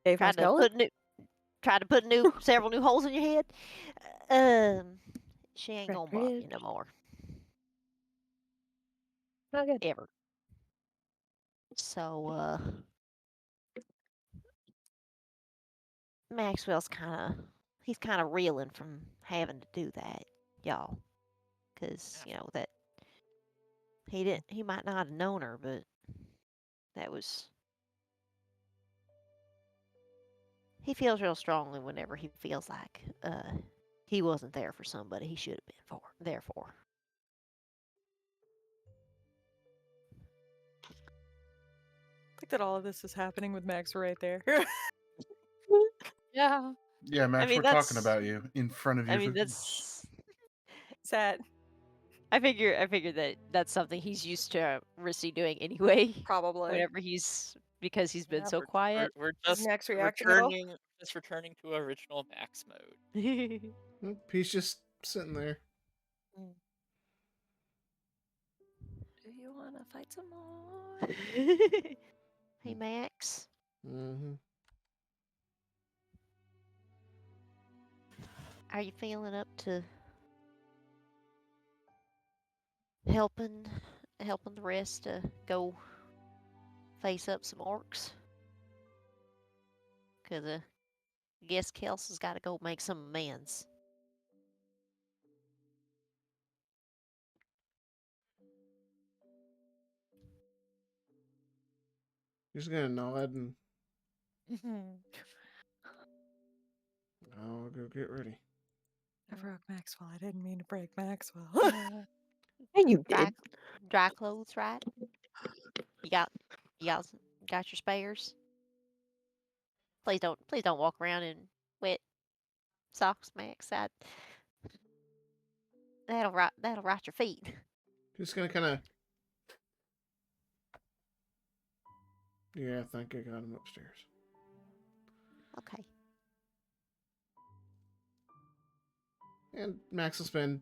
Dave tried to Mascella? put new tried to put several new holes in your head. She ain't gonna bother you no more Not good. ever. So Maxwell's he's kind of reeling from having to do that, y'all, because that he might not have known her, but that was he feels real strongly whenever he feels like he wasn't there for somebody he should have been there for. Like that all of this is happening with Max right there. Yeah. Yeah, Max, mean, we're talking that's- about you in front of you. I mean, that's. Sad. I figure that's something he's used to Rissy doing anyway. Probably. Whenever because he's been so quiet. We're Is just Max reacting at all? returning to original Max mode. Nope, he's just sitting there. Do you want to fight some more? Hey, Max. Mm-hmm. Are you feeling up to helping the rest to go face up some orcs? Because I guess Kelsey's got to go make some amends. He's gonna nod and I'll go get ready. I broke Maxwell. I didn't mean to break Maxwell. And you Dry, did. dry clothes, right? You got your spares. Please don't walk around in wet socks, Max. That'll rot your feet. Just gonna kind of. Yeah, I think I got him upstairs. Okay. And Max will spend,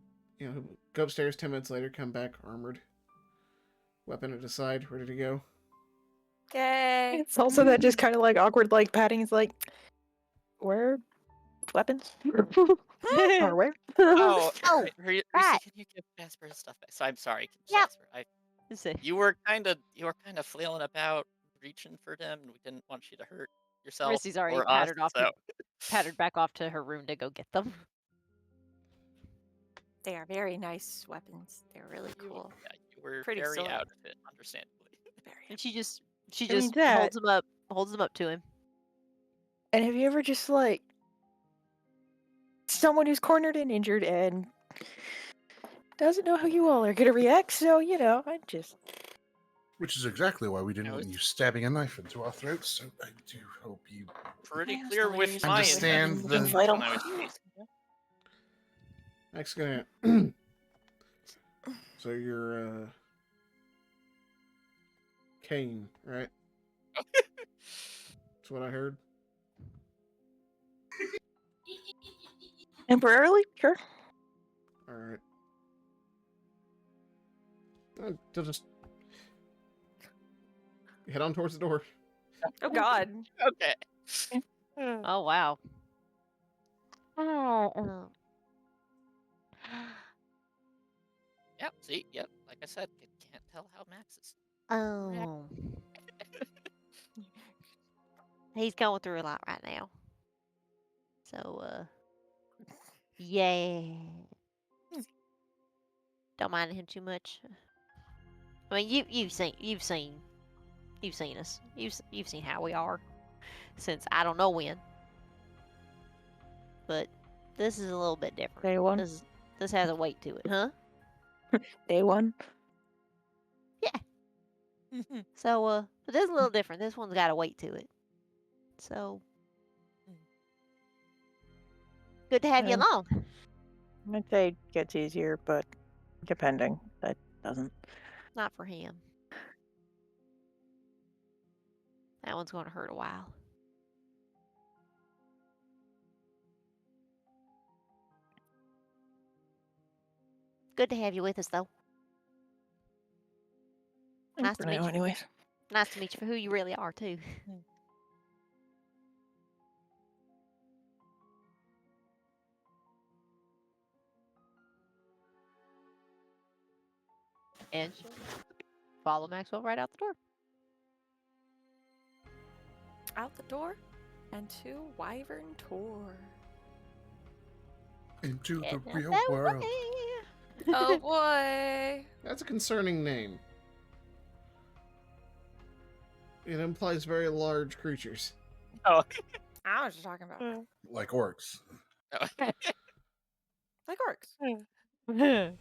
go upstairs 10 minutes later, come back armored, weapon at his side, ready to go. Yay! It's also that just kind of like awkward, like patting is like, where weapons? Or where? Oh, Oh, right. Reese, right. can you give Jasper his stuff back? So I'm sorry, Yep. Jasper. You were kind of flailing about, reaching for them, and we didn't want you to hurt yourself Rissy's already or us. pattered back off to her room to go get them. They are very nice weapons. They're really cool. You were Pretty very silly. out of it, understandably. Very. And she just that- holds them up to him. And have you ever just like someone who's cornered and injured and doesn't know how you all are gonna react? So I just Which is exactly why we didn't No, want it's- you stabbing a knife into our throats. So I do hope you Pretty Yeah, clear so with there's my understand intentions the- when I was chasing you. Max gonna. So you're Kane, right? That's what I heard. temporarily, sure. All right. They'll just head on towards the door. Oh God. Okay. Oh wow. Yep. See. Yep. Like I said, you can't tell how Max is. Oh. He's going through a lot right now. So yeah. Don't mind him too much. I mean, you've seen us. You've seen how we are since I don't know when. But this is a little bit different. Day one. This has a weight to it, huh? Day one. So but this is a little different. This one's got a weight to it. So good to have you Yeah. along. I'd say it gets easier, but depending, that doesn't. Not for him. That one's going to hurt a while. Good to have you with us, though. Nice For to meet now, you. anyways. Nice to meet you for who you really are, too. And she'll follow Maxwell right out the door. Out the door and to Wyvern Tor. Into the Getting out real that world. way. Oh boy. That's a concerning name. It implies very large creatures. Oh. I was just talking about Like orcs. like orcs.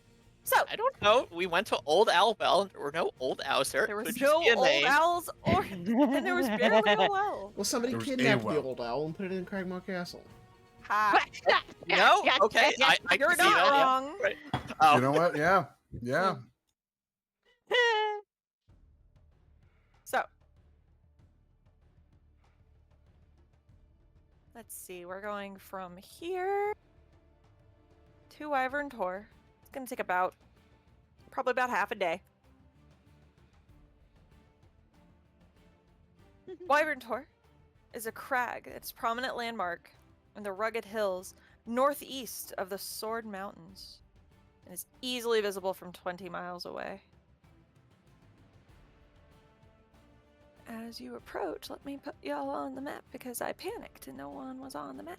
So I don't know. We went to Old Owl Bell and there were no old owls there. there It was could just no be a old name. owls or and there was barely a well. Well, somebody There was kidnapped a the well. old owl and put it in Cragmaw Castle. Ha. You know? Okay, I You're can see not that. yeah. wrong. Right. Oh. You know what? Yeah. Yeah. So let's see, we're going from here to Wyvern Tor. It's gonna take probably about half a day. Wyvern Tor is a crag. It's a prominent landmark in the rugged hills northeast of the Sword Mountains and is easily visible from 20 miles away. As you approach, let me put y'all on the map because I panicked and no one was on the map.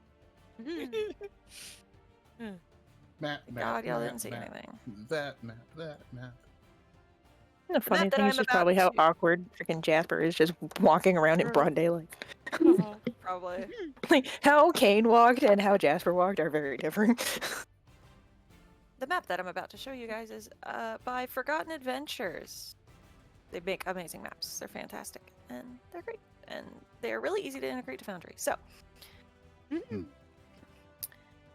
Map, God, y'all map, didn't see map. anything. That map, that map. The funny map that thing is I'm just about probably how to- awkward freaking Jasper is just walking around in broad daylight. Probably. Like how Kane walked and how Jasper walked are very different. The map that I'm about to show you guys is by Forgotten Adventures. They make amazing maps. They're fantastic and they're great. And they're really easy to integrate to Foundry. So,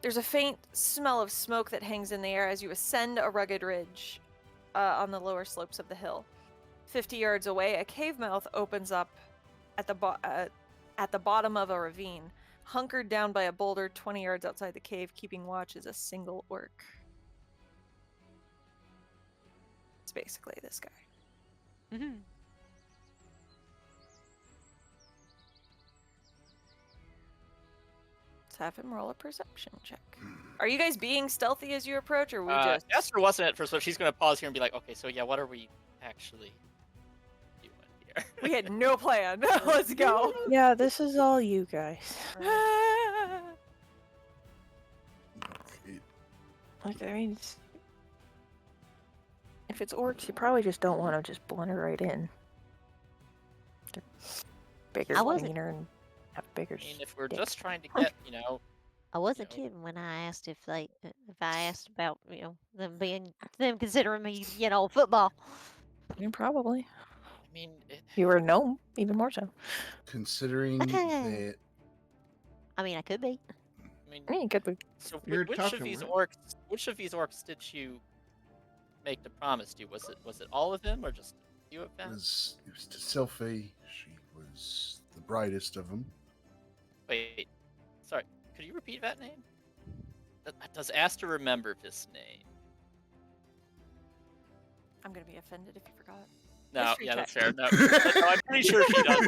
there's a faint smell of smoke that hangs in the air as you ascend a rugged ridge on the lower slopes of the hill. 50 yards away, a cave mouth opens up at the bottom of a ravine. Hunkered down by a boulder 20 yards outside the cave, keeping watch is a single orc. It's basically this guy. Let's have him roll a perception check. Are you guys being stealthy as you approach, or we just... Esther wasn't at first, so she's gonna pause here and be like, okay, so yeah, what are we actually doing here? We had no plan. Let's go. Yeah, this is all you guys. Like, I mean, if it's orcs, you probably just don't want to just blunder right in. They're bigger, I wasn't- meaner, and have bigger. I mean, if we're stick. just trying to get, you know, I wasn't You know. kidding when I asked if I asked about them considering me football. Yeah, probably. I mean, You were a gnome, even more so. Considering that I mean, I could be. I mean, I mean, good. so You're which talking, of these right? orcs did you make the promise to? Was it all of them or just a few of them? it was to Sylphie. She was the brightest of them. Wait, sorry, could you repeat that name? Does Aster remember this name? I'm going to be offended if you forgot. No, History yeah, that's check. fair. No, no, I'm pretty sure she does.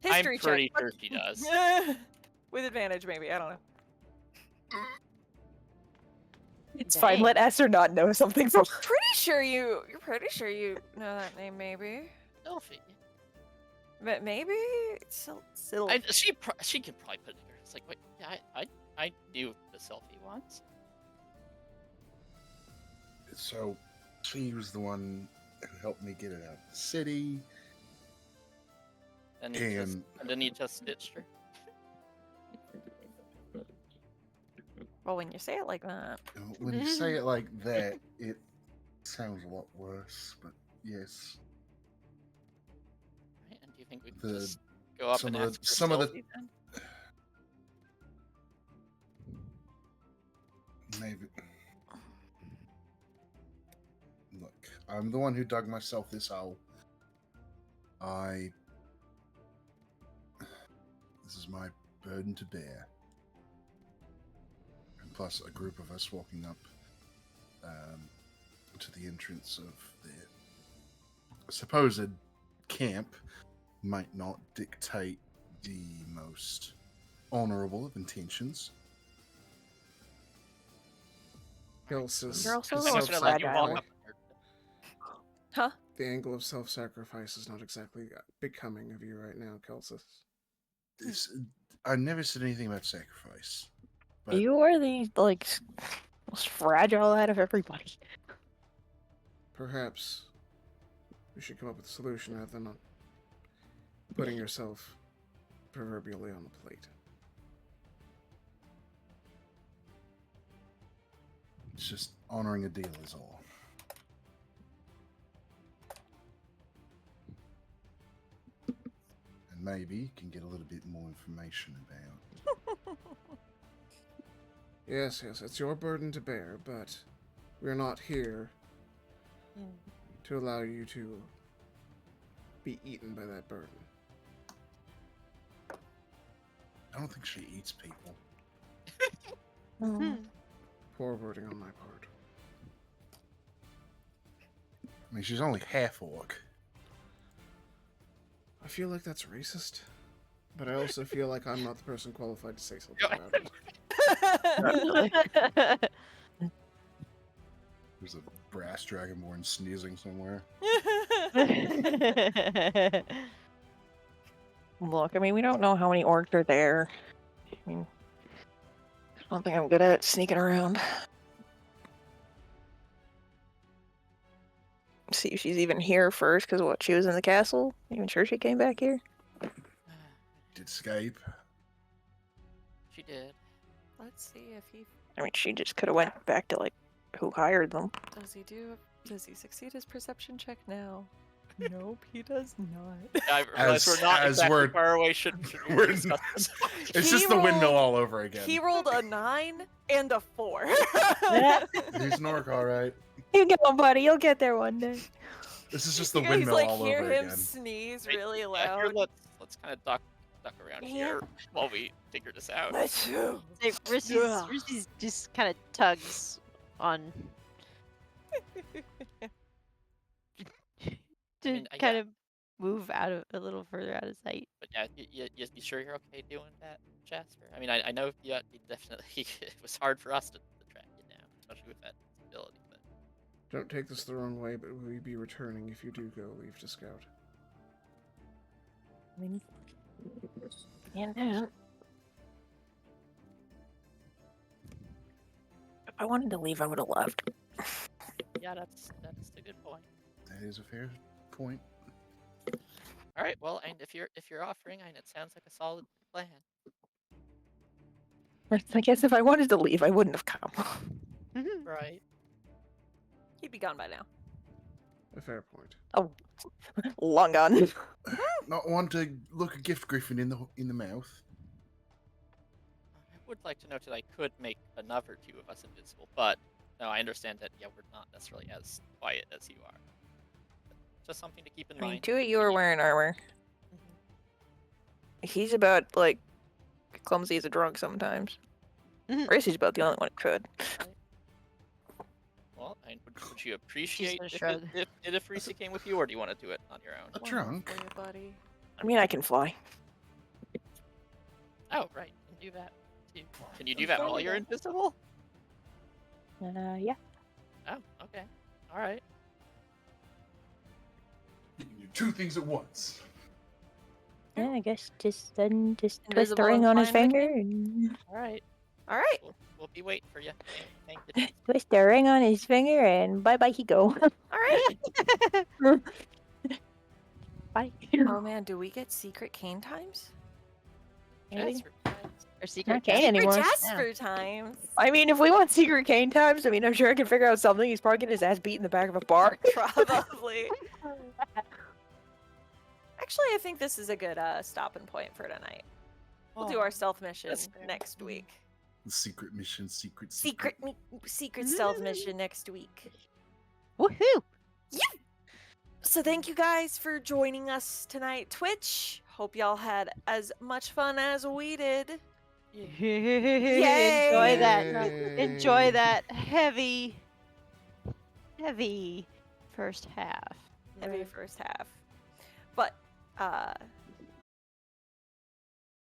History I'm pretty check. sure she does. With advantage, maybe. I don't know. It's fine. Dang. Let Esther not know something. You're pretty sure you know that name, maybe. Sylphie. But maybe Sil. She could probably put it here. It's like, wait, yeah, I knew the Sylphie once. So she was the one who helped me get it out of the city. And And- then he just stitched her. Well, when you say it like that. When you say it like that, it sounds a lot worse. But yes, Right? And do you think we could The- just go up some and of the- ask for some of the- Sylphie then? maybe. Look, I'm the one who dug myself this hole. This is my burden to bear. And plus, a group of us walking up to the entrance of the supposed camp might not dictate the most honorable of intentions. Kelsis, You're also I'm the just most gonna let you walk fragile. up. the angle of self-sacrifice is not exactly becoming of you right now, Kelsis. I never said anything about sacrifice. But You are the most fragile out of everybody. Perhaps we should come up with a solution rather than putting yourself proverbially on the plate. it's just honoring a deal is all. And maybe you can get a little bit more information about. Yes, it's your burden to bear, but we're not here to allow you to be eaten by that burden. I don't think she eats people. Poor wording on my part. I mean, she's only half orc. I feel like that's racist, but I also feel like I'm not the person qualified to say something about it. There's a brass dragonborn sneezing somewhere. Look, I mean, we don't know how many orcs are there. I mean, I don't think I'm good at sneaking around. See if she's even here first, because what, she was in the castle? Even sure she came back here? Did escape. She did. Let's see if he I mean, she just could have went back to, who hired them. does he succeed his perception check now? Nope, he does not. I realize we're not as exactly we're- far away. Should we we're discuss this? It's He just the windmill rolled- all over again. He rolled a 9 and a 4. He's an orc, all right. You go, buddy. You'll get there one day. This is just the You guys windmill all hear over him again. sneeze Wait, really Yeah, here, loud. let's kind of duck around Yeah. here while we figure this out. Rissy's just kind of tugs on to mean, kind yeah. of move a little further out of sight. But yeah, you sure you're okay doing that, Jasper? I mean, I know you definitely it was hard for us to track you down, especially with that ability. But Don't take this the wrong way, but will you be returning if you do go leave to scout? I mean, and then, if I wanted to leave, I would have left. yeah, that's a good point. That is a fair point. All right, well, and if you're offering, and it sounds like a solid plan. I guess if I wanted to leave, I wouldn't have come. Right. He'd be gone by now. A fair point. Long gone. Not want to look a gift griffin in the mouth. I would like to note that I could make another two of us invisible, but no, I understand that. Yeah, we're not necessarily as quiet as you are. But just something to keep in I mean, mind. two of you are wearing armor. He's about, clumsy as a drunk sometimes. Racy's about the only one who could. Well, and would you appreciate gonna if shrug. if Reese came with you, or do you want to do it on your own? A drunk? For you, buddy. I mean, I can fly. Oh, right. You can do that too. Can you do that while you're invisible? Yeah. Oh, okay. All right. You can do two things at once. Yeah, I guess just twist Invisible the ring and on his flying with finger and All right. All right. We'll be waiting for you. Thank you. twist the ring on his finger and bye he go. All right. Bye. Oh man, do we get secret cane times? Maybe. Jasper. Or secret Not cane Jasper. anymore. Jasper times. I mean, if we want secret cane times, I mean, I'm sure I can figure out something. He's probably getting his ass beat in the back of a bar. Probably. Actually, I think this is a good stopping point for tonight. We'll do our stealth mission that's fair. next week. The secret mission, secret. Secret stealth mission next week. Woohoo! So thank you guys for joining us tonight, Twitch. Hope y'all had as much fun as we did. Enjoy that. Yay. Enjoy that heavy first half. heavy Right. first half. But